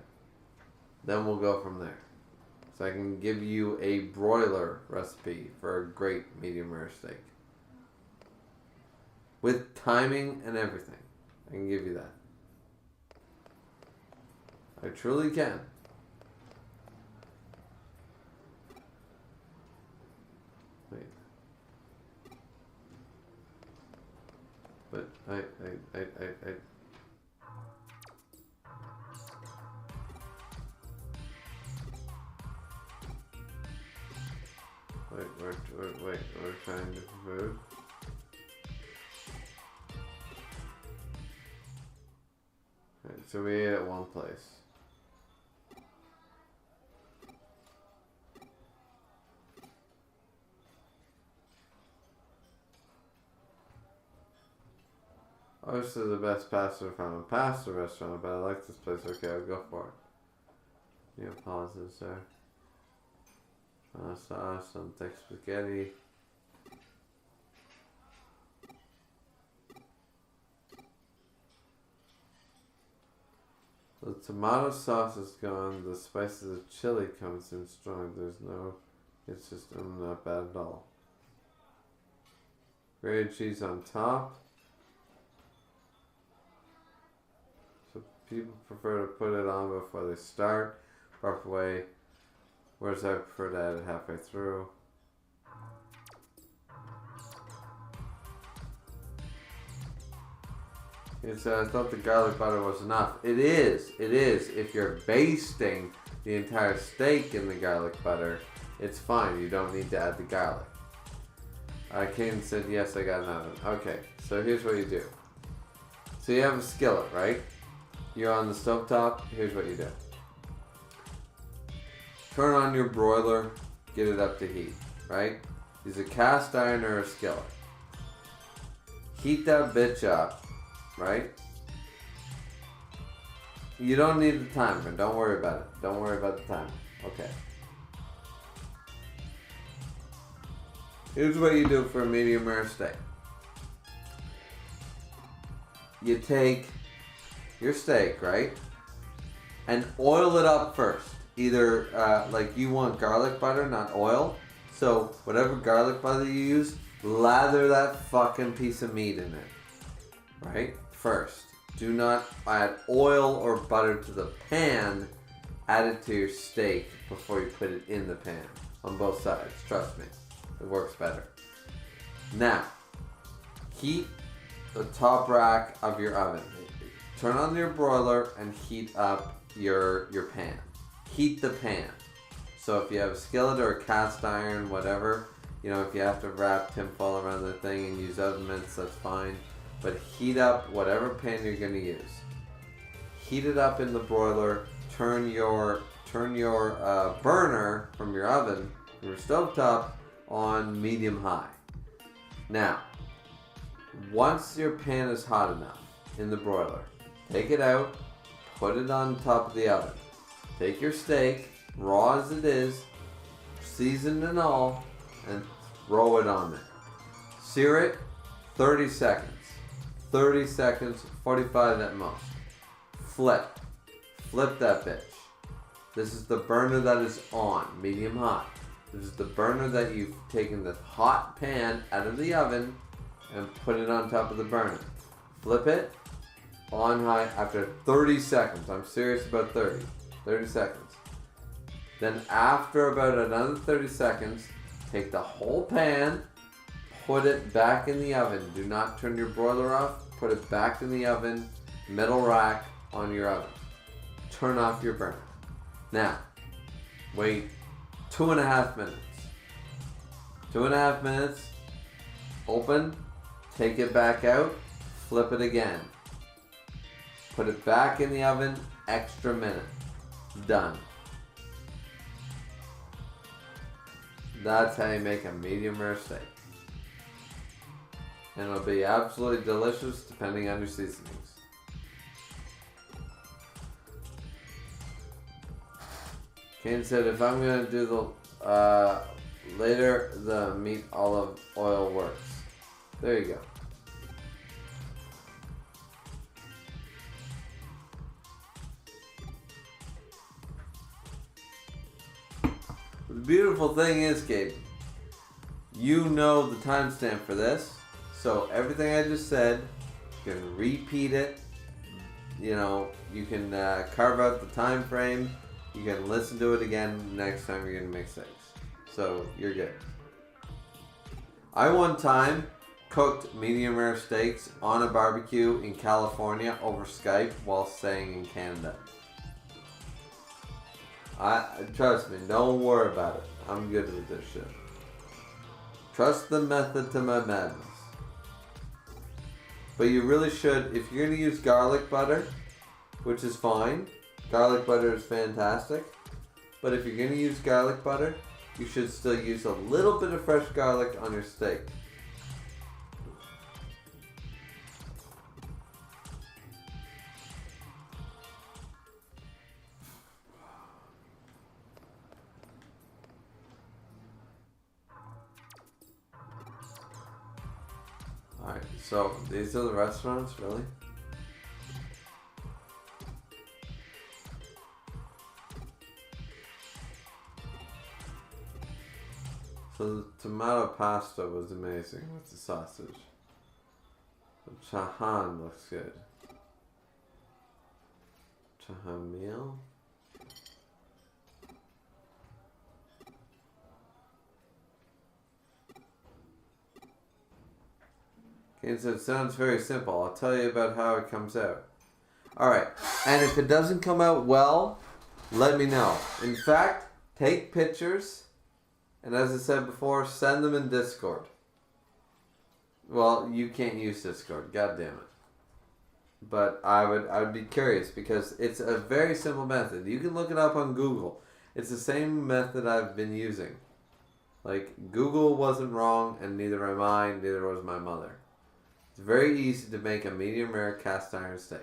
Then we'll go from there. So I can give you a broiler recipe for a great medium rare steak. With timing and everything. I can give you that. I truly can. Wait. But I Wait, we're trying to food. Right, so we ate at one place. Oh, this is the best pasta restaurant, but I like this place. Okay, I'll go for it. Yeah, pauses there. Sauce, some thick spaghetti. The tomato sauce is gone. The spices of chili comes in strong. It's just not bad at all. Grated cheese on top. So people prefer to put it on before they start. Proper way. Whereas I prefer to add it halfway through. He said, I thought the garlic butter was enough. It is if you're basting the entire steak in the garlic butter, it's fine. You don't need to add the garlic. Kaden said, yes, I got an oven. Okay, so here's what you do. So you have a skillet, right? You're on the stovetop. Here's what you do. Turn on your broiler, get it up to heat, right? Use a cast iron or a skillet. Heat that bitch up, right? You don't need the timer, don't worry about it. Don't worry about the timer, okay. Here's what you do for a medium rare steak. You take your steak, right? And oil it up first. Either, like you want garlic butter, not oil. So, whatever garlic butter you use, lather that fucking piece of meat in it. Right? First. Do not add oil or butter to the pan. Add it to your steak before you put it in the pan. On both sides. Trust me. It works better. Now, heat the top rack of your oven. Turn on your broiler and heat up your pan. Heat the pan. So if you have a skillet or a cast iron, whatever, you know, if you have to wrap tinfoil around the thing and use oven mitts, that's fine. But heat up whatever pan you're going to use. Heat it up in the broiler. Turn your burner from your oven, from your stovetop, on medium high. Now, once your pan is hot enough in the broiler, take it out, put it on top of the oven. Take your steak, raw as it is, seasoned and all, and throw it on there. Sear it 30 seconds. 30 seconds, 45 at most. Flip. flip that bitch. This is the burner that is on, medium hot. This is the burner that you've taken the hot pan out of the oven and put it on top of the burner. Flip it on high after 30 seconds. I'm serious about 30 seconds. Then after about another 30 seconds, take the whole pan, put it back in the oven. Do not turn your broiler off. Put it back in the oven, middle rack on your oven. Turn off your burner. Now, wait 2.5 minutes. 2.5 minutes, open, take it back out, flip it again. Put it back in the oven, extra minute. Done. That's how you make a medium rare steak. And it'll be absolutely delicious depending on your seasonings. Kane said if I'm going to do the later, the meat olive oil works. There you go. The beautiful thing is, Gabe, you know the timestamp for this, so everything I just said, you can repeat it. You know, you can carve out the time frame. You can listen to it again next time you're gonna make steaks. So you're good. I one time cooked medium rare steaks on a barbecue in California over Skype while staying in Canada. Trust me, don't worry about it. I'm good with this shit. Trust the method to my madness. But you really should, if you're gonna use garlic butter, which is fine. Garlic butter is fantastic. But if you're gonna use garlic butter, you should still use a little bit of fresh garlic on your steak. Alright, so these are the restaurants, really? So the tomato pasta was amazing with the sausage. The chahan looks good. Chahan meal. Okay, so it sounds very simple. I'll tell you about how it comes out. Alright, and if it doesn't come out well, let me know. In fact, take pictures. And as I said before, send them in Discord. Well, you can't use Discord, god damn it. But I would be curious because it's a very simple method. You can look it up on Google. It's the same method I've been using. Like, Google wasn't wrong, and neither am I, neither was my mother. It's very easy to make a medium rare cast iron steak.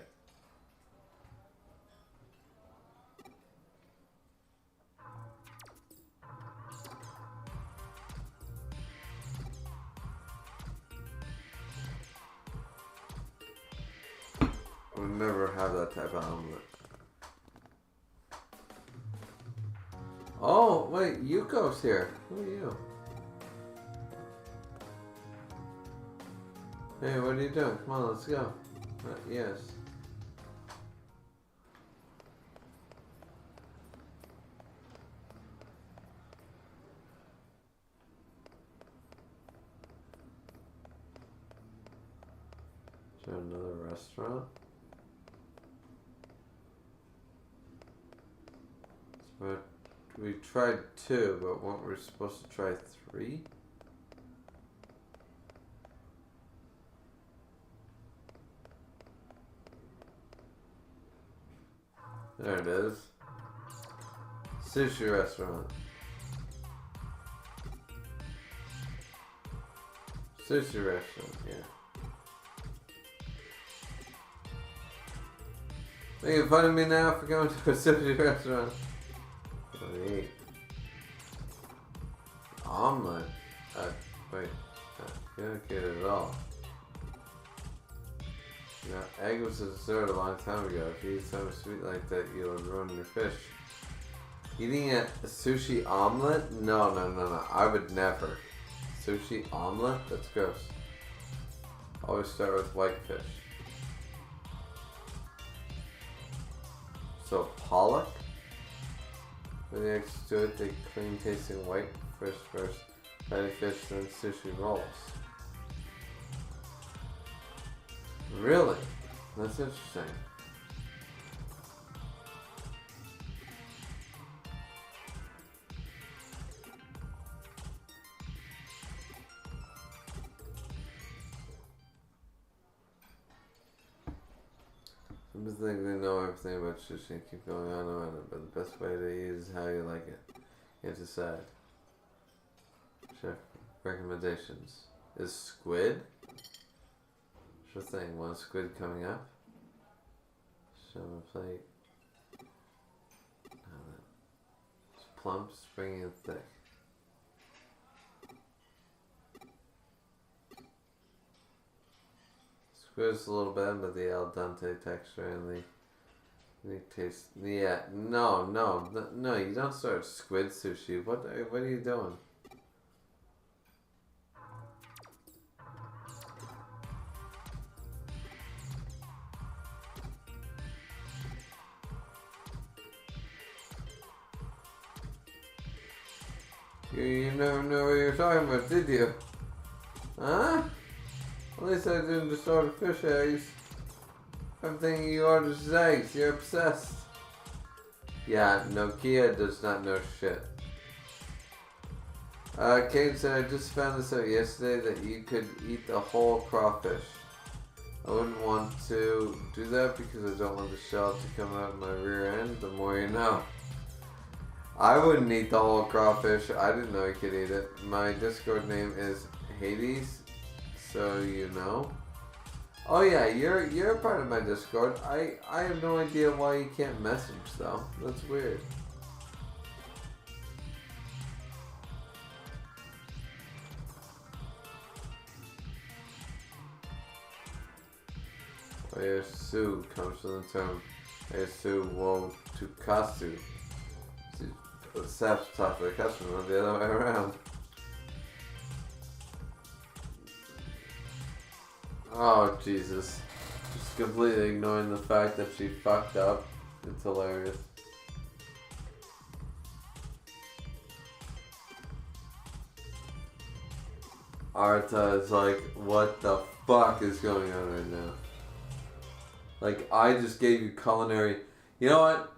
I would never have that type of omelet. Oh, wait, Yuko's here. Who are you? Hey, what are you doing? Come on, let's go. Yes. Is there another restaurant? But we tried 2, but weren't we supposed to try 3? There it is. Sushi restaurant. Sushi restaurant, yeah. Making fun of me now for going to a sushi restaurant. 28. Omelet. Wait. Not communicated at all. You know, egg was a dessert a long time ago. If you eat something sweet like that, you'll ruin your fish. Eating a sushi omelet? No. I would never. Sushi omelet? That's gross. Always start with white fish. So pollock? When the eggs do it, they clean tasting white fish first, fatty fish, then sushi rolls. Really? That's interesting. Some people think they know everything about sushi and keep going on about it, but the best way to eat is how you like it. You have to decide. Chef recommendations. Is squid? Sure thing. One squid coming up. Show them a plate. It's plump, springy, and thick. Squid's a little bad, but the al dente texture and the unique taste. Yeah, no, you don't start squid sushi. What are you doing? You never knew what you were talking about, did you? Huh? At least I didn't just order fish eggs. I'm thinking you ordered just eggs. You're obsessed. Yeah, Nokia does not know shit. Kate said, I just found this out yesterday that you could eat the whole crawfish. I wouldn't want to do that because I don't want the shell to come out of my rear end. The more you know. I wouldn't eat the whole crawfish. I didn't know you could eat it. My Discord name is Hades, so you know. Oh yeah, you're a part of my Discord. I have no idea why you can't message though. That's weird. Oyasu comes from the term Oyasu wo tukasu. Self talk to the customer, not the other way around. Oh Jesus. Just completely ignoring the fact that she fucked up. It's hilarious. Arta is like, what the fuck is going on right now? Like, I just gave you culinary. You know what?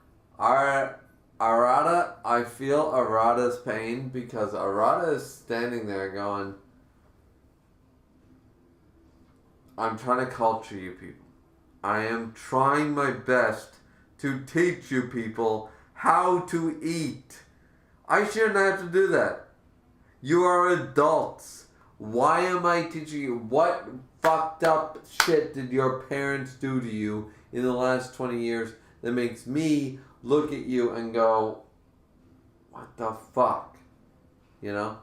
Arata, I feel Arata's pain because Arata is standing there going, I'm trying to culture you people. I am trying my best to teach you people how to eat. I shouldn't have to do that. You are adults. Why am I teaching you? What fucked up shit did your parents do to you in the last 20 years that makes me look at you and go, what the fuck? You know?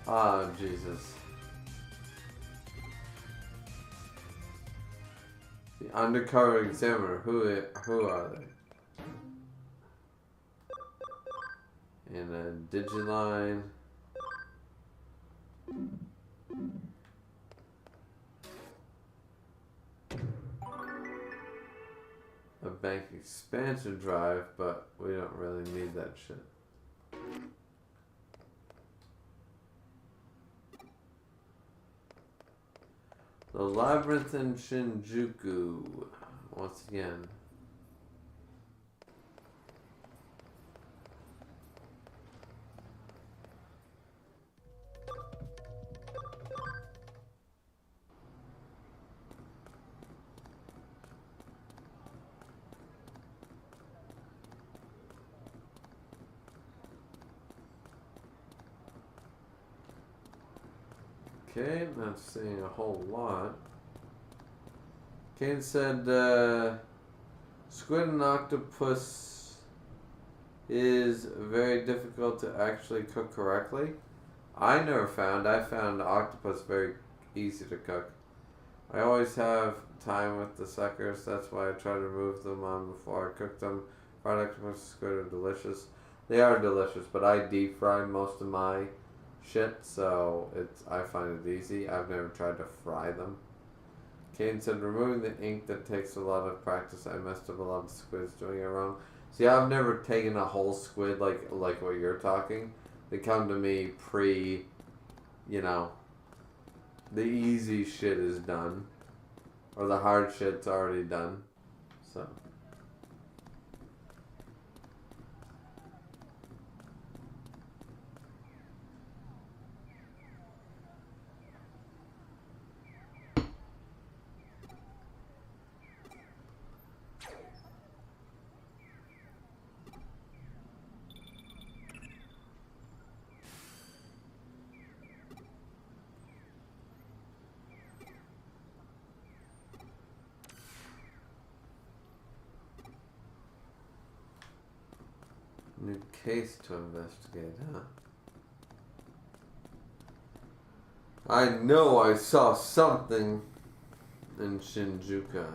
Oh, Jesus. The undercover examiner. Who are they? And a Digiline. A bank expansion drive, but we don't really need that shit. The Labyrinth in Shinjuku, once again. Okay, not saying a whole lot. Kane said squid and octopus is very difficult to actually cook correctly. I found octopus very easy to cook. I always have time with the suckers, that's why I try to remove them on before I cook them. Fried octopus and squid are delicious. They are delicious, but I deep fry most of my shit, so I find it easy. I've never tried to fry them. Kane said, removing the ink, that takes a lot of practice. I messed up a lot of squids doing it wrong. See, I've never taken a whole squid like what you're talking. They come to me pre, the easy shit is done. Or the hard shit's already done. So. New case to investigate, huh? I know I saw something in Shinjuku.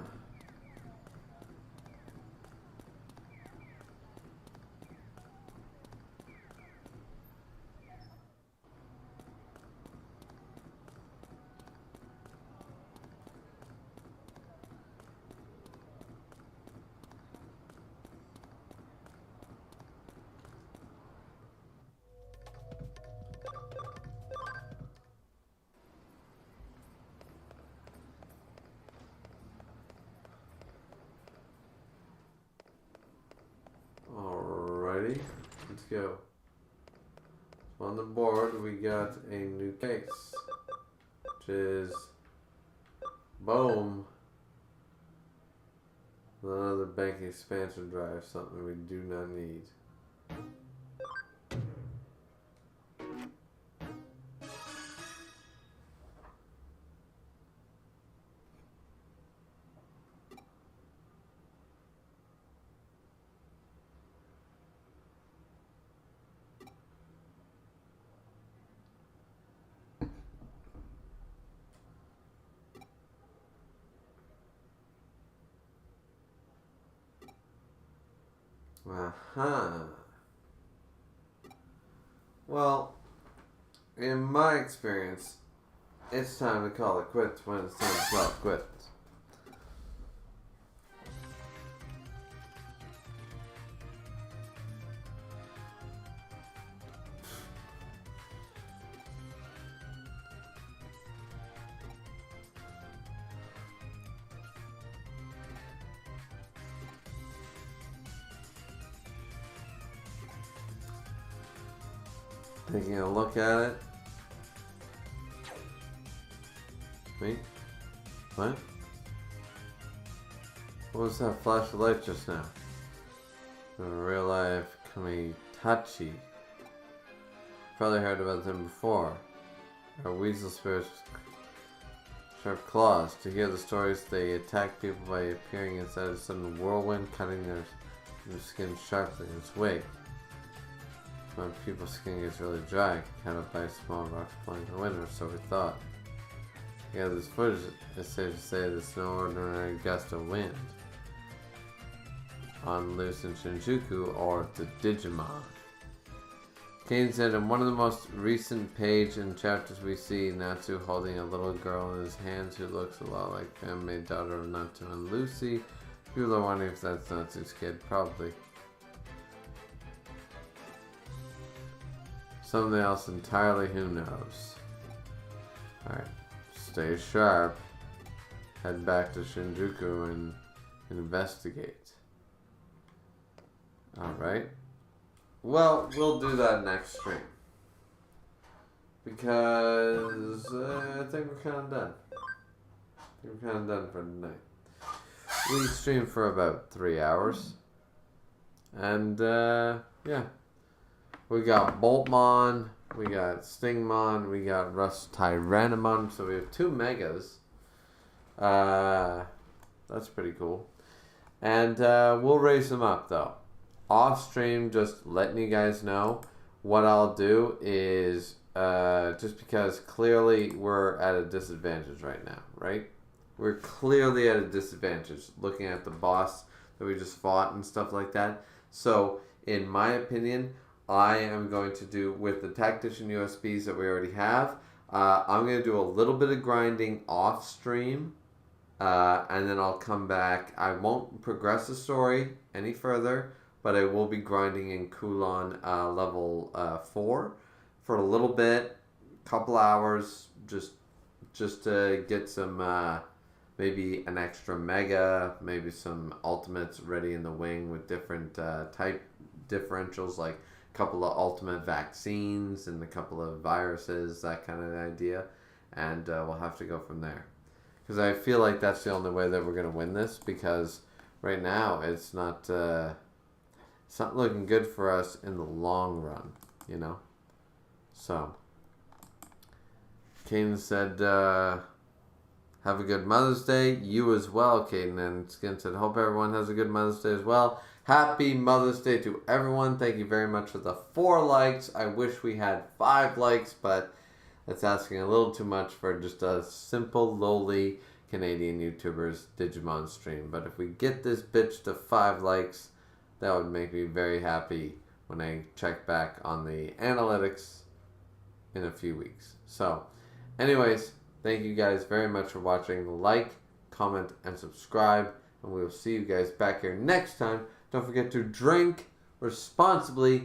Alrighty, let's go. On the board, we got a new case, which is boom. Another bank expansion drive, something we do not need. Aha. Well, in my experience, it's time to call it quits when it's time to call it quits. Taking a look at it. Wait. What? What was that flash of light just now? In real life, Kamitachi. Probably heard about them before. Our weasel spirits sharp claws. To hear the stories, they attack people by appearing inside a sudden whirlwind, cutting their skin sharply in its wake. When people's skin gets really dry, cut up by small rocks flying in the wind, or so we thought. Yeah, this footage is safe to say there's no ordinary gust of wind on loose in Shinjuku or the Digimon. Kane said in one of the most recent page and chapters we see Natsu holding a little girl in his hands who looks a lot like fan-made daughter of Natsu and Lucy. People are wondering if that's Natsu's kid. Probably. Something else entirely, who knows. Alright, stay sharp. Head back to Shinjuku and investigate. Alright. Well, we'll do that next stream. Because I think we're kind of done. We're kind of done for tonight. We streamed for about 3 hours. And, yeah. We got Boltmon, We got Stingmon. We got Rust Tyrannomon. So we have 2 Megas. That's pretty cool. And we'll raise them up though. Off stream, just letting you guys know. What I'll do is, just because clearly we're at a disadvantage right now, right? We're clearly at a disadvantage looking at the boss that we just fought and stuff like that. So, in my opinion, I am going to do, with the Tactician USBs that we already have, I'm going to do a little bit of grinding off stream, and then I'll come back. I won't progress the story any further, but I will be grinding in Kulon level 4 for a little bit, couple hours, just to get some, maybe an extra Mega, maybe some ultimates ready in the wing with different type differentials, like a couple of ultimate vaccines and a couple of viruses, that kind of idea, and we'll have to go from there. Because I feel like that's the only way that we're going to win this, because right now it's not looking good for us in the long run, you know? So, Kaden said, have a good Mother's Day. You as well, Kaden. And Skin said, hope everyone has a good Mother's Day as well. Happy Mother's Day to everyone. Thank you very much for the 4 likes. I wish we had 5 likes, but that's asking a little too much for just a simple, lowly Canadian YouTuber's Digimon stream. But if we get this bitch to 5 likes, that would make me very happy when I check back on the analytics in a few weeks. So, anyways, thank you guys very much for watching. Like, comment, and subscribe. And we will see you guys back here next time. Don't forget to drink responsibly,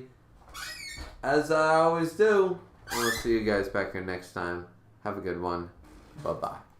as I always do. And we'll see you guys back here next time. Have a good one. Bye-bye.